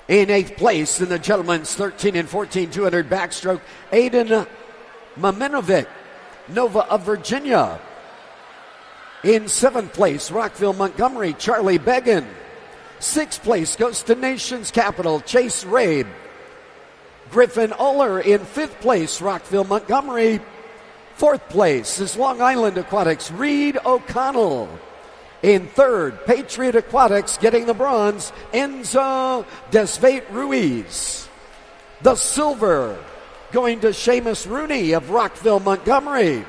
In 8th place in the gentlemen's 13 and 14, 200 backstroke, Aiden Maminovic, Nova of Virginia. In 7th place, Rockville Montgomery, Charlie Began. 6th place goes to Nation's Capital, Chase Rabe. Griffin Uller in 5th place, Rockville Montgomery. 4th place is Long Island Aquatics, Reed O'Connell. In 3rd, Patriot Aquatics getting the bronze, Enzo Desvate Ruiz. The silver going to Seamus Rooney of Rockville Montgomery.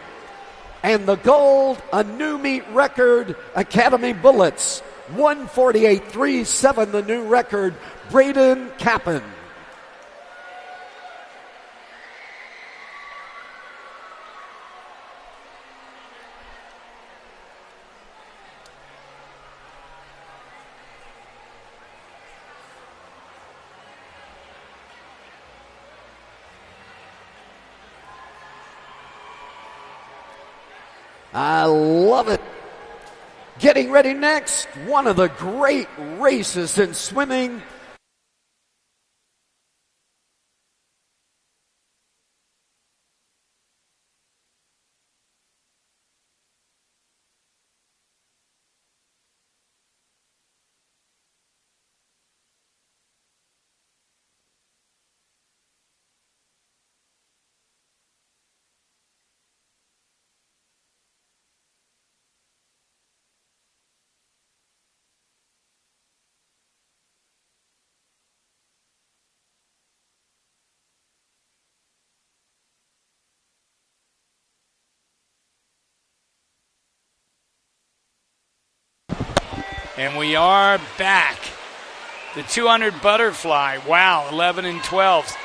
And the gold, a new meet record, Academy Bullets, 148.37, the new record, Braden Kappen. I love it. Getting ready next, one of the great races in swimming. And we are back. The 200 butterfly. Wow, 11 and 12.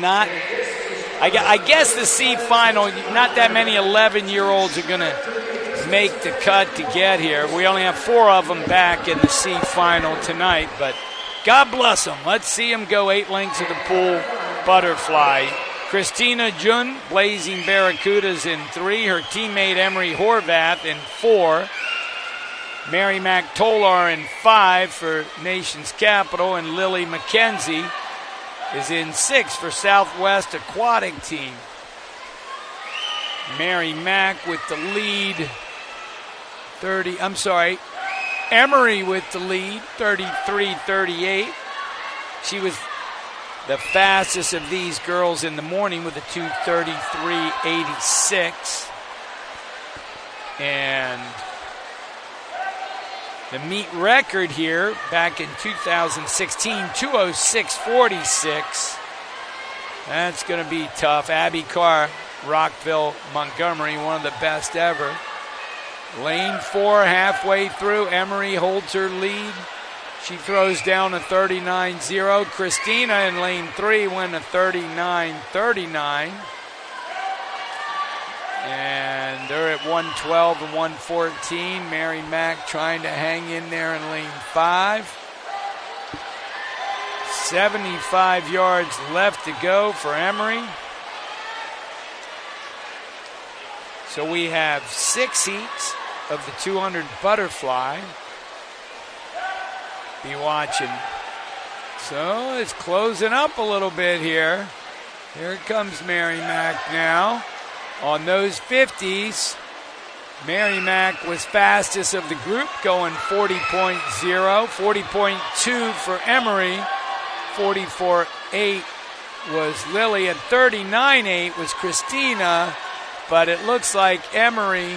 I guess the C final, not that many 11-year-olds are going to make the cut to get here. We only have 4 of them back in the C final tonight, but God bless them. Let's see them go 8 lengths of the pool butterfly. Christina Jun, Blazing Barracudas in 3. Her teammate Emery Horvath in 4. Mary McTolar in 5 for Nation's Capital, and Lily McKenzie is in 6 for Southwest Aquatic Team. Mary Mack with the lead, Emery with the lead, 33-38. She was the fastest of these girls in the morning with a 2:33.86. And the meet record here back in 2016, 2:06.46. That's going to be tough. Abby Carr, Rockville, Montgomery, one of the best ever. Lane 4 halfway through. Emery holds her lead. She throws down a 39.0. Christina in lane 3 went a 39.39. And they're at 112 and 114. Mary Mack trying to hang in there in lane 5. 75 yards left to go for Emory. So we have 6 heats of the 200 butterfly. Be watching. So it's closing up a little bit here. Here comes Mary Mack now. On those 50s, Mary Mack was fastest of the group, going 40.0, 40.2 for Emory, 44.8 was Lily, and 39.8 was Christina. But it looks like Emory,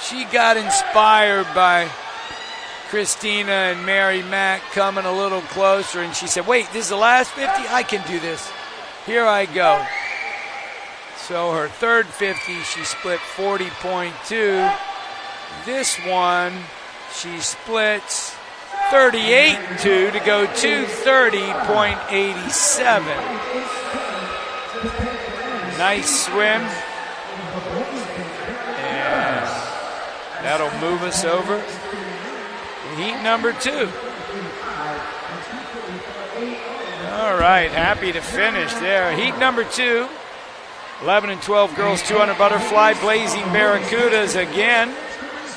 she got inspired by Christina and Mary Mack coming a little closer, and she said, wait, this is the last 50? I can do this. Here I go. So her third 50, she split 40.2. This one, she splits 38.2 to go 230.87. Nice swim. And that'll move us over to heat number 2. All right, happy to finish there. Heat number 2. 11 and 12 girls, 200 butterfly, Blazing Barracudas again.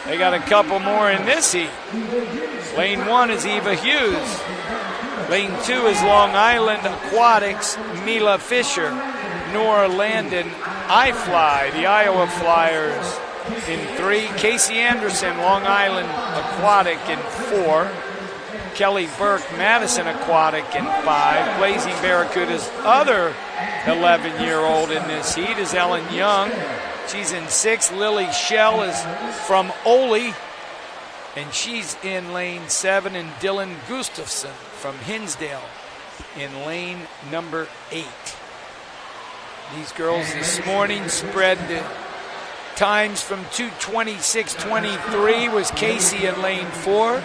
They got a couple more in this heat. Lane 1 is Eva Hughes. Lane 2 is Long Island Aquatics, Mila Fisher. Nora Landon, iFly, the Iowa Flyers in 3. Casey Anderson, Long Island Aquatic in 4. Kelly Burke, Madison Aquatic in 5. Blazing Barracuda's other 11-year-old in this heat is Ellen Young. She's in 6. Lily Shell is from Ole, and she's in lane 7. And Dylan Gustafson from Hinsdale in lane number 8. These girls this morning spread the times from 2:26.23 was Casey in lane 4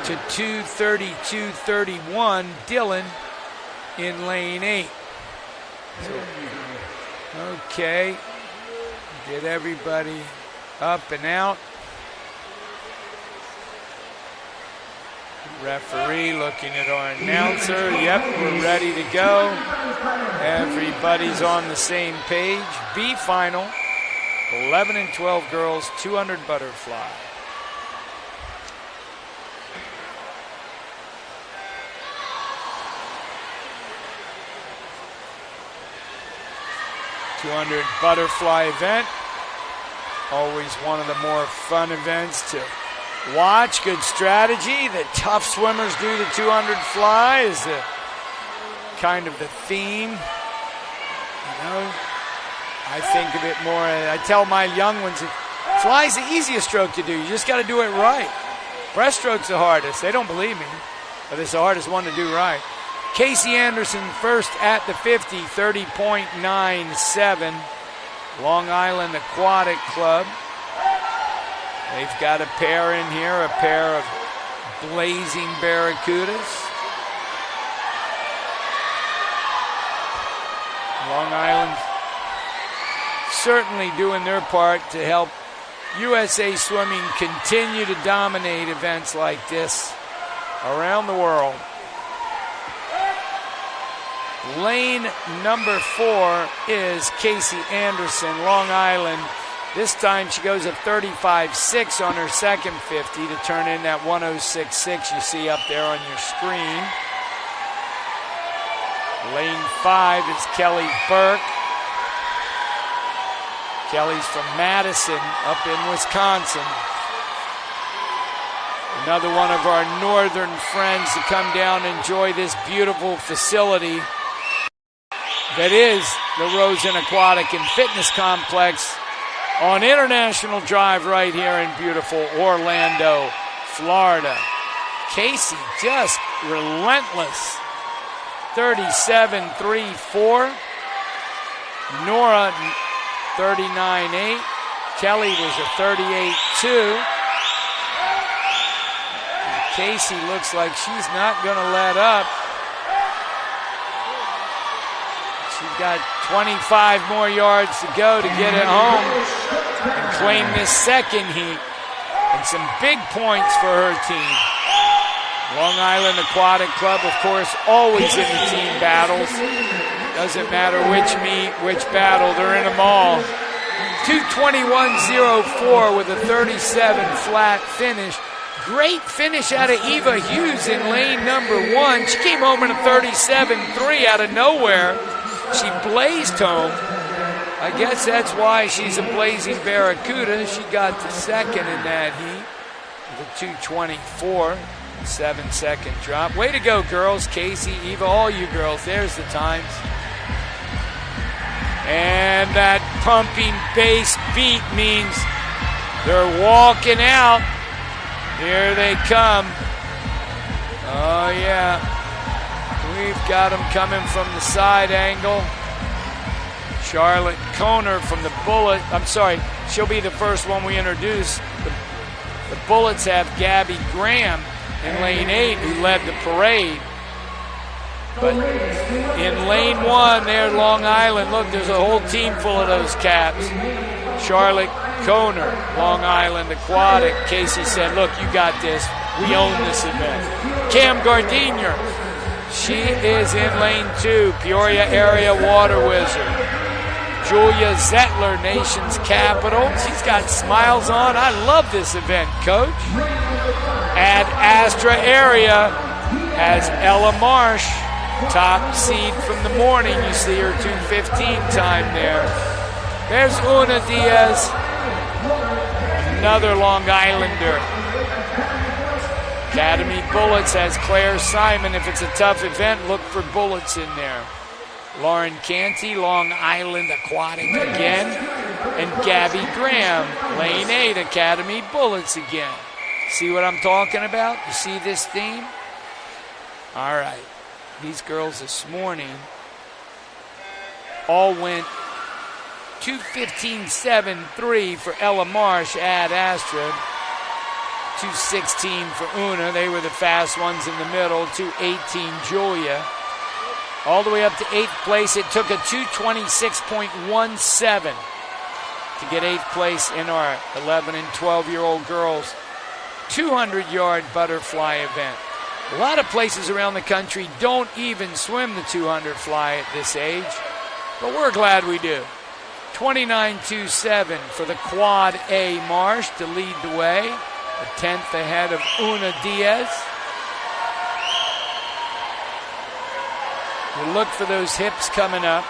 to 2:32.31 Dylan in lane 8. So, okay, get everybody up and out. Referee looking at our announcer. Yep, we're ready to go. Everybody's on the same page. B final, 11 and 12 girls, 200 butterfly. $200 butterfly event. Always one of the more fun events to watch. Good strategy. The tough swimmers do the 200 fly is the kind of the theme. You know, I think of it more. I tell my young ones, fly's the easiest stroke to do. You just got to do it right. Breaststroke's the hardest. They don't believe me, but it's the hardest one to do right. Casey Anderson first at the 50, 30.97. Long Island Aquatic Club. They've got a pair in here, a pair of Blazing Barracudas. Long Island certainly doing their part to help USA Swimming continue to dominate events like this around the world. Lane number 4 is Casey Anderson, Long Island. This time she goes at 35.6 on her second 50 to turn in that 106.6 you see up there on your screen. Lane 5 is Kelly Burke. Kelly's from Madison up in Wisconsin. Another one of our northern friends to come down and enjoy this beautiful facility that is the Rosen Aquatic and Fitness Complex on International Drive right here in beautiful Orlando, Florida. Casey just relentless. 37.34. Nora 39.8. Kelly was a 38.2. Casey looks like she's not going to let up. She's got 25 more yards to go to get it home and claim this second heat. And some big points for her team. Long Island Aquatic Club, of course, always in the team battles. Doesn't matter which meet, which battle, they're in them all. 2:21.04 with a 37 flat finish. Great finish out of Eva Hughes in lane number 1. She came home in a 37.3 out of nowhere. She blazed home. I guess that's why she's a blazing Barracuda. She got the second in that heat with a 2:24, 7-second drop. Way to go, girls. Casey, Eva, all you girls. There's the times. And that pumping bass beat means they're walking out. Here they come. Oh, yeah. We've got them coming from the side angle. Charlotte Kohner from the Bullet. I'm sorry, she'll be the first one we introduce. The Bullets have Gabby Graham in lane 8 who led the parade. But in lane 1 there, Long Island, look, there's a whole team full of those caps. Charlotte Kohner, Long Island Aquatic. Casey said, look, you got this. We own this event. Cam Gardiner, she is in lane 2, Peoria Area Water Wizard. Julia Zettler, nation's capital. She's got smiles on. I love this event, Coach. Ad Astra Area has Ella Marsh, top seed from the morning. You see her 2:15 time there. There's Una Diaz, another Long Islander. Academy Bullets has Claire Simon. If it's a tough event, look for Bullets in there. Lauren Canty, Long Island Aquatic again. And Gabby Graham, lane 8, Academy Bullets again. See what I'm talking about? You see this theme? All right. These girls this morning all went 2:15.73 for Ella Marsh, Ad Astra. 2:16 for Una. They were the fast ones in the middle. 2:18 Julia. All the way up to 8th place. It took a 2:26.17 to get 8th place in our 11 and 12-year-old girls 200-yard butterfly event. A lot of places around the country don't even swim the 200 fly at this age, but we're glad we do. 29.27 for the Quad A Marsh to lead the way, a 10th ahead of Una Diaz. You look for those hips coming up.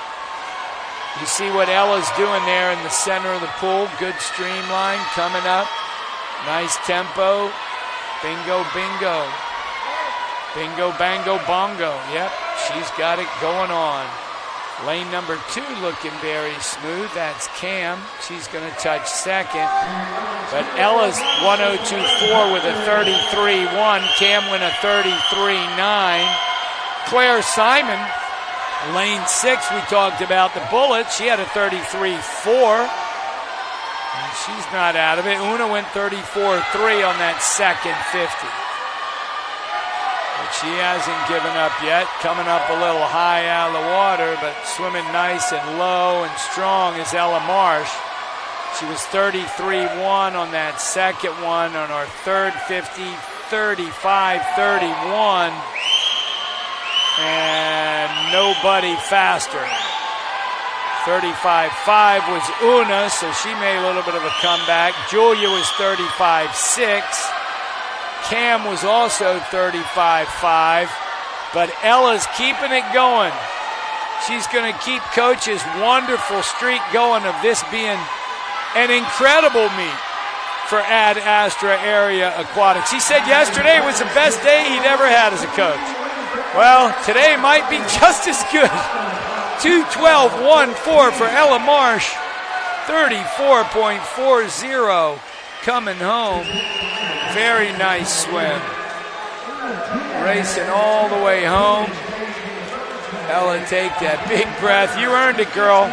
You see what Ella's doing there in the center of the pool. Good streamline coming up. Nice tempo. Bingo, bingo. Bingo, bango, bongo. Yep, she's got it going on. Lane number 2 looking very smooth. That's Cam. She's going to touch second. But Ella's 1:02.4 with a 33.1. Cam went a 33.9. Claire Simon, lane 6, we talked about the Bullet. She had a 33.4. And she's not out of it. Una went 34.3 on that second 50. But she hasn't given up yet. Coming up a little high out of the water, but swimming nice and low and strong is Ella Marsh. She was 33.1 on that second one. On our third 50, 35.31. And nobody faster. 35.5 was Una, so she made a little bit of a comeback. Julia was 35.6. Cam was also 35.5. But Ella's keeping it going. She's going to keep Coach's wonderful streak going of this being an incredible meet for Ad Astra Area Aquatics. He said yesterday was the best day he'd ever had as a coach. Well, today might be just as good. 2:12.14 for Ella Marsh. 34.40 coming home. Very nice swim. Racing all the way home. Ella, take that big breath. You earned it, girl.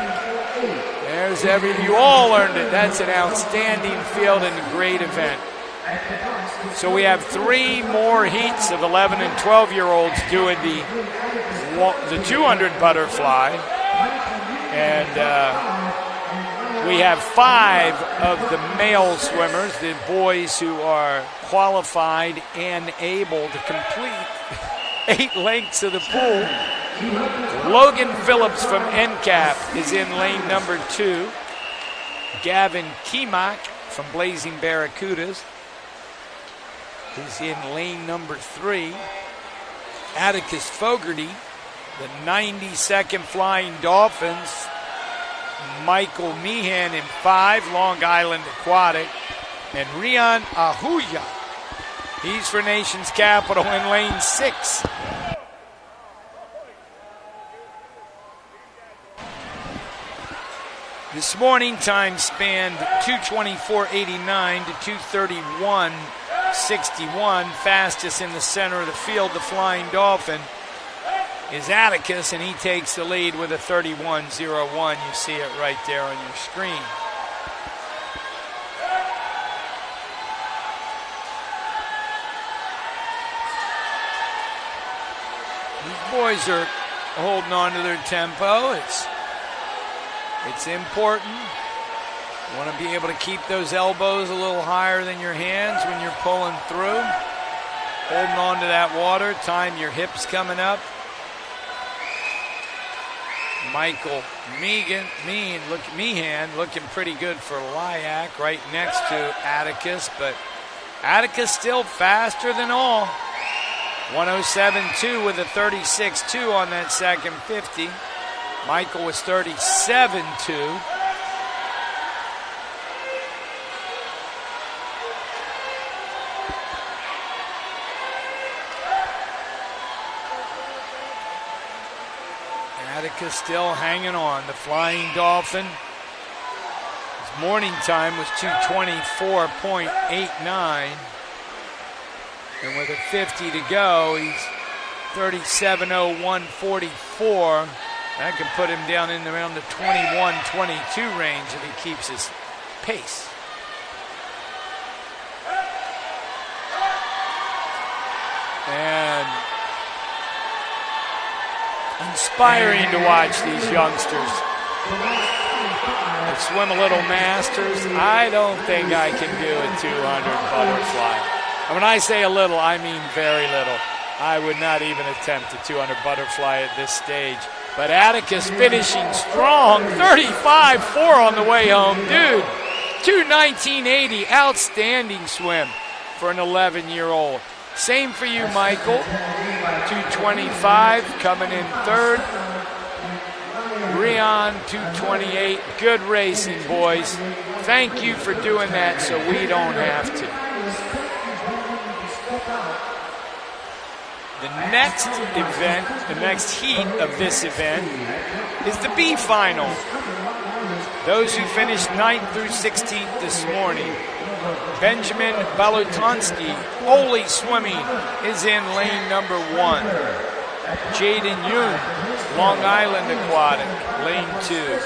There's you all earned it. That's an outstanding field and a great event. So we have 3 more heats of 11 and 12-year-olds doing the 200 butterfly. And we have 5 of the male swimmers, the boys who are qualified and able to complete 8 lengths of the pool. Logan Phillips from NCAP is in lane number 2. Gavin Kemock from Blazing Barracudas is in lane number 3. Atticus Fogarty, the 92nd Flying Dolphins. Michael Meehan in 5, Long Island Aquatic. And Rian Ahuya, he's for Nation's Capital in lane 6. This morning, time spanned 2:24.89 to 2:31.61. Fastest in the center of the field, the Flying Dolphin, is Atticus, and he takes the lead with a 31.01. You see it right there on your screen. These boys are holding on to their tempo. It's important. You want to be able to keep those elbows a little higher than your hands when you're pulling through. Holding on to that water. Time your hips coming up. Michael Meehan looking pretty good for Lyack, right next to Atticus, but Atticus still faster than all. 107.2 with a 36.2 on that second 50. Michael was 37.2. Atticus still hanging on. The Flying Dolphin, his morning time was 2:24.89. And with a 50 to go, he's 37.01.44. That could put him down in around the 21-22 range if he keeps his pace. And inspiring to watch these youngsters. They swim a little masters. I don't think I can do a 200 butterfly. And when I say a little, I mean very little. I would not even attempt a 200 butterfly at this stage. But Atticus finishing strong, 35.4 on the way home. Dude, 2:19.80, outstanding swim for an 11-year-old. Same for you, Michael. 2:25 coming in third. Rion, 2:28. Good racing, boys. Thank you for doing that so we don't have to. The next event, the next heat of this event, is the B final. Those who finished 9th through 16th this morning. Benjamin Balutonsky, Ole Swimming, is in lane number 1. Jaden Yoon, Long Island Aquatic, lane 2.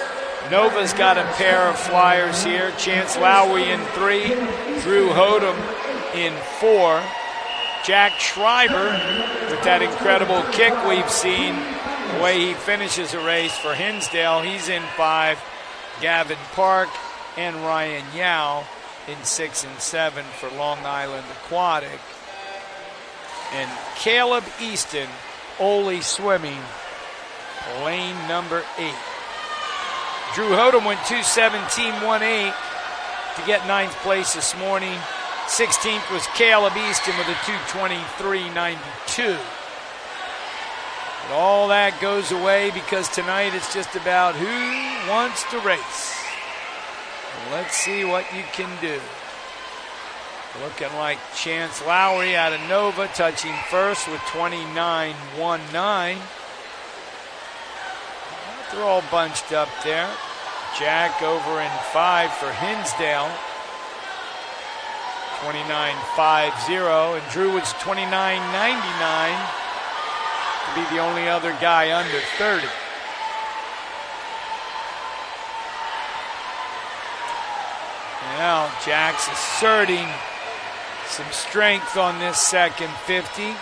Nova's got a pair of flyers here. Chance Lowry in 3. Drew Hodem in 4. Jack Schreiber, with that incredible kick we've seen, the way he finishes a race for Hinsdale, he's in 5. Gavin Park and Ryan Yao in 6 and 7 for Long Island Aquatic. And Caleb Easton, Ole Swimming, lane number 8. Drew Hodem went 2:17.18 to get 9th place this morning. 16th was Caleb Easton with a 2:23.92. But all that goes away because tonight it's just about who wants to race. Let's see what you can do. Looking like Chance Lowry out of Nova touching first with 29.19. They're all bunched up there. Jack over in 5 for Hinsdale. 29.50, and Drew was 29.99 to be the only other guy under 30. Now Jack's asserting some strength on this second 50,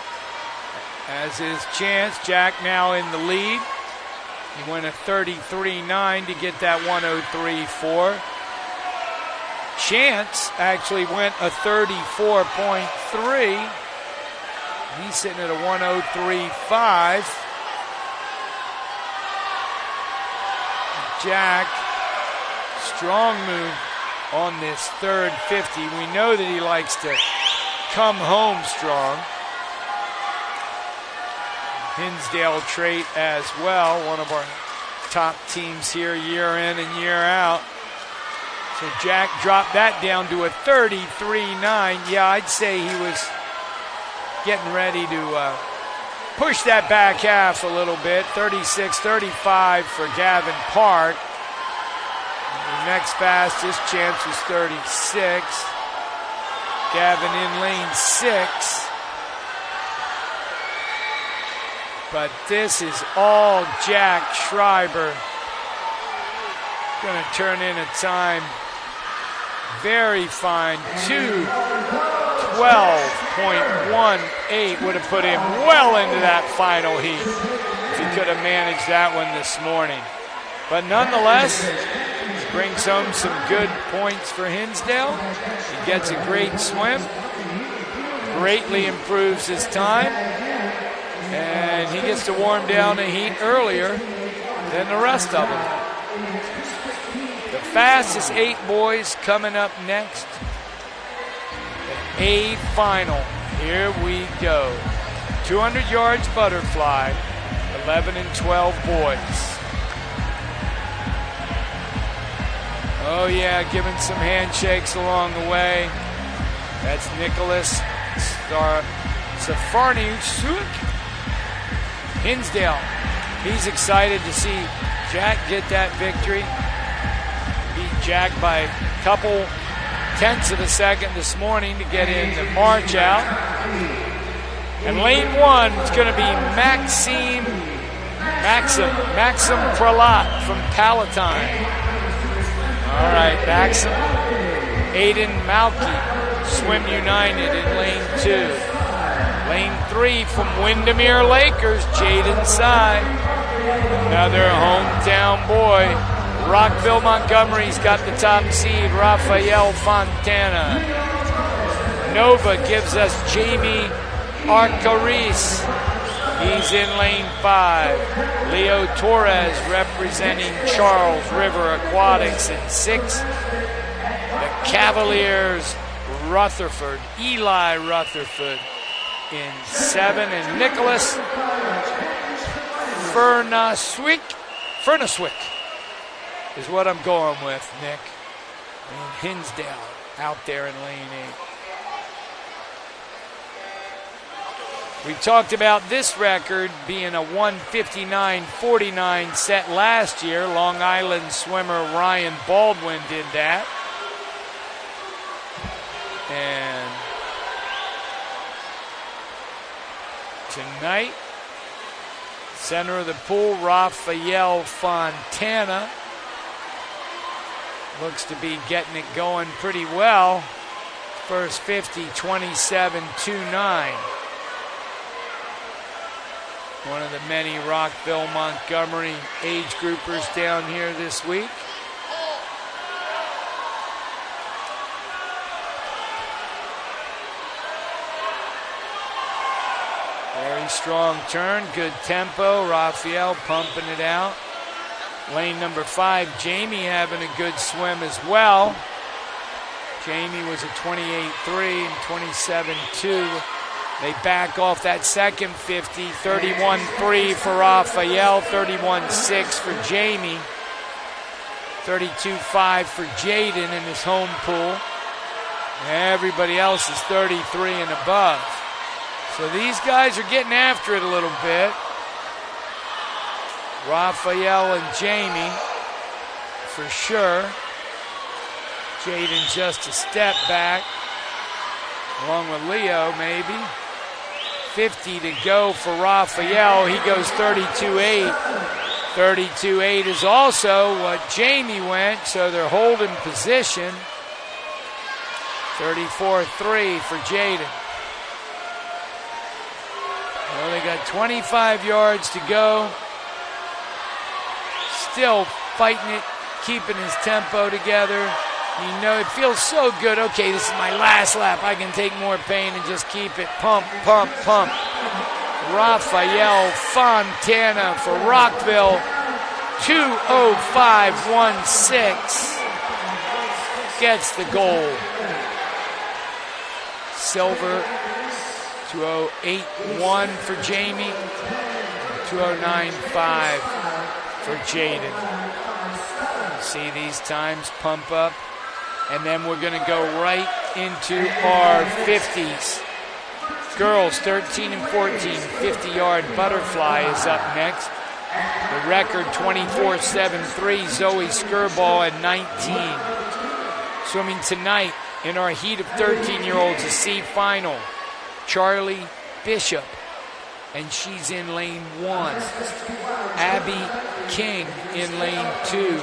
as is Chance. Jack now in the lead. He went a 33.9 to get that 103.4. Chance actually went a 34.3. He's sitting at a 103.5. Jack, strong move on this third 50. We know that he likes to come home strong. Hinsdale trait as well, one of our top teams here year in and year out. So Jack dropped that down to a 33.9. Yeah, I'd say he was getting ready to push that back half a little bit. 36.35 for Gavin Park. The next fastest, Chance, was 36. Gavin in lane 6. But this is all Jack Schreiber. Going to turn in a time very fine. 2:12.18 would have put him well into that final heat if he could have managed that one this morning. But nonetheless, brings home some good points for Hinsdale. He gets a great swim, greatly improves his time, and he gets to warm down a heat earlier than the rest of them. The fastest 8 boys coming up next. The A final. Here we go. 200 yards butterfly. 11 and 12 boys. Oh yeah, giving some handshakes along the way. That's Nicholas Safarniuk. Hinsdale, he's excited to see Jack get that victory. Beat Jack by a couple tenths of a second this morning to get in the march out. And lane 1 is going to be Maxim Pralat from Palatine. All right, Maxim. Aiden Malky, Swim United in lane 2. Lane 3 from Windermere Lakers, Jaden Sy. Another hometown boy. Rockville Montgomery's got the top seed, Rafael Fontana. Nova gives us Jamie Arcariz. He's in lane 5. Leo Torres representing Charles River Aquatics in 6. The Cavaliers, Rutherford, Eli Rutherford in 7. And Nicholas Furnaswick is what I'm going with, Nick. And Hinsdale out there in lane 8. We talked about this record being a 1:59.49 set last year. Long Island swimmer Ryan Baldwin did that. And tonight, center of the pool, Rafael Fontana. Looks to be getting it going pretty well. First 50, 27.29. One of the many Rockville Montgomery age groupers down here this week. Very strong turn, good tempo. Rafael pumping it out. Lane number 5, Jamie having a good swim as well. Jamie was a 28.3 and 27.2. They back off that second 50, 31.3 for Rafael, 31.6 for Jamie, 32.5 for Jaden in his home pool. Everybody else is 33 and above. So these guys are getting after it a little bit. Rafael and Jamie, for sure. Jaden just a step back, along with Leo maybe. 50 to go for Rafael. He goes 32.8. 32.8 is also what Jamie went, so they're holding position. 34.3 for Jaden. Well, they got 25 yards to go. still fighting it, keeping his tempo together. You know, it feels so good. Okay, this is my last lap. I can take more pain and just keep it. Pump, pump, pump. Rafael Fontana for Rockville. 2:05.16 gets the gold. Silver, 2:08.1 for Jamie. 2:09.5 for Jaden. See these times pump up. And then we're going to go right into our 50s. Girls, 13 and 14, 50-yard butterfly is up next. The record, 24.73, Zoe Skirball at 19. Swimming tonight in our heat of 13-year-olds, a C final. Charlie Bishop, and she's in lane 1. Abby King in lane 2.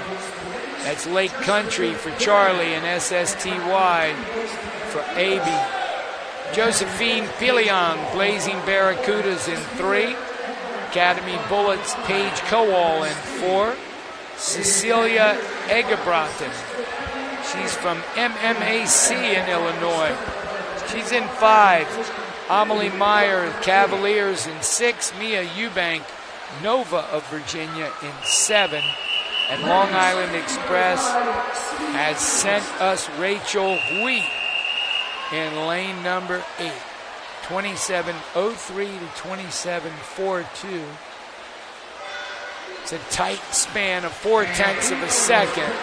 That's Lake Country for Charlie and SSTY for AB. Josephine Piliang, Blazing Barracudas in 3. Academy Bullets, Paige Kowal in 4. Cecilia Egebraten. She's from MMAC in Illinois. She's in 5. Amelie Meyer, Cavaliers in 6. Mia Eubank, Nova of Virginia in 7. And Long Island Express has sent us Rachel Hui in lane number 8. 27.03 to 27.42. It's a tight span of 0.4 of a second.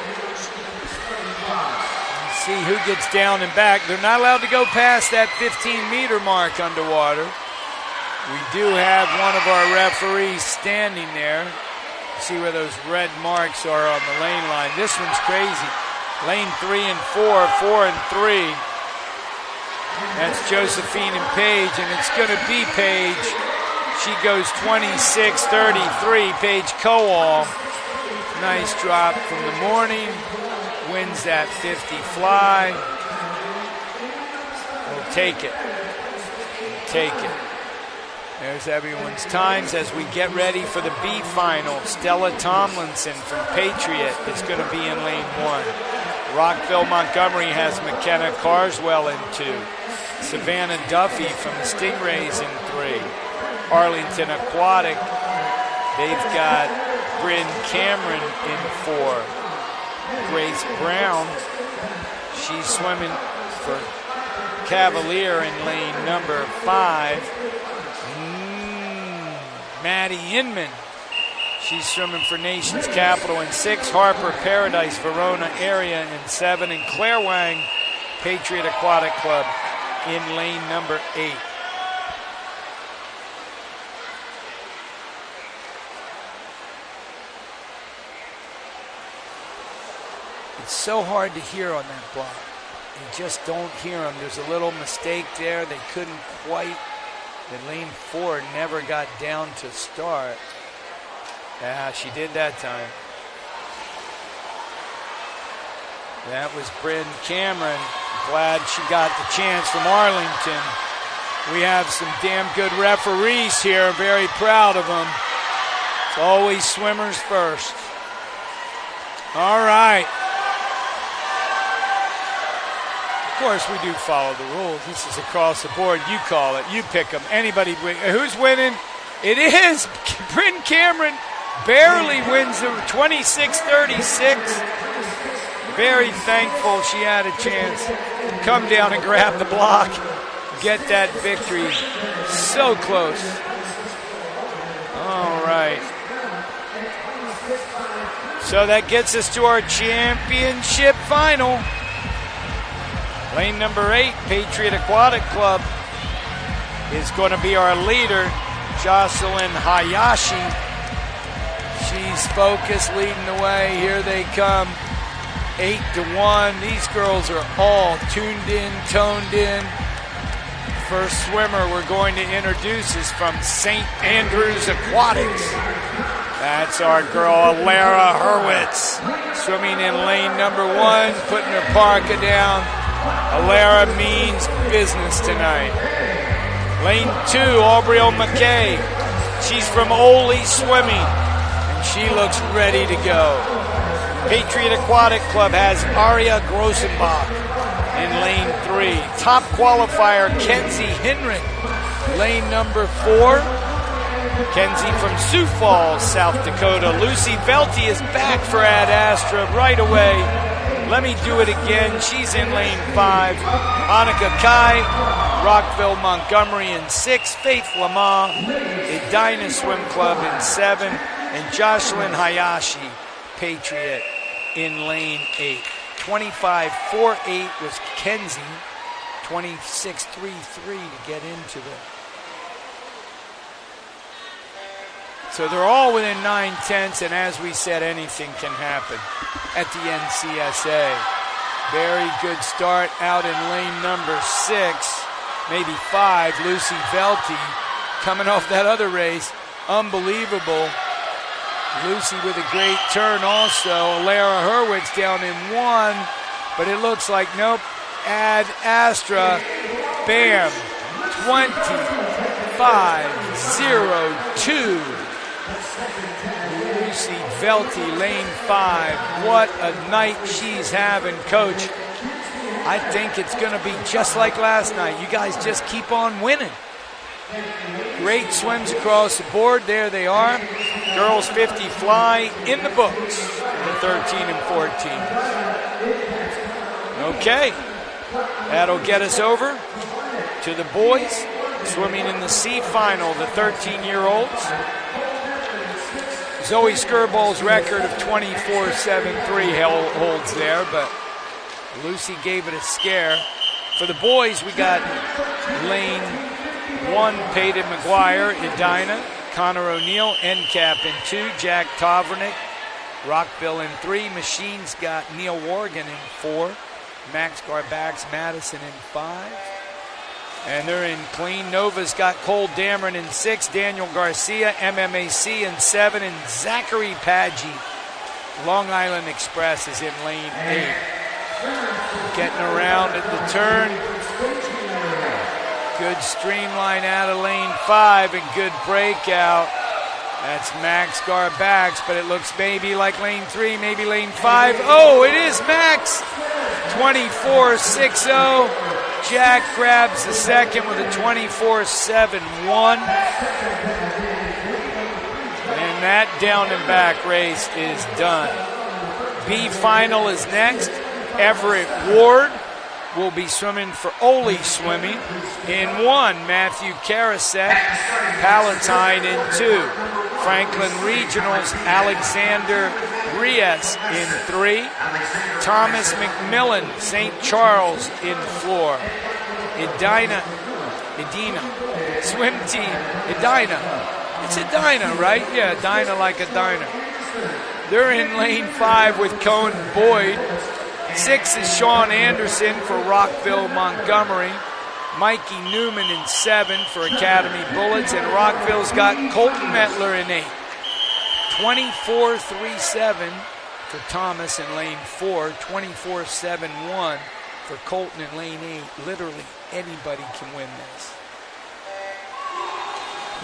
Let's see who gets down and back. They're not allowed to go past that 15-meter mark underwater. We do have one of our referees standing there. See where those red marks are on the lane line. This one's crazy. Lane 3 and 4, 4 and 3. That's Josephine and Paige, and it's going to be Paige. She goes 26.33. Paige Kowal. Nice drop from the morning. Wins that 50 fly. We'll take it. We'll take it. There's everyone's times as we get ready for the B final. Stella Tomlinson from Patriot is going to be in lane 1. Rockville Montgomery has McKenna Carswell in 2. Savannah Duffy from the Stingrays in 3. Arlington Aquatic, they've got Bryn Cameron in 4. Grace Brown, she's swimming for Cavalier in lane number 5. Maddie Inman, she's swimming for Nation's Capital in 6. Harper Paradise, Verona area in 7. And Claire Wang, Patriot Aquatic Club in lane number 8. It's so hard to hear on that block. You just don't hear them. There's a little mistake there. They couldn't quite. The lane 4 never got down to start. Yeah, she did that time. That was Bryn Cameron. Glad she got the chance from Arlington. We have some damn good referees here. Very proud of them. It's always swimmers first. All right. Of course, we do follow the rules. This is across the board. You call it. You pick them. Anybody. Who's winning? It is Bryn Cameron. Barely wins the 26-36. Very thankful she had a chance to come down and grab the block. Get that victory. So close. All right. So that gets us to our championship final. Lane number 8, Patriot Aquatic Club, is going to be our leader, Jocelyn Hayashi. She's focused, leading the way. Here they come, 8-1. These girls are all tuned in, toned in. First swimmer we're going to introduce is from St. Andrews Aquatics. That's our girl, Alara Hurwitz, swimming in lane number 1, putting her parka down. Alara means business tonight. Lane 2, Aubrielle McKay. She's from Ole Swimming, and She looks ready to go. Patriot Aquatic Club has Aria Grossenbach in lane 3. Top qualifier, Kenzie Hinrich, lane number 4. Kenzie from Sioux Falls, South Dakota. Lucy Velty is back for Ad Astra right away. Let me do it again. She's in lane 5. Annika Kai, Rockville, Montgomery in 6. Faith Lamar, Edina Swim Club in 7. And Jocelyn Hayashi, Patriot, in lane 8. 25.48 was Kenzie. 26.33 to get into the. So they're all within 9/10, and as we said, anything can happen at the NCSA. Very good start out in lane number 6, maybe 5. Lucy Velty coming off that other race. Unbelievable. Lucy with a great turn also. Lara Hurwitz down in 1, but it looks like, nope, Ad Astra, bam, 25.02. Lucy Velty, lane 5. What a night she's having, Coach. I think it's going to be just like last night. You guys just keep on winning. Great swims across the board. There they are. Girls 50 fly in the books. The 13 and 14. Okay. That'll get us over to the boys swimming in the C final, the 13-year-olds. Zoe Skirball's record of 24.73 holds there, but Lucy gave it a scare. For the boys, we got lane 1, Peyton McGuire, Edina, Connor O'Neill, NCAP in 2, Jack Tovernick, Rockville in 3, Machines got Neil Worgan in 4, Max Garbax Madison in 5. And they're in clean. Nova's got Cole Dameron in 6, Daniel Garcia, MMAC in 7, and Zachary Paggi, Long Island Express, is in lane 8. Getting around at the turn. Good streamline out of lane 5 and good breakout. That's Max Garbax, but it looks maybe like lane 3, maybe lane 5. Oh, it is Max! 24.60. Jack grabs the second with a 24.71. And that down and back race is done. B final is next. Everett Ward will be swimming for Ole Swimming in 1. Matthew Karasek, Palatine in 2. Franklin Regionals, Alexander Rias in 3. Thomas McMillan, St. Charles in 4. Edina swim team, Edina. It's Edina, right? Yeah, Edina like a diner. They're in lane 5 with Cohen Boyd. 6 is Sean Anderson for Rockville, Montgomery. Mikey Newman in 7 for Academy Bullets. And Rockville's got Colton Metler in 8. 24.37 for Thomas in lane 4. 24.71 for Colton in lane 8. Literally anybody can win this.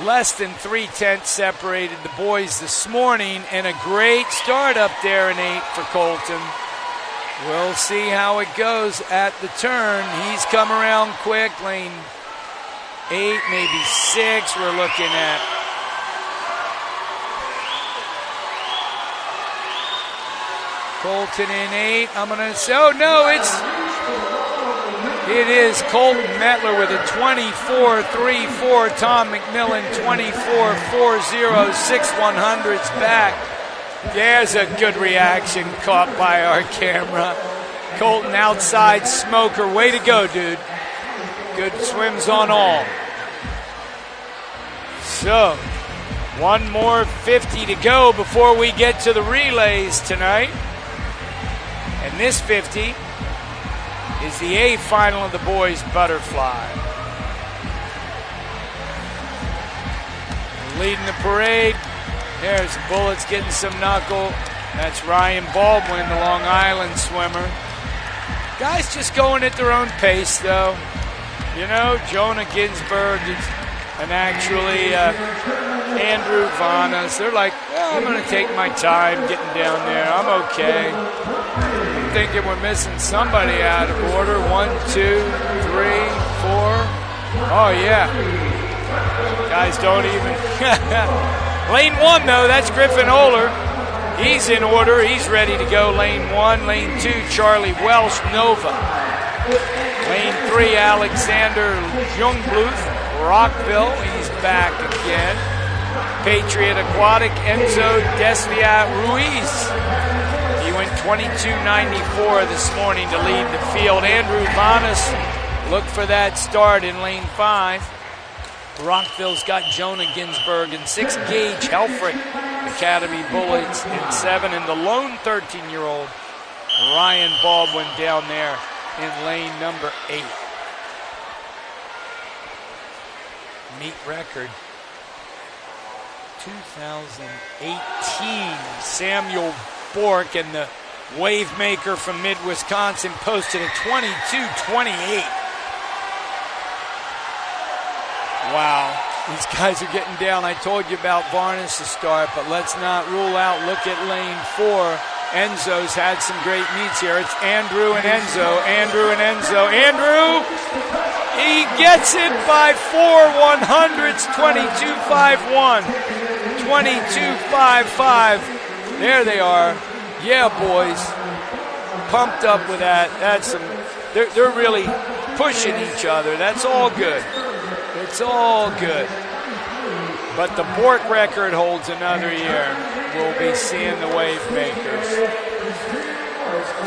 Less than 3/10 separated the boys this morning, and a great start up there in 8 for Colton. We'll see how it goes at the turn. He's come around quick. Lane 8, maybe 6 we're looking at. Colton in 8. I'm going to say, oh no, it is Colton Metler with a 24.34. Tom McMillan 24.40. 6/100s back. There's a good reaction caught by our camera. Colton outside smoker. Way to go, dude. Good swims on all. So, one more 50 to go before we get to the relays tonight. And this 50 is the A final of the boys' butterfly. Leading the parade. There's Bullets getting some knuckle. That's Ryan Baldwin, the Long Island swimmer. Guys just going at their own pace, though. You know, Jonah Ginsberg is And actually, Andrew Vanas, they're like, well, I'm going to take my time getting down there. I'm okay. I'm thinking we're missing somebody out of order. 1, 2, 3, 4. Oh, yeah. Guys don't even. Lane 1, though, that's Griffin Oler. He's in order. He's ready to go. Lane 1. Lane 2, Charlie Welsh, Nova. Lane 3, Alexander Jungbluth, Rockville. He's back again. Patriot Aquatic, Enzo Desviat Ruiz. He went 22.94 this morning to lead the field. Andrew Vanas, look for that start in lane 5. Rockville's got Jonah Ginsberg in 6. Gage Helfrich, Academy Bullets in 7. And the lone 13-year-old Ryan Baldwin down there in lane number 8. Meet record 2018. Samuel Bork and the wave maker from mid-Wisconsin posted a 22:28. Wow, these guys are getting down. I told you about Varnes to start, but let's not rule out. Look at lane 4. Enzo's had some great meets here. It's Andrew and Enzo. Andrew and Enzo. Andrew! He gets it by 4 100ths, 22.51. 22.55. There they are. Yeah, boys. Pumped up with that. That's some. They're really pushing each other. That's all good. It's all good. But the Bork record holds another year. We'll be seeing the wave makers.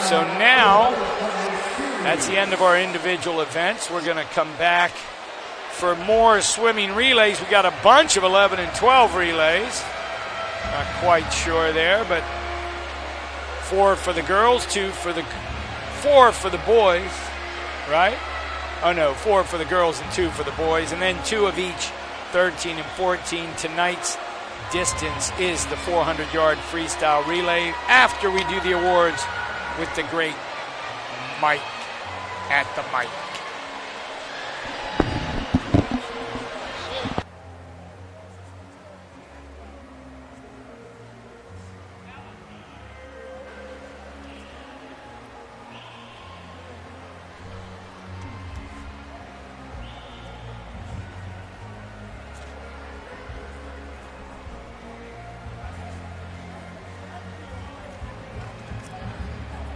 So now, that's the end of our individual events. We're going to come back for more swimming relays. We got a bunch of 11 and 12 relays. Not quite sure there, but 4 for the girls, 4 for the boys, right? Oh no, 4 for the girls and 2 for the boys, and then 2 of each, 13 and 14. Tonight's distance is the 400-yard freestyle relay after we do the awards with the great Mike at the mic.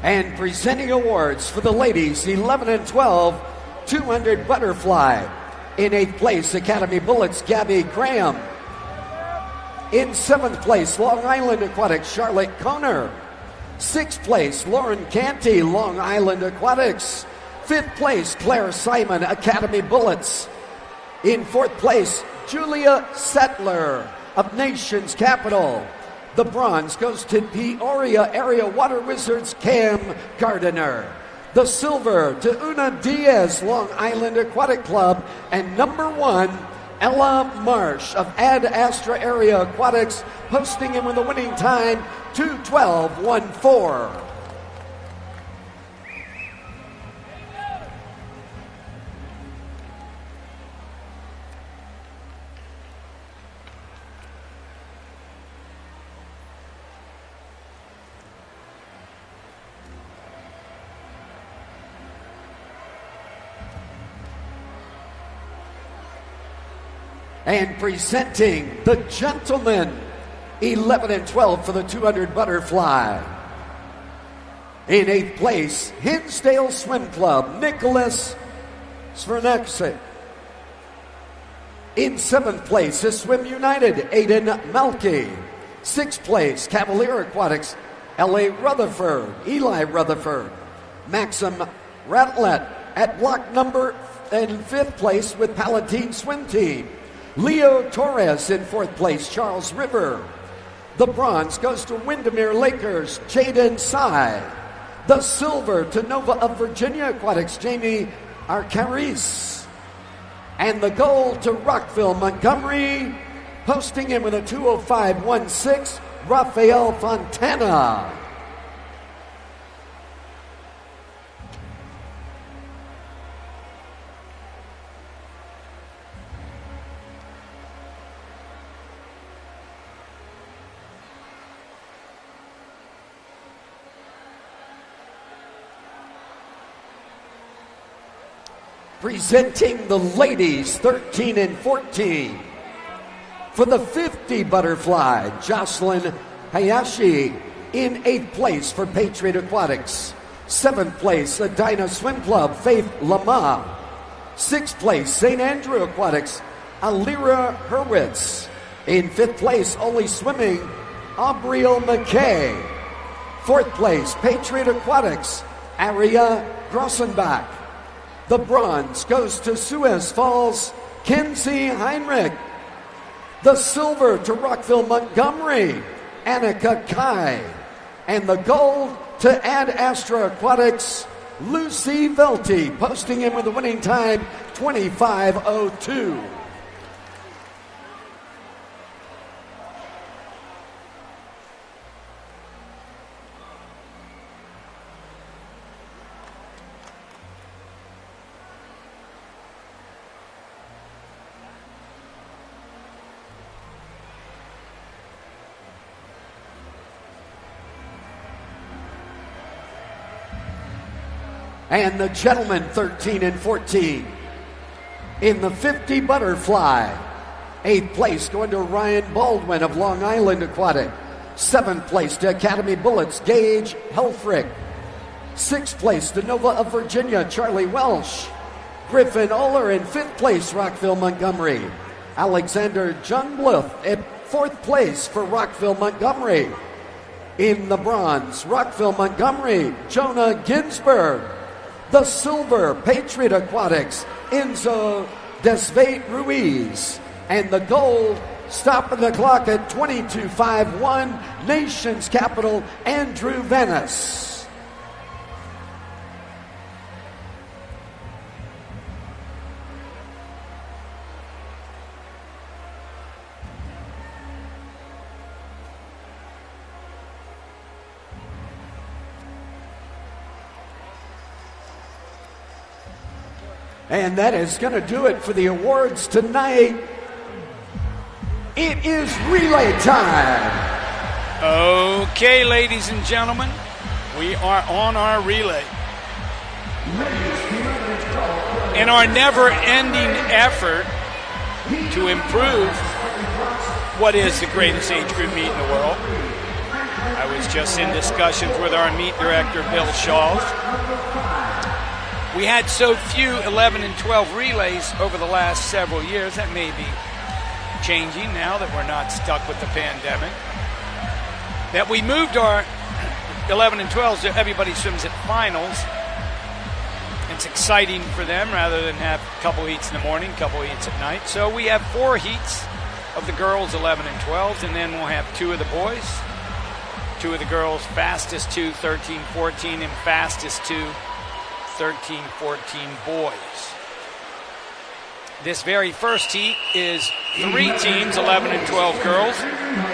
And presenting awards for the ladies 11 and 12, 200 butterfly. In 8th place, Academy Bullets, Gabby Graham. In 7th place, Long Island Aquatics, Charlotte Koner. 6th place, Lauren Canty, Long Island Aquatics. 5th place, Claire Simon, Academy Bullets. In 4th place, Julia Settler of Nations Capital. The bronze goes to Peoria Area Water Wizards, Cam Gardiner. The silver to Una Diaz, Long Island Aquatic Club. And number 1, Ella Marsh of Ad Astra Area Aquatics, posting in with a winning time, 2:12.14. And presenting the gentlemen, 11 and 12 for the 200 butterfly. In 8th place, Hinsdale Swim Club, Nicholas Sverneksik. In 7th place is Swim United, Aiden Melke. 6th place, Cavalier Aquatics, Eli Rutherford. Maxim Ratlet at block number in 5th place with Palatine Swim Team. Leo Torres in 4th place, Charles River. The bronze goes to Windermere Lakers, Jaden Sy. The silver to Nova of Virginia Aquatics, Jamie Arcaris. And the gold to Rockville Montgomery, posting in with a 2:05.16, Rafael Fontana. Presenting the ladies 13 and 14. For the 50 butterfly, Jocelyn Hayashi in 8th place for Patriot Aquatics. 7th place, Edina Swim Club, Faith Lama. 6th place, St. Andrew Aquatics, Alira Hurwitz. In 5th place, Only Swimming, Aubriel McKay. 4th place, Patriot Aquatics, Aria Grossenbach. The bronze goes to Suez Falls, Kenzie Heinrich. The silver to Rockville Montgomery, Annika Kai. And the gold to Ad Astra Aquatics, Lucy Velty, posting in with the winning time, 25:02. And the gentlemen 13 and 14. In the 50 butterfly, 8th place going to Ryan Baldwin of Long Island Aquatic. 7th place to Academy Bullets, Gage Helfrich. 6th place to Nova of Virginia, Charlie Welsh. Griffin Oler in 5th place, Rockville Montgomery. Alexander Jungbluth at 4th place for Rockville Montgomery. In the bronze, Rockville Montgomery, Jonah Ginsberg. The silver, Patriot Aquatics, Enzo Desvate Ruiz. And the gold, stopping the clock at 22:51, Nation's Capital, Andrew Venice. And that is going to do it for the awards tonight. It is relay time. Okay, ladies and gentlemen, we are on our relay. In our never-ending effort to improve what is the greatest age group meet in the world, I was just in discussions with our meet director, Bill Shaws. We had so few 11 and 12 relays over the last several years. That may be changing now that we're not stuck with the pandemic. That we moved our 11 and 12s to everybody swims at finals. It's exciting for them rather than have a couple heats in the morning, a couple heats at night. So we have 4 heats of the girls 11 and 12s, and then we'll have 2 of the boys. 2 of the girls, fastest 2, 13, 14, and fastest 2, 13, 14 boys. This very first heat is 3 teams, 11 and 12 girls.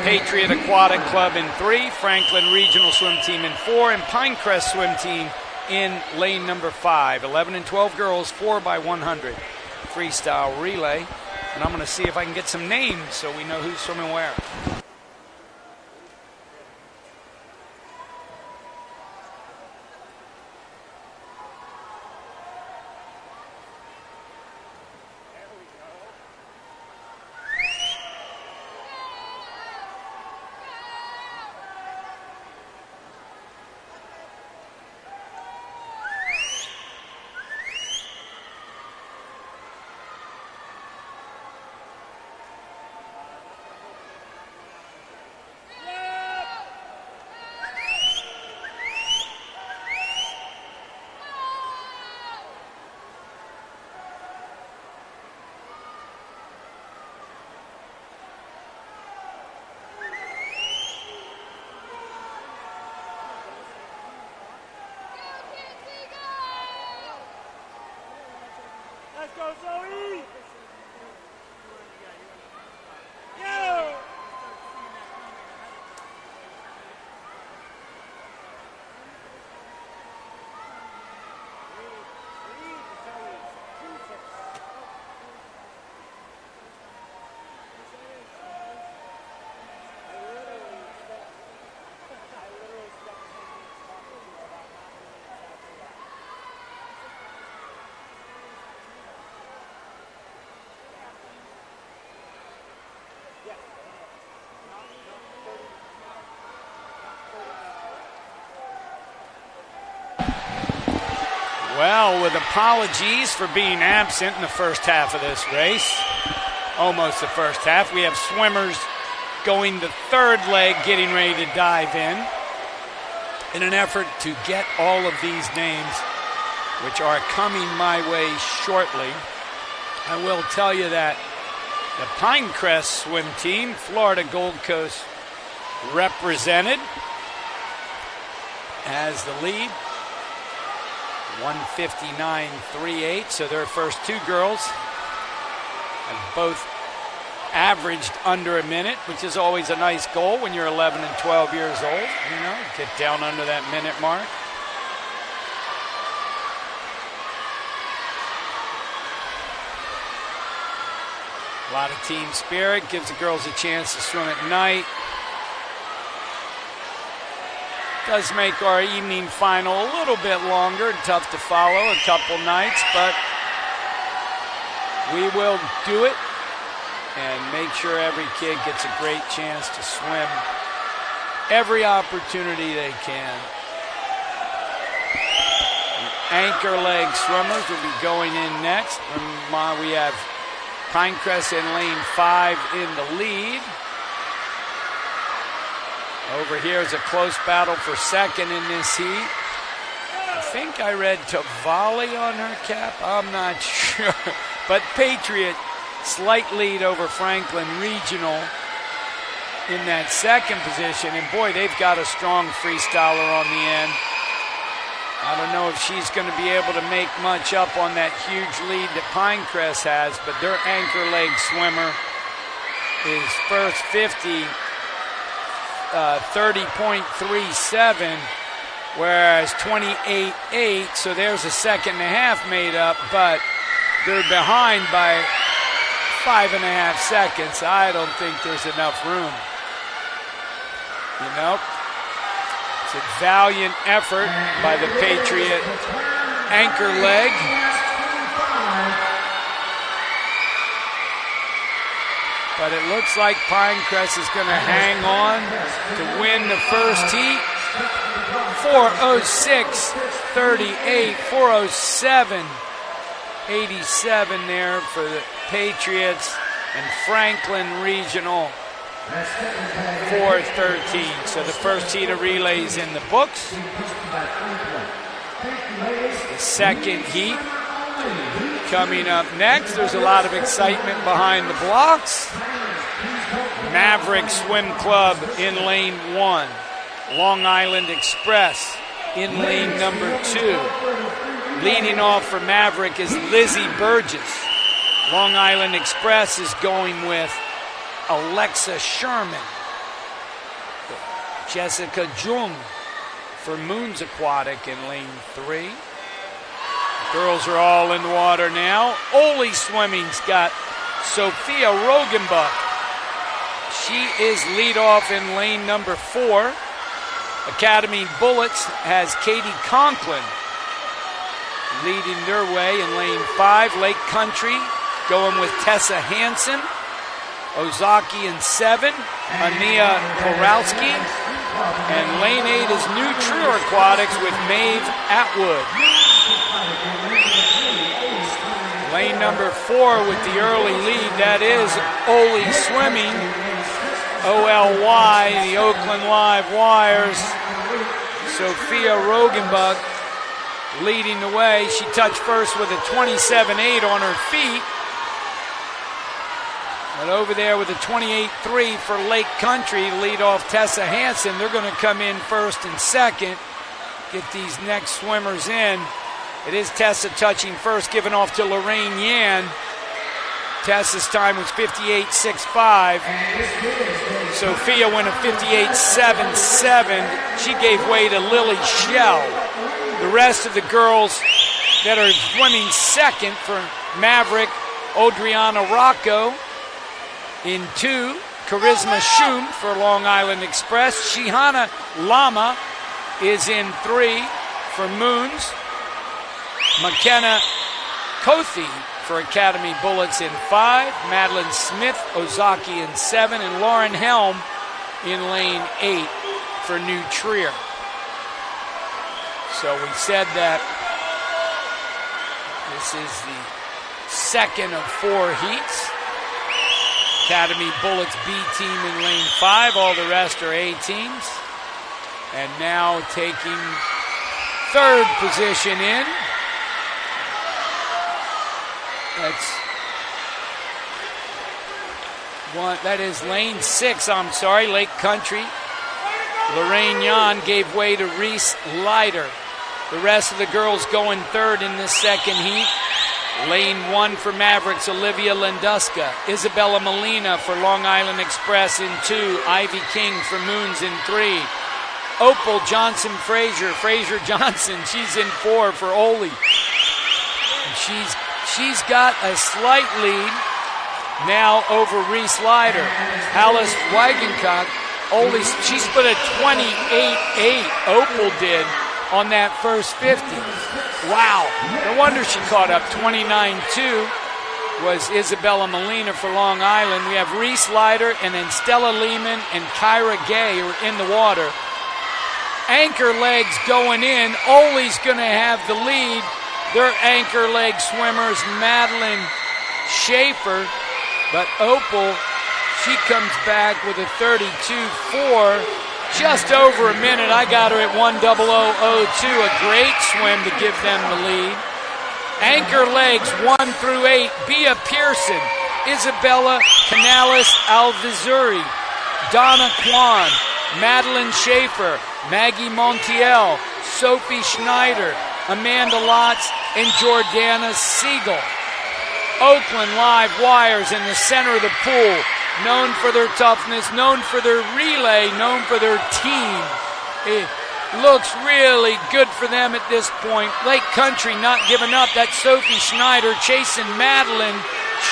Patriot Aquatic Club in 3, Franklin Regional Swim Team in 4, and Pinecrest Swim Team in lane number 5. 11 and 12 girls, 4x100 freestyle relay. And I'm going to see if I can get some names so we know who's swimming where. Well, with apologies for being absent in the first half of this race, almost the first half, we have swimmers going the third leg, getting ready to dive in an effort to get all of these names, which are coming my way shortly. I will tell you that the Pinecrest swim team, Florida Gold Coast represented, has the lead, 1:59.38. So their first two girls have both averaged under a minute, which is always a nice goal when you're 11 and 12 years old. You know, get down under that minute mark. A lot of team spirit, gives the girls a chance to swim at night. Does make our evening final a little bit longer and tough to follow a couple nights, but we will do it and make sure every kid gets a great chance to swim every opportunity they can. The anchor leg swimmers will be going in next. We have Pinecrest in lane 5 in the lead. Over here is a close battle for second in this heat. I think I read Tavali on her cap. I'm not sure. But Patriot, slight lead over Franklin Regional in that second position. And boy, they've got a strong freestyler on the end. I don't know if she's going to be able to make much up on that huge lead that Pinecrest has, but their anchor leg swimmer is first 50, 30.37, whereas 28.8, so there's a second and a half made up, but they're behind by 5.5 seconds. I don't think there's enough room. You know? It's a valiant effort by the Patriot anchor leg. But it looks like Pinecrest is going to hang on to win the first heat. 4:06.38, 4:07.87 there for the Patriots, and Franklin Regional 4:13. So the first heat of relays in the books. The second heat coming up next. There's a lot of excitement behind the blocks. Maverick Swim Club in lane 1. Long Island Express in lane number 2. Leading off for Maverick is Lizzie Burgess. Long Island Express is going with Alexa Sherman. Jessica Jung for Moons Aquatic in lane 3. Girls are all in the water now. Ole Swimming's got Sophia Rogenbuck. She is lead off in lane number 4. Academy Bullets has Katie Conklin leading their way in lane 5. Lake Country going with Tessa Hansen. Ozaki in 7. Ania Korowski. And lane 8 is New Trier Aquatics with Maeve Atwood. Lane number 4 with the early lead, that is Ole Swimming, OLY, the Oakland Live Wires. Sophia Rogenbuck leading the way. She touched first with a 27.8 on her feet. But over there with a 28.3 for Lake Country, lead off Tessa Hansen. They're going to come in first and second, get these next swimmers in. It is Tessa touching first, giving off to Lorraine Yan. Tessa's time was 58.65. Sophia went a 58.77. She gave way to Lily Shell. The rest of the girls that are swimming second for Maverick, Adriana Rocco in 2. Charisma Schum for Long Island Express. Shihana Lama is in 3 for Moons. McKenna Kothi for Academy Bullets in 5. Madeline Smith, Ozaki in 7. And Lauren Helm in lane 8 for New Trier. So we said that This is the second of 4 heats. Academy Bullets B team in lane 5. All the rest are A teams. And now taking third position in. That is lane 6, I'm sorry, Lake Country. Lorraine Yan gave way to Reese Leiter. The rest of the girls going third in this second heat. Lane 1 for Mavericks, Olivia Lenduska. Isabella Molina for Long Island Express in 2. Ivy King for Moons in 3. Opal Johnson Fraser Johnson, she's in 4 for Ole. She's got a slight lead now over Reese Leiter. Alice Wagencock, she split a 28-8, Opal did, on that first 50. Wow, no wonder she caught up. 29-2 was Isabella Molina for Long Island. We have Reese Leiter and then Stella Lehman and Kyra Gay are in the water. Anchor legs going in. Ole's going to have the lead. Their anchor leg swimmers, Madeline Schaefer. But Opal, she comes back with a 32-4. Just over a minute. I got her at 1:00:02. A great swim to give them the lead. Anchor legs 1 through 8. Bea Pearson, Isabella Canales Alvizuri, Donna Kwan, Madeline Schaefer, Maggie Montiel, Sophie Schneider, Amanda Lotz, and Jordana Siegel. Oakland Live Wires in the center of the pool, known for their toughness, known for their relay, known for their team. It looks really good for them at this point. Lake Country not giving up. That's Sophie Schneider chasing Madeline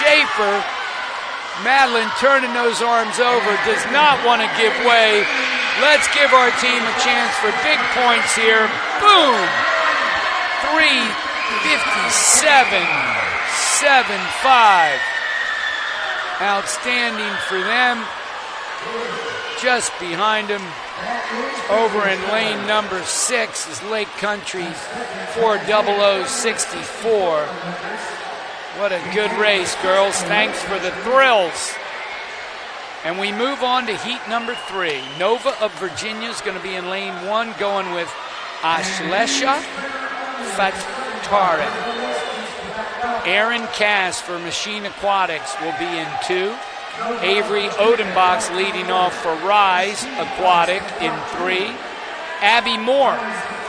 Schaefer. Madeline turning those arms over, does not want to give way. Let's give our team a chance for big points here. Boom! 3:57.75. Outstanding for them. Just behind them, over in lane number 6 is Lake Country 4:00:64. What a good race, girls. Thanks for the thrills. And we move on to heat number 3. Nova of Virginia is going to be in lane 1, going with Ashlesha Fatare. Aaron Cass for Machine Aquatics will be in 2. Avery Odenbach's leading off for Rise Aquatic in 3. Abby Moore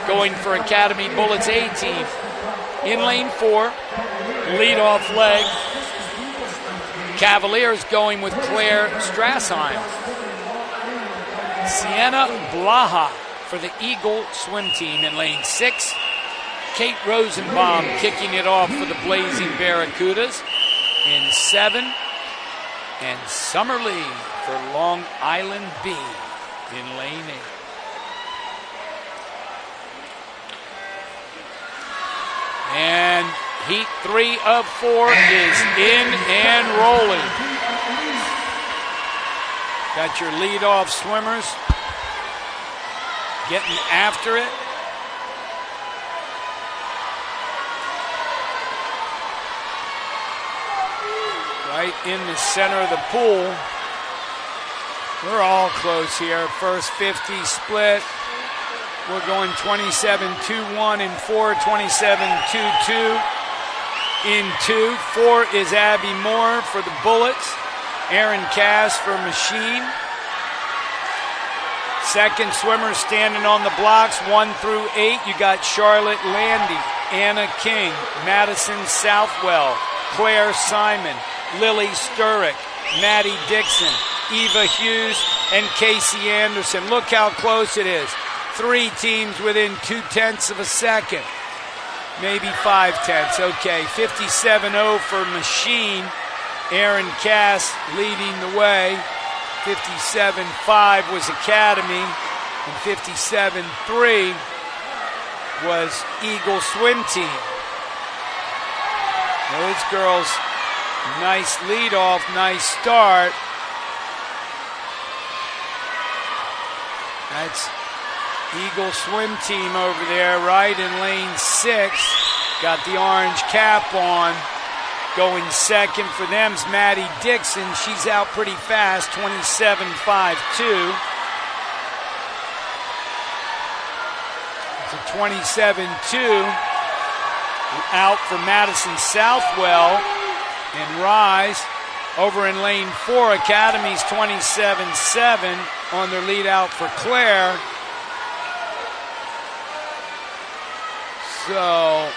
going for Academy Bullets A team in lane 4. Lead-off leg. Cavaliers going with Claire Strassheim. Sienna Blaha for the Eagle swim team in lane 6. Kate Rosenbaum kicking it off for the Blazing Barracudas in 7. And Summer Lee for Long Island B in lane 8. And heat 3 of 4 is in and rolling. Got your lead-off swimmers getting after it. Right in the center of the pool. We're all close here. First 50 split. We're going 27-2-1 in 4, 27-2-2 in 2. 4 is Abby Moore for the Bullets. Aaron Cass for Machine. Second swimmer standing on the blocks, 1 through 8. You got Charlotte Landy, Anna King, Madison Southwell, Claire Simon, Lily Sturrock, Maddie Dixon, Eva Hughes, and Casey Anderson. Look how close it is. 3 teams within 0.2 of a second. Maybe 0.5. Okay, 57-0 for Machine. Aaron Cass leading the way. 57-5 was Academy. And 57-3 was Eagle Swim Team. Those girls, nice lead off, nice start. That's Eagle Swim Team over there, right in lane 6. got the orange cap on. Going second for them's Maddie Dixon. She's out pretty fast, 27.52. It's a 27.2. Out for Madison Southwell and Rise. Over in lane 4, Academy's 27.7 on their lead out for Claire. So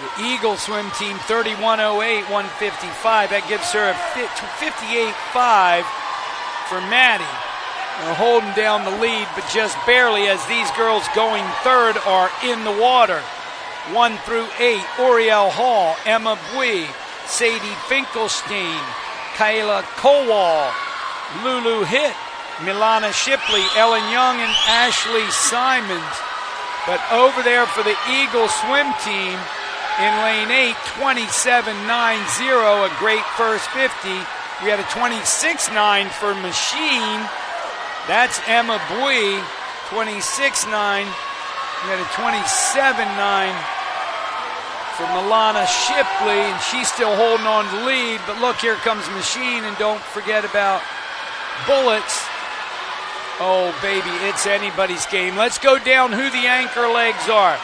the Eagle swim team 31.08, 155. That gives her a 58.5 for Maddie. They're holding down the lead, but just barely, as these girls going third are in the water. 1 through 8, Oriel Hall, Emma Bui, Sadie Finkelstein, Kayla Kowal, Lulu Hitt, Milana Shipley, Ellen Young, and Ashley Simons. But over there for the Eagle swim team in lane 8, 27.90, a great first 50. We had a 26.9 for Machine. That's Emma Bui, 26.9. We had a 27.9 for Milana Shipley, and she's still holding on to the lead. But look, here comes Machine, and don't forget about Bullets. Oh, baby, it's anybody's game. Let's go down who the anchor legs are.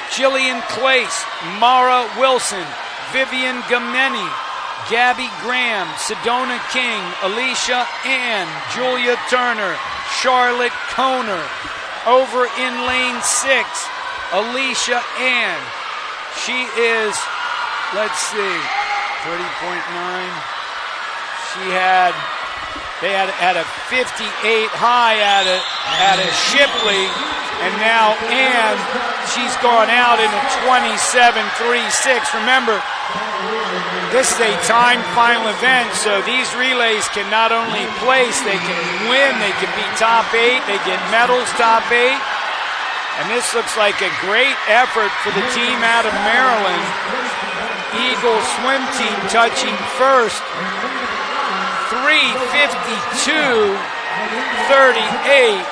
Jillian Clace, Mara Wilson, Vivian Gameni, Gabby Graham, Sedona King, Alicia Ann, Julia Turner, Charlotte Koner. Over in lane 6, Alicia Ann. She is, let's see, 30.9. They had a 58 high at a Shipley, and now Ann, she's gone out in a 27.36. Remember, this is a timed final event, so these relays can not only place, they can win, they can be top 8, they get medals top 8. And this looks like a great effort for the team out of Maryland. Eagle swim team touching first. 3:52.38.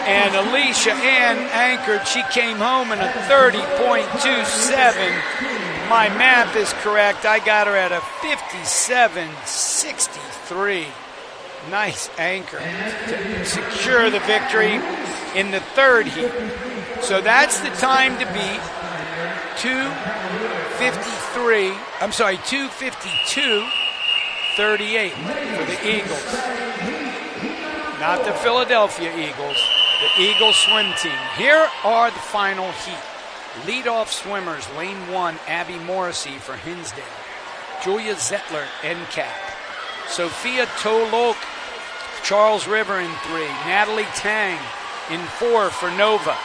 And Alicia Ann anchored. She came home in a 30.27. My math is correct. I got her at a 57.63. Nice anchor to secure the victory in the third heat. So that's the time to beat. 2:52.38 for the Eagles. Not the Philadelphia Eagles, the Eagle swim team. Here are the final heat. Leadoff swimmers, lane 1, Abby Morrissey for Hinsdale. Julia Zettler, NCAP. Sophia Tolok, Charles River in 3. Natalie Tang in 4 for Nova.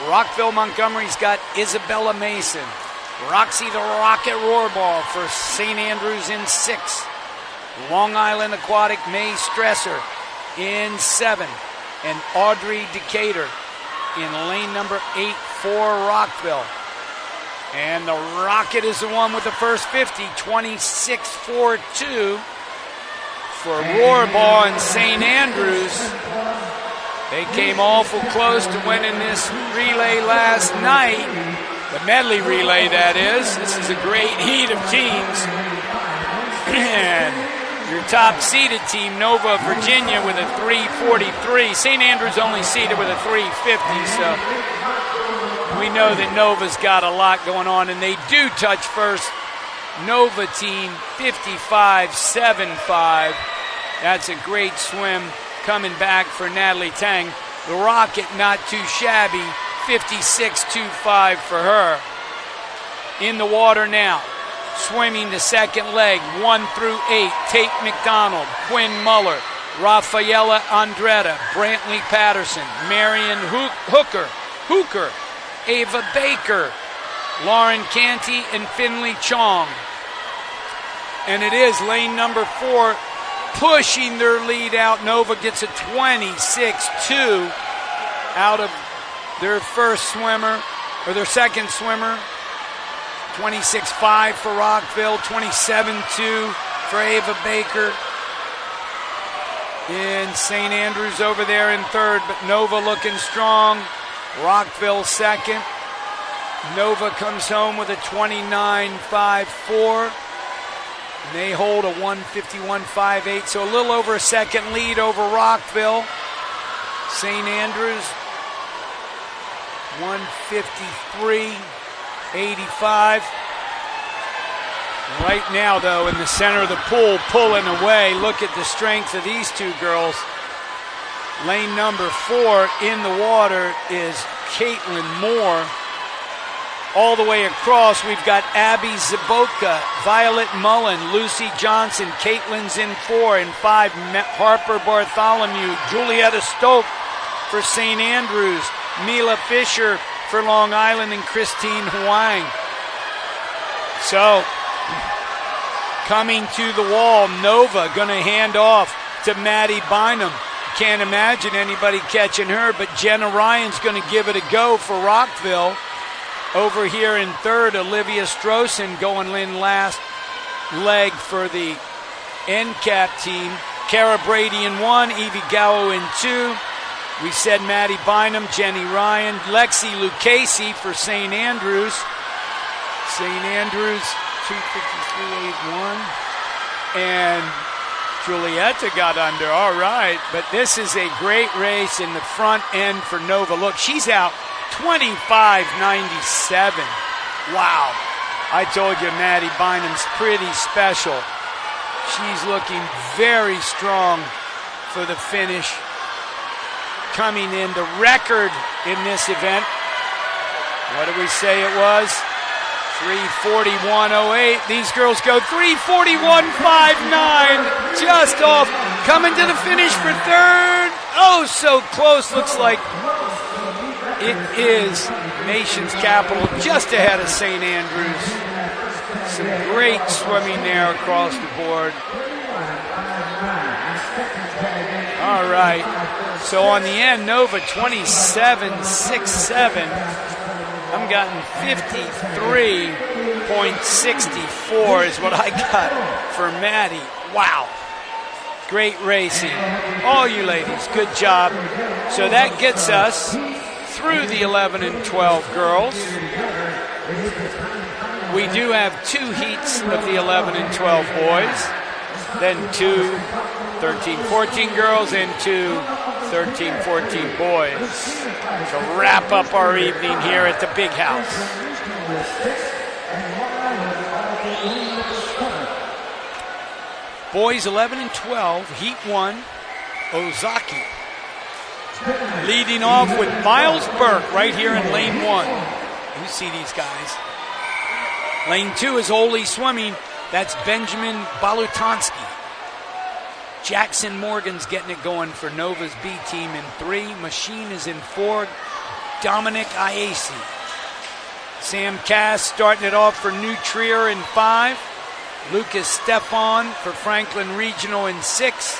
Rockville Montgomery's got Isabella Mason. Roxy the Rocket Rohrball for St. Andrews in 6. Long Island Aquatic May Stresser in 7. And Audrey Decatur in lane number 8 for Rockville. And the Rocket is the one with the first 50, 26.42 for Rohrball and St. Andrews. They came awful close to winning this relay last night. The Medley relay, that is. This is a great heat of teams. And your top seeded team, Nova, Virginia, with a 3:43. St. Andrews only seeded with a 3:50, so we know that Nova's got a lot going on, and they do touch first. Nova team, 55.75. That's a great swim coming back for Natalie Tang. The Rocket, not too shabby, 56.25 for her. In the water now. Swimming the second leg, 1 through 8. Tate McDonald, Quinn Muller, Rafaela Andretta, Brantley Patterson, Marion Hooker, Ava Baker, Lauren Canty, and Finley Chong. And it is lane number 4 pushing their lead out. Nova gets a 26.2 out of their first swimmer, or their second swimmer. 26.5 for Rockville, 27.2 for Ava Baker. In St. Andrews over there in third, but Nova looking strong. Rockville second. Nova comes home with a 29.54. And they hold a 151.58, so a little over a second lead over Rockville. St. Andrews, 153.85. Right now, though, in the center of the pool, pulling away. Look at the strength of these two girls. Lane number 4 in the water is Caitlin Moore. All the way across, we've got Abby Zaboka, Violet Mullen, Lucy Johnson, Caitlin's in 4 and 5, Harper Bartholomew, Julietta Stoke for St. Andrews, Mila Fisher for Long Island, and Christine Huang. So, coming to the wall, Nova going to hand off to Maddie Bynum. Can't imagine anybody catching her, but Jenna Ryan's going to give it a go for Rockville. Over here in third, Olivia Strossen going in last leg for the NCAP team. Kara Brady in 1, Evie Gowo in 2. We said Maddie Bynum, Jenny Ryan, Lexi Lucchese for St. Andrews. St. Andrews, 253.81. And Julietta got under, all right. But this is a great race in the front end for Nova. Look, she's out 25.97. Wow. I told you Maddie Bynum's pretty special. She's looking very strong for the finish. Coming in the record in this event. What did we say it was? 3:41.08. These girls go 3:41.59. Just off. Coming to the finish for third. Oh, so close. Looks like it is nation's capital, just ahead of St. Andrews. Some great swimming there across the board. All right. So on the end, Nova 27.67. I'm gotten 53.64 is what I got for Maddie. Wow. Great racing. All you ladies, good job. So that gets us through the 11 and 12 girls. We do have 2 heats of the 11 and 12 boys, then 2 13-14 girls and 2 13-14 boys to wrap up our evening here at the Big House. Boys 11 and 12, Heat 1, Ozaki. Leading off with Miles Burke right here in lane 1. You see these guys. Lane 2 is Ole Swimming. That's Benjamin Balutansky. Jackson Morgan's getting it going for Nova's B team in 3. Machine is in 4. Dominic Iasi. Sam Cass starting it off for New Trier in 5. Lucas Stefan for Franklin Regional in 6.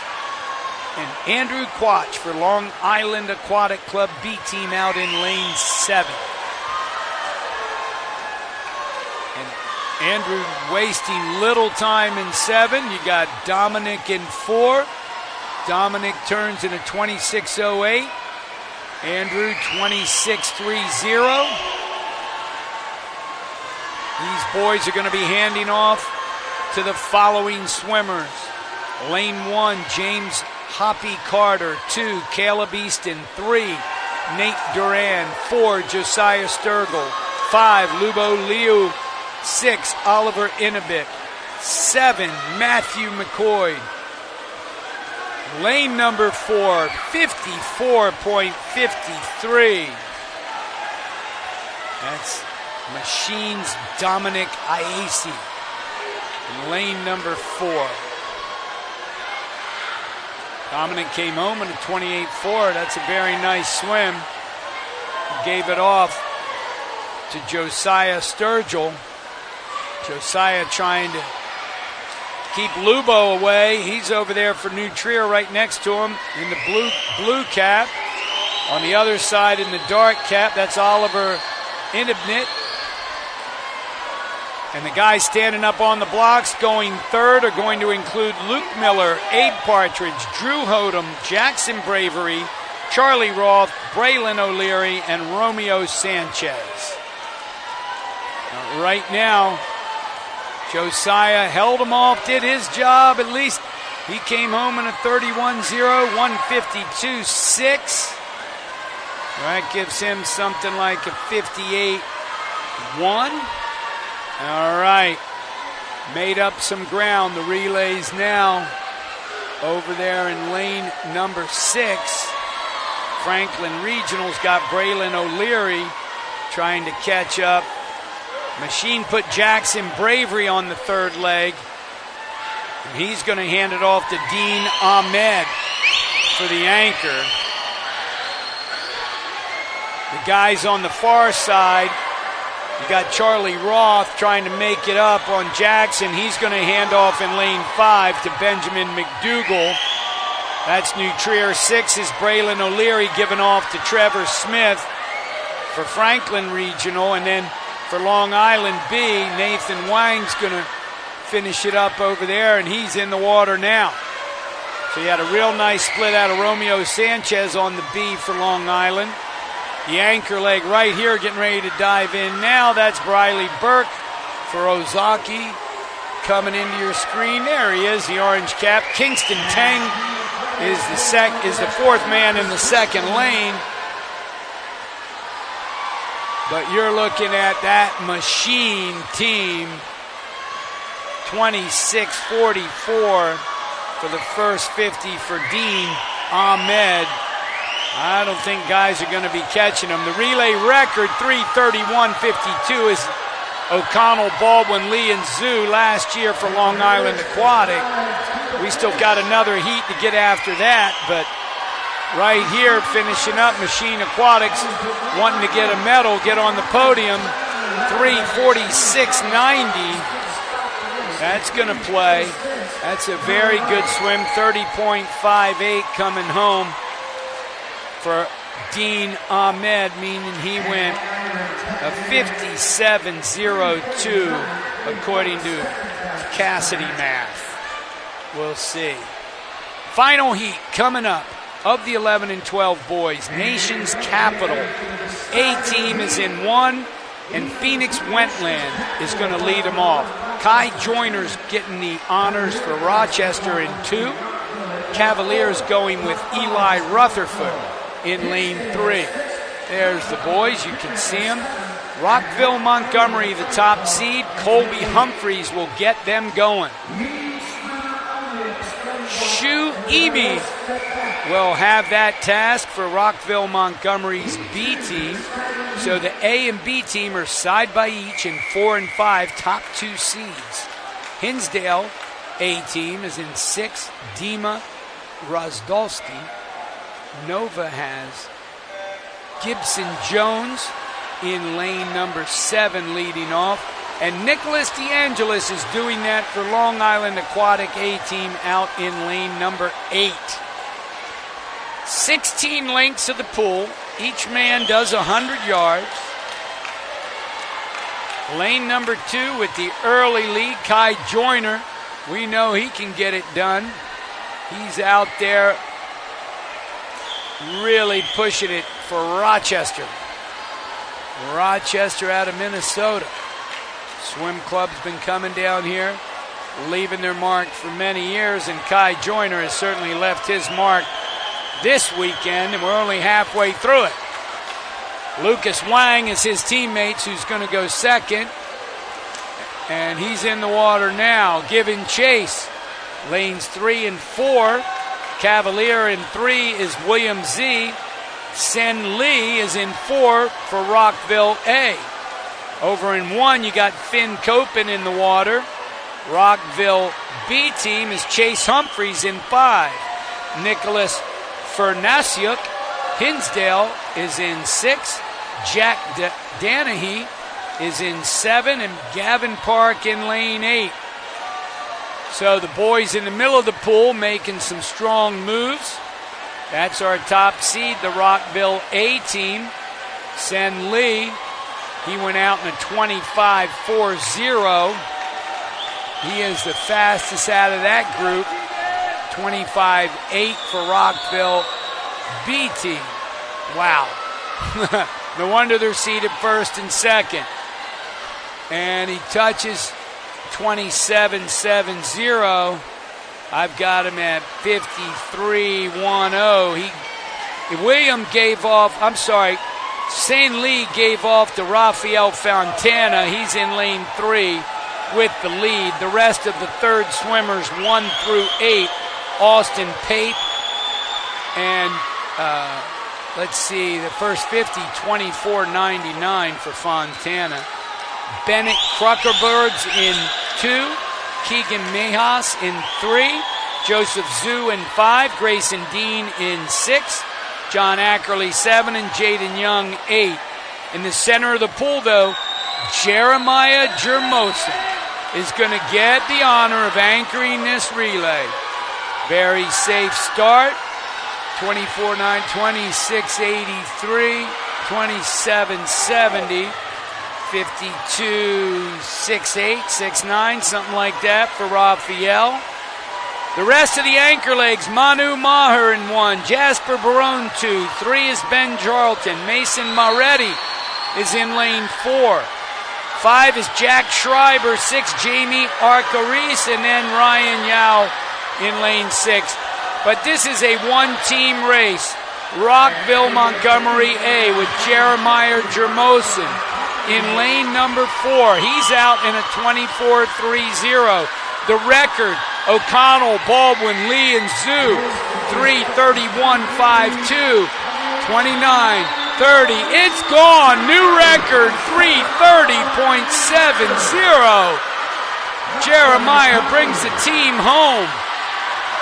And Andrew Quach for Long Island Aquatic Club B team out in lane 7. And Andrew wasting little time in 7. You got Dominic in 4. Dominic turns in a 26.08. Andrew 26.30. These boys are going to be handing off to the following swimmers. Lane 1, James Hoppy Carter. 2, Caleb Easton. 3, Nate Duran. 4, Josiah Sturgill. 5, Lubo Liu. 6, Oliver Inabik. 7, Matthew McCoy. Lane number 4, 54.53. That's Machine's Dominic Iasi. Lane number 4. Dominic came home in a 28.4. That's a very nice swim. He gave it off to Josiah Sturgill. Josiah trying to keep Lubo away. He's over there for New Trier right next to him in the blue cap. On the other side in the dark cap, that's Oliver Inabnit. And the guys standing up on the blocks going third are going to include Luke Miller, Abe Partridge, Drew Hodum, Jackson Bravery, Charlie Roth, Braylon O'Leary, and Romeo Sanchez. Right now, Josiah held him off, did his job. At least he came home in a 31-0, 152.6. That gives him something like a 58-1. All right. Made up some ground. The relays now over there in lane number 6. Franklin Regional's got Braylon O'Leary trying to catch up. Machine put Jackson Bravery on the third leg. And he's going to hand it off to Dean Ahmed for the anchor. The guys on the far side, you got Charlie Roth trying to make it up on Jackson. He's going to hand off in lane 5 to Benjamin McDougal. That's New Trier. 6 is Braylon O'Leary giving off to Trevor Smith for Franklin Regional. And then for Long Island B, Nathan Wang's going to finish it up over there, and he's in the water now. So you had a real nice split out of Romeo Sanchez on the B for Long Island. The anchor leg right here getting ready to dive in now. That's Briley Burke for Ozaki coming into your screen. There he is, the orange cap. Kingston Tang is the fourth man in the second lane. But you're looking at that machine team. 26:44 for the first 50 for Dean Ahmed. I don't think guys are going to be catching him. The relay record, 3:31.52, is O'Connell, Baldwin, Lee, and Zoo last year for Long Island Aquatic. We still got another heat to get after that, but right here, finishing up Machine Aquatics, wanting to get a medal, get on the podium, 3:46.90. That's going to play. That's a very good swim, 30.58 coming home for Dean Ahmed, meaning he went a 57.02 according to Cassidy math. We'll see. Final heat coming up of the 11 and 12 boys. Nation's capital. A-team is in 1, and Phoenix Wentland is going to lead them off. Kai Joyner's getting the honors for Rochester in 2. Cavaliers going with Eli Rutherford in lane 3. There's the boys. You can see them. Rockville Montgomery, the top seed. Colby Humphreys will get them going. Shu Eby will have that task for Rockville Montgomery's B team. So the A and B team are side by each in 4 and 5, top 2 seeds. Hinsdale A team is in 6, Dima Rozdolski. Nova has Gibson Jones in lane number 7 leading off. And Nicholas DeAngelis is doing that for Long Island Aquatic A-team out in lane number 8. 16 lengths of the pool. Each man does 100 yards. Lane number 2 with the early lead, Kai Joyner. We know he can get it done. He's out there really pushing it for Rochester. Rochester out of Minnesota. Swim club's been coming down here, leaving their mark for many years, and Kai Joyner has certainly left his mark this weekend, and we're only halfway through it. Lucas Wang is his teammates who's going to go second, and he's in the water now, giving chase. Lanes 3 and 4. Cavalier in 3 is William Z. Sen Lee is in 4 for Rockville A. Over in 1, you got Finn Copen in the water. Rockville B team is Chase Humphreys in 5. Nicholas Fernasiuk. Hinsdale is in 6. Jack Danahy is in 7. And Gavin Park in lane 8. So the boys in the middle of the pool making some strong moves. That's our top seed, the Rockville A team. Sen Lee. He went out in a 25.40. He is the fastest out of that group. 25.8 for Rockville B team. Wow. No wonder they're seated first and second. And he touches 27.70. I've got him at 53.10. William gave off, St. Lee gave off to Rafael Fontana. He's in lane 3 with the lead. The rest of the third swimmers, 1 through 8, Austin Pape and let's see, the first 50, 24.99 for Fontana. Bennett Kruckerbergs in 2, Keegan Mejas in 3, Joseph Zhu in 5, Grayson Dean in 6, John Ackerley 7, and Jaden Young 8. In the center of the pool, though, Jeremiah Jermosin is going to get the honor of anchoring this relay. Very safe start. 24.9, 26.83, 27.70, 52.68, 6.9, something like that for Raphael. The rest of the anchor legs, Manu Maher in 1, Jasper Barone 2, 3 is Ben Charlton, Mason Moretti is in lane 4, 5 is Jack Schreiber, 6 Jamie Arcarice, and then Ryan Yao in lane 6. But this is a one-team race. Rockville Montgomery A with Jeremiah Jermosin in lane number 4. He's out in a 24.30. The record, O'Connell, Baldwin, Lee, and Zhu, 3:31.52, 29.30. It's gone. New record, 3:30.70. Jeremiah brings the team home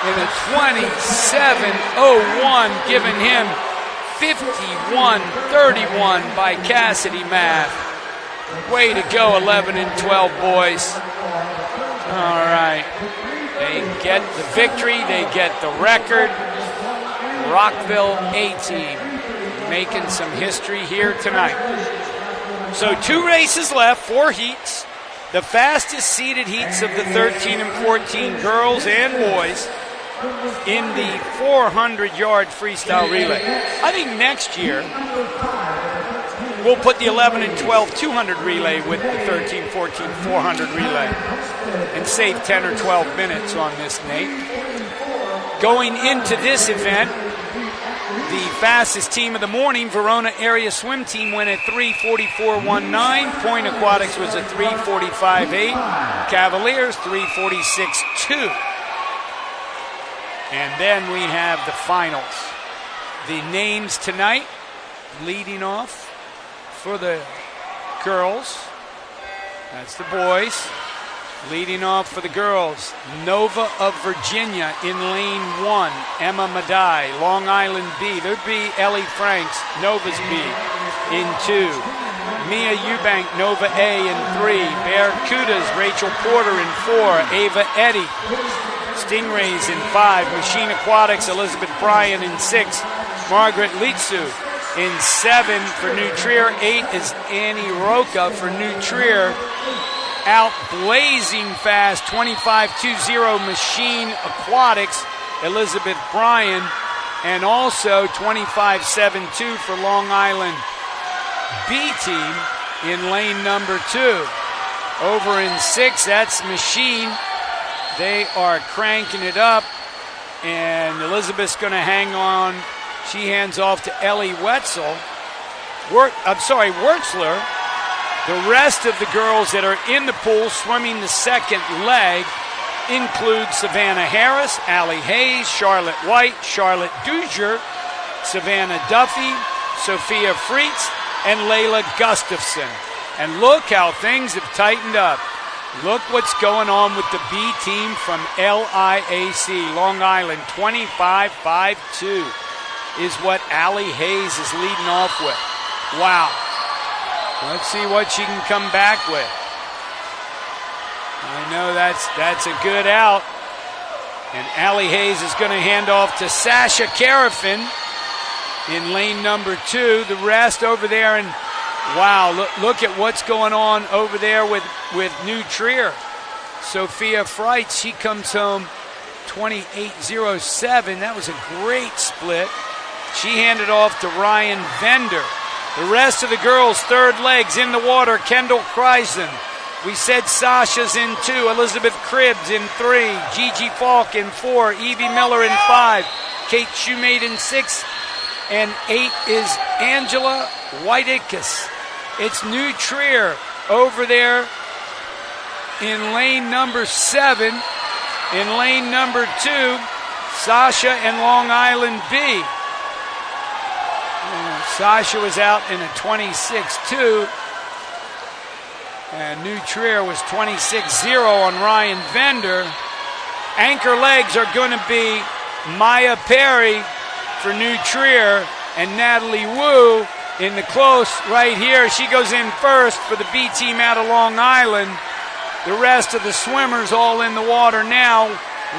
in a 27.01, giving him 51.31 by Cassidy math. Way to go, 11 and 12 boys. All right. They get the victory. They get the record. Rockville A-team making some history here tonight. So 2 races left, 4 heats. The fastest seeded heats of the 13 and 14 girls and boys in the 400-yard freestyle relay. I think next year we'll put the 11 and 12 200 relay with the 13, 14, 400 relay and save 10 or 12 minutes on this, Nate. Going into this event, the fastest team of the morning, Verona Area Swim Team, went at 3:44.19. Point Aquatics was at 3:45.8. Cavaliers 3:46.2. And then we have the finals. The names tonight, leading off for the girls. That's the boys. Leading off for the girls, Nova of Virginia in lane 1. Emma Madai, Long Island B. There'd be Ellie Franks, Nova's B, in 2. Mia Eubank, Nova A in 3. Barracudas, Rachel Porter in 4. Ava Eddy, Stingrays in 5. Machine Aquatics, Elizabeth Bryan in 6. Margaret Litsu in 7 for New Trier. 8 is Annie Roca for New Trier. Out blazing fast, 25.20 Machine Aquatics, Elizabeth Bryan, and also 25.72 for Long Island B team in lane number 2. Over in 6, that's Machine. They are cranking it up, and Elizabeth's going to hang on. She hands off to Ellie Wurtzler. The rest of the girls that are in the pool swimming the second leg include Savannah Harris, Allie Hayes, Charlotte White, Charlotte Duger, Savannah Duffy, Sophia Freitz, and Layla Gustafson. And look how things have tightened up. Look what's going on with the B team from LIAC, Long Island. 25.52 is what Allie Hayes is leading off with. Wow. Let's see what she can come back with. I know that's a good out. And Allie Hayes is going to hand off to Sasha Carafin in lane number 2. The rest over there, and wow, look at what's going on over there with New Trier. Sophia Freitz, she comes home 28.07. That was a great split. She handed off to Ryan Vender. The rest of the girls' third legs in the water. Kendall Kreisen. We said Sasha's in 2. Elizabeth Cribbs in 3. Gigi Falk in 4. Evie Miller in 5. Kate Shoemate in 6. And 8 is Angela Whiteicus. It's New Trier over there in lane number 7. In lane number 2, Sasha and Long Island B. Sasha was out in a 26-2. And New Trier was 26-0 on Ryan Vender. Anchor legs are going to be Maya Perry for New Trier and Natalie Wu in the close right here. She goes in first for the B team out of Long Island. The rest of the swimmers all in the water now.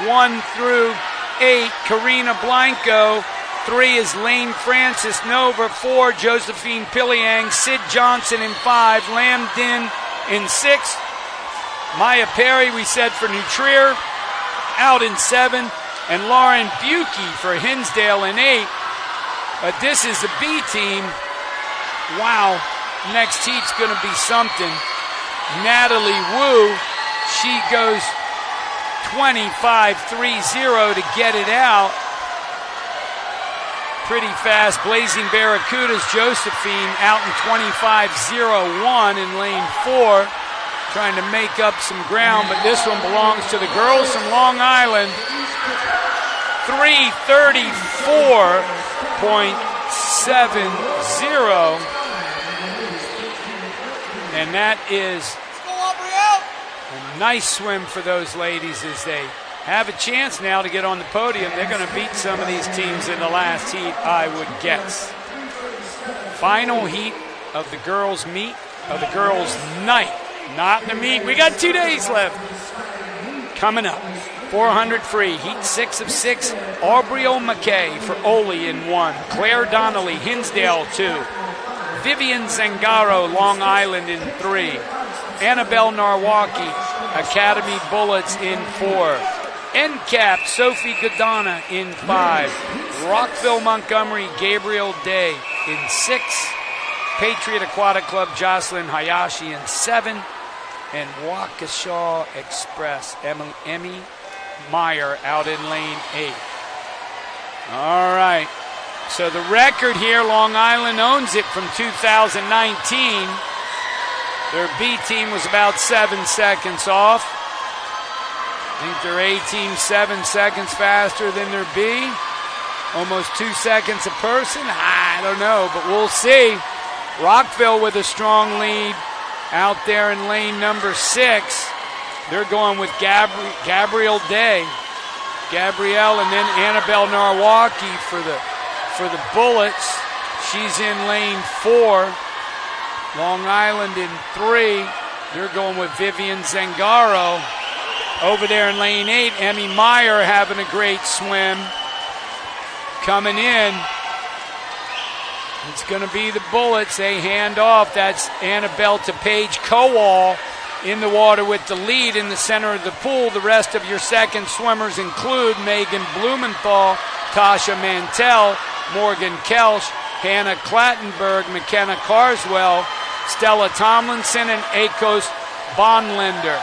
1 through 8, Karina Blanco. 3 is Lane Francis Nova. 4, Josephine Piliang. Sid Johnson in 5. Lam Din in 6. Maya Perry, we said, for New Trier, out in 7. And Lauren Buki for Hinsdale in 8. But this is the B team. Wow, next heat's going to be something. Natalie Wu, she goes 25-3-0 to get it out. Pretty fast. Blazing Barracudas, Josephine out in 25-0-1 in lane 4. Trying to make up some ground, but this one belongs to the girls from Long Island. 3:34.70. And that is a nice swim for those ladies as they have a chance now to get on the podium. They're going to beat some of these teams in the last heat, I would guess. Final heat of the girls' meet, of the girls' night. Not the meet. We got 2 days left. Coming up. 400 free. Heat 6 of 6. Aubriel McKay for Ole in 1. Claire Donnelly, Hinsdale 2. Vivian Zangaro, Long Island in 3. Annabelle Narwaki, Academy Bullets in 4. NCAP, Sophie Godana in 5. Rockville Montgomery, Gabriel Day in 6. Patriot Aquatic Club, Jocelyn Hayashi in 7. And Waukesha Express, Emmy Meyer out in lane 8. All right. So the record here, Long Island owns it from 2019. Their B team was about 7 seconds off. I think their A team 7 seconds faster than their B. Almost 2 seconds a person. I don't know, but we'll see. Rockville with a strong lead out there in lane number 6. They're going with Gabrielle Day. Gabrielle and then Annabelle Narwaki for the Bullets. She's in lane 4. Long Island in 3. They're going with Vivian Zangaro. Over there in lane 8, Emmy Meyer having a great swim. Coming in, it's going to be the Bullets. They hand off. That's Annabelle to Paige Kowal in the water with the lead in the center of the pool. The rest of your second swimmers include Megan Blumenthal, Tasha Mantell, Morgan Kelsch, Hannah Clattenburg, McKenna Carswell, Stella Tomlinson, and Akos Bonlender.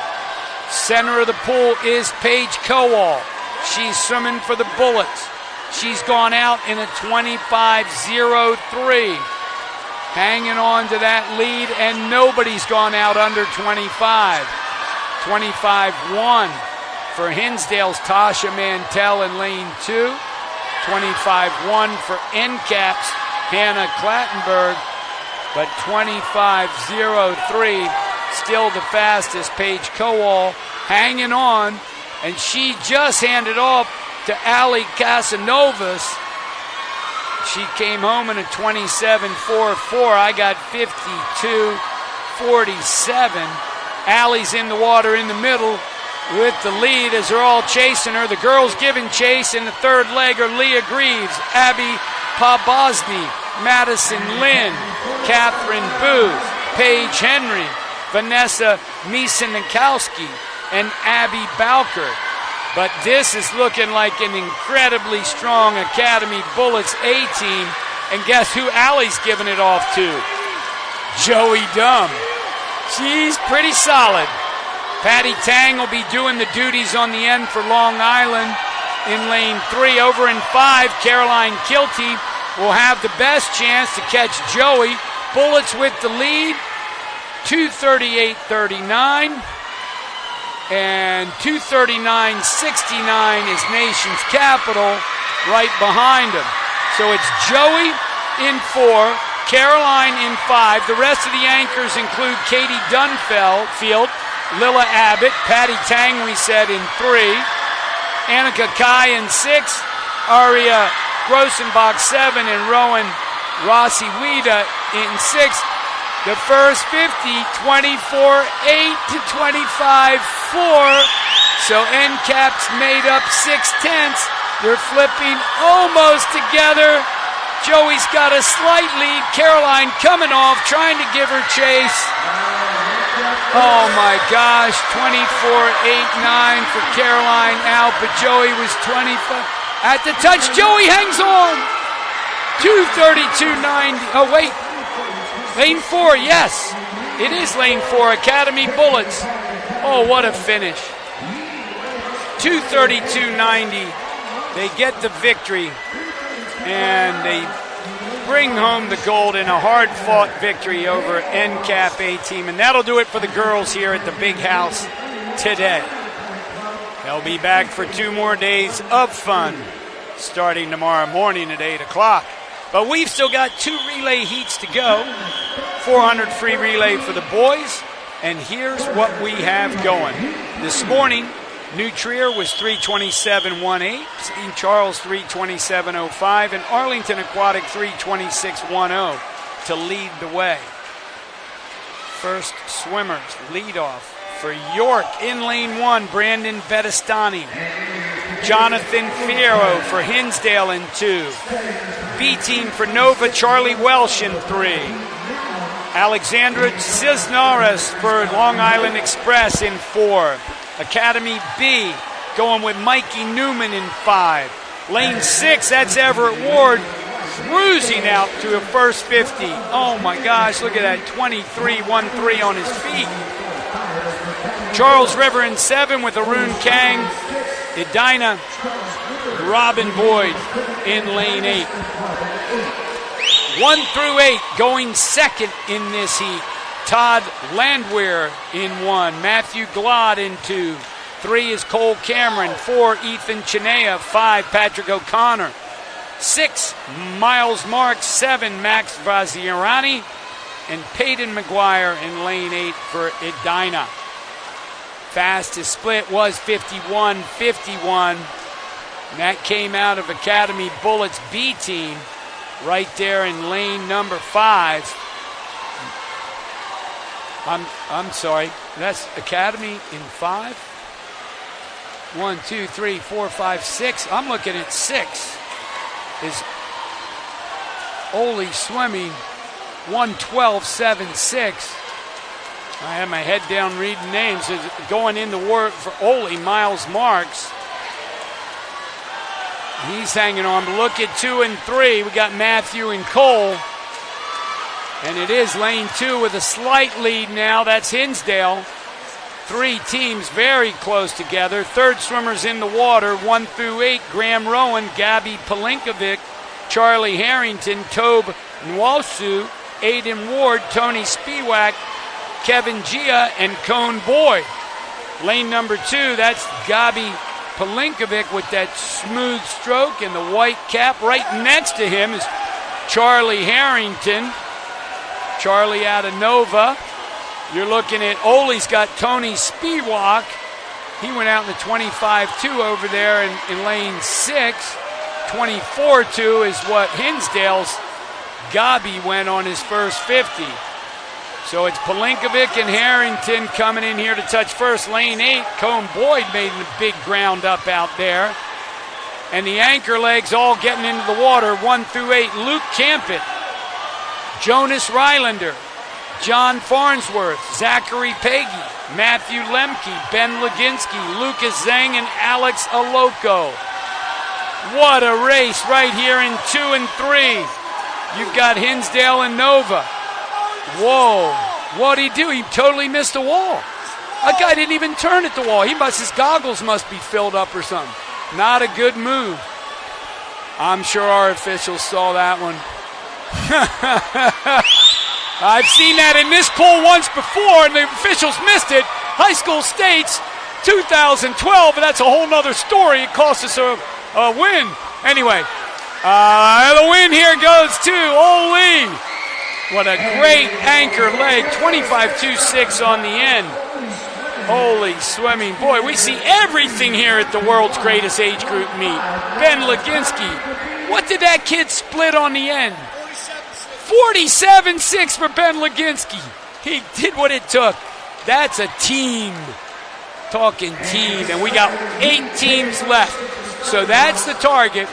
Center of the pool is Paige Kowal. She's swimming for the Bullets. She's gone out in a 25-0-3. Hanging on to that lead, and nobody's gone out under 25. 25-1 for Hinsdale's Tasha Mantell in lane 2. 25-1 for NCAP's Hannah Clattenburg. But 25-0-3, still the fastest, Paige Kowal hanging on. And she just handed off to Ali Casanovas. She came home in a 27-4-4. I got 52-47. Allie's in the water in the middle with the lead as they're all chasing her. The girls giving chase in the third leg are Leah Greaves, Abby Pabosny, Madison Lynn, Catherine Booth, Paige Henry, Vanessa Misenikowski, and Abby Bowker. But this is looking like an incredibly strong Academy Bullets A team. And guess who Allie's giving it off to? Joey Dumb. She's pretty solid. Patty Tang will be doing the duties on the end for Long Island in lane 3. Over in 5, Caroline Kilty will have the best chance to catch Joey. Bullets with the lead, 2:38.39. And 2:39.69 is Nation's Capital right behind him. So it's Joey in 4, Caroline in 5. The rest of the anchors include Katie Dunfield, Lilla Abbott, Patty Tang, we said, in 3, Annika Kai in 6, Aria Grossenbach 7, and Rowan Rossi Wida in 6. The first 50, 24-8 to 25-4. So NCAP's made up 6/10. They're flipping almost together. Joey's got a slight lead. Caroline coming off, trying to give her chase. Oh my gosh, 24-8-9 for Caroline out, but Joey was 25. At the touch, Joey hangs on. 2:32.90. Oh wait. Lane 4, yes. It is lane 4, Academy Bullets. Oh, what a finish. 2:32.90. They get the victory, and they bring home the gold in a hard-fought victory over NCAP A-Team. And that'll do it for the girls here at the Big House today. They'll be back for 2 more days of fun starting tomorrow morning at 8 o'clock. But we've still got 2 relay heats to go. 400 free relay for the boys. And here's what we have going. This morning, New Trier was 3:27.18, St. Charles 3:27.05, and Arlington Aquatic 3:26.10 to lead the way. First swimmers lead off for York in lane 1, Brandon Bettestani. Jonathan Fierro for Hinsdale in 2. B team for Nova, Charlie Welsh in 3. Alexandra Cisneros for Long Island Express in 4. Academy B going with Mikey Newman in 5. Lane 6, that's Everett Ward cruising out to a first 50. Oh my gosh, look at that, 23.13 on his feet. Charles River in 7 with Arun Kang. Edina Robin Boyd in lane 8. 1 through 8 going second in this heat. Todd Landwehr in 1. Matthew Glod in 2. 3 is Cole Cameron. 4, Ethan Chinea. 5, Patrick O'Connor. 6, Miles Marks. 7, Max Vaziarani. And Peyton McGuire in lane 8 for Edina. Fastest split was 51-51. And that came out of Academy Bullets B team right there in lane number 5. I'm sorry, that's Academy in 5. 1, 2, 3, 4, 5, 6. I'm looking at 6. Is Ole swimming 1:12.76. I have my head down reading names. Going in the work for Ole, Miles Marks. He's hanging on. But look at 2 and 3. We got Matthew and Cole. And it is lane 2 with a slight lead now. That's Hinsdale. 3 teams very close together. Third swimmers in the water, 1 through 8. Graham Rowan, Gabby Palinkovic, Charlie Harrington, Tobe Nwosu, Aiden Ward, Tony Spiewak, Kevin Gia, and Cone Boyd. Lane number 2, that's Gabi Palinkovic with that smooth stroke and the white cap. Right next to him is Charlie Harrington. Charlie out of Nova. You're looking at Ole's got Tony Spiewak. He went out in the 25-2 over there in lane 6. 24-2 is what Hinsdale's Gabi went on his first 50. So it's Palinkovic and Harrington coming in here to touch first. Lane 8, Cone Boyd made a big ground up out there. And the anchor legs all getting into the water, 1 through 8. Luke Campett, Jonas Rylander, John Farnsworth, Zachary Peggy, Matthew Lemke, Ben Leginski, Lucas Zhang, and Alex Aloko. What a race right here in 2 and 3. You've got Hinsdale and Nova. Whoa, what'd he do? He totally missed the wall. That guy didn't even turn at the wall. His goggles must be filled up or something. Not a good move. I'm sure our officials saw that one. I've seen that in this pool once before, and the officials missed it. High School States 2012, and that's a whole nother story. It cost us a win. Anyway, the win here goes to Ole. What a great anchor leg, 25.26 on the end. Holy swimming. Boy, we see everything here at the world's greatest age group meet. Ben Leginski. What did that kid split on the end? 47.6 for Ben Leginski. He did what it took. That's a team. Talking team. And we got 8 teams left. So that's the target.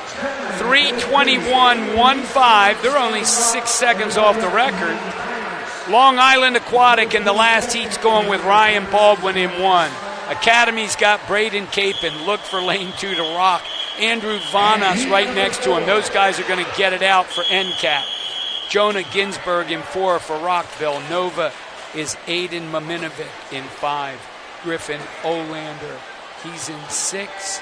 3:21.15. They're only 6 seconds off the record. Long Island Aquatic in the last heat's going with Ryan Baldwin in 1. Academy's got Braden Capon. Look for lane 2 to rock. Andrew Vanas right next to him. Those guys are going to get it out for NCAT. Jonah Ginsberg in 4 for Rockville. Nova is Aiden Maminovic in 5. Griffin Olander, he's in 6.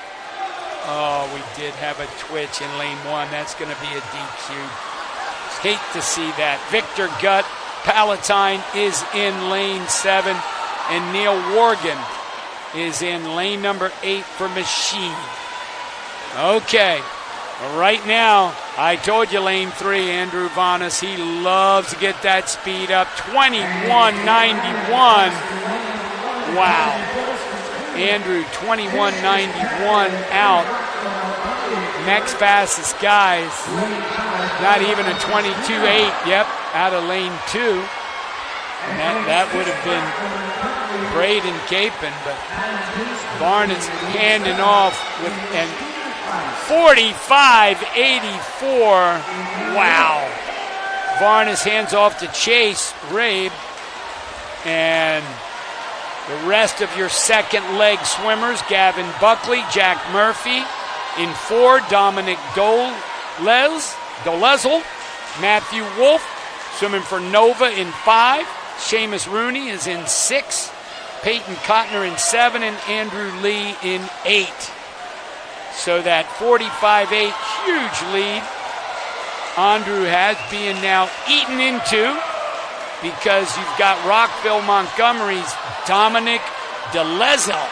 Oh, we did have a twitch in lane 1. That's going to be a DQ. Hate to see that. Victor Gutt Palatine is in lane 7. And Neil Worgan is in lane number 8 for Machine. Okay. Right now, I told you lane 3, Andrew Vanas, he loves to get that speed up. 21.91. Wow. Andrew, 21.91 out. Next fastest guys, not even a 22.8. Yep, out of lane 2. And that would have been Braden Capon, but Barnes handing off with and 45.84. Wow. Varnes hands off to Chase Rabe. And the rest of your second leg swimmers, Gavin Buckley, Jack Murphy. In 4, Dominic Dolezel. Matthew Wolf, swimming for Nova in 5. Seamus Rooney is in 6. Peyton Cotner in 7. And Andrew Lee in 8. So that 45.8 huge lead Andrew has being now eaten into because you've got Rockville Montgomery's Dominic DeLezel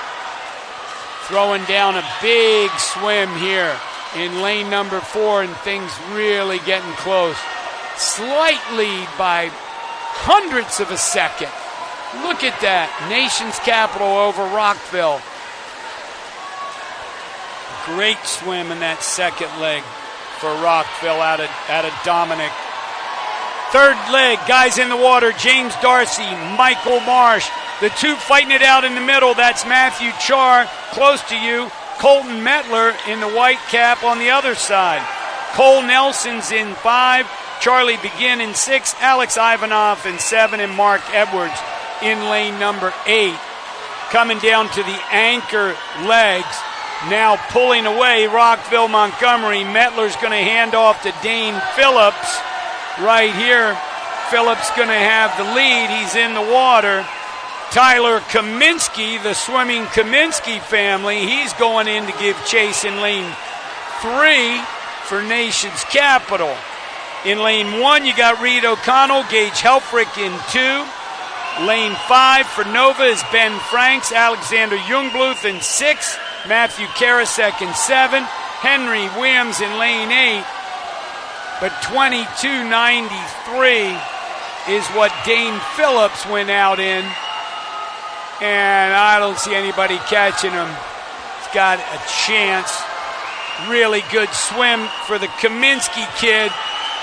throwing down a big swim here in lane number 4, and things really getting close. Slight lead by hundredths of a second. Look at that. Nation's capital over Rockville. Great swim in that second leg for Rockville out of Dominic. Third leg, guys in the water, James Darcy, Michael Marsh. The 2 fighting it out in the middle, that's Matthew Charr, close to you. Colton Metler in the white cap on the other side. Cole Nelson's in 5, Charlie Begin in 6, Alex Ivanov in 7, and Mark Edwards in lane number 8. Coming down to the anchor legs. Now pulling away, Rockville Montgomery. Metler's going to hand off to Dane Phillips right here. Phillips going to have the lead. He's in the water. Tyler Kaminsky, the swimming Kaminsky family, he's going in to give chase in lane 3 for Nation's Capital. In lane 1, you got Reed O'Connell, Gage Helfrich in 2. Lane 5 for Nova is Ben Franks, Alexander Jungbluth in 6. Matthew Karasek in 7. Henry Williams in lane 8. But 22.93 is what Dane Phillips went out in. And I don't see anybody catching him. He's got a chance. Really good swim for the Kaminsky kid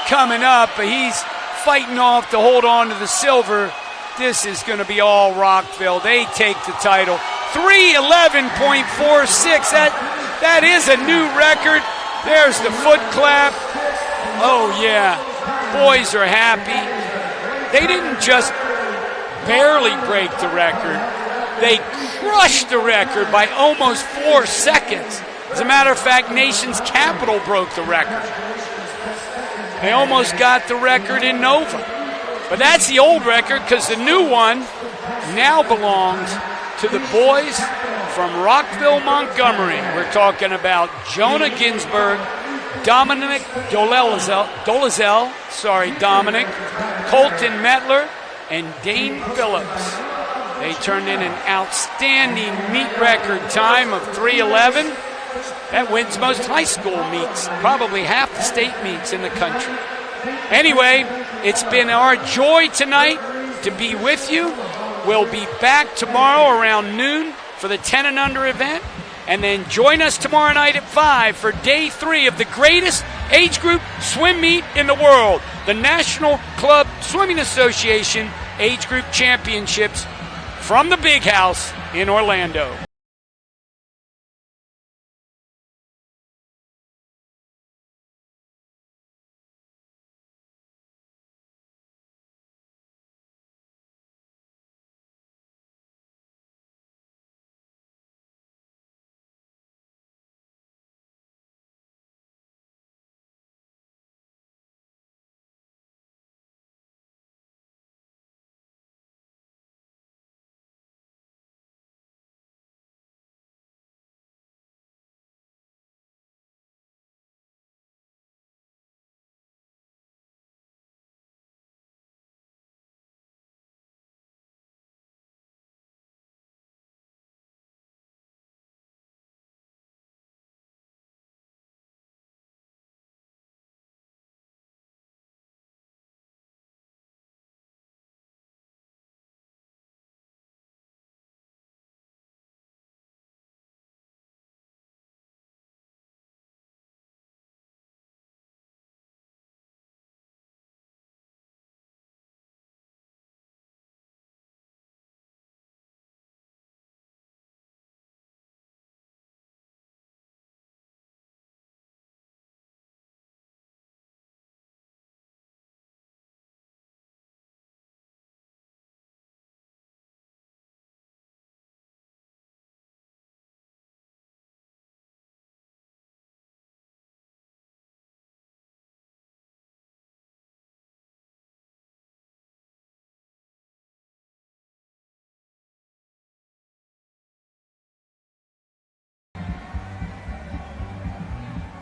coming up. But he's fighting off to hold on to the silver. This is going to be all Rockville. They take the title. 3:11.46. That is a new record. There's the foot clap. Oh, yeah. Boys are happy. They didn't just barely break the record. They crushed the record by almost 4 seconds. As a matter of fact, Nation's capital broke the record. They almost got the record in Nova. But that's the old record, because the new one now belongs to the boys from Rockville, Montgomery. We're talking about Jonah Ginsberg, Dominic Colton Mettler, and Dane Phillips. They turned in an outstanding meet record time of 3:11. That wins most high school meets, probably half the state meets in the country. Anyway, it's been our joy tonight to be with you. We'll be back tomorrow around noon for the 10 and under event. And then join us tomorrow night at 5 for day 3 of the greatest age group swim meet in the world, the National Club Swimming Association Age Group Championships from the Big House in Orlando.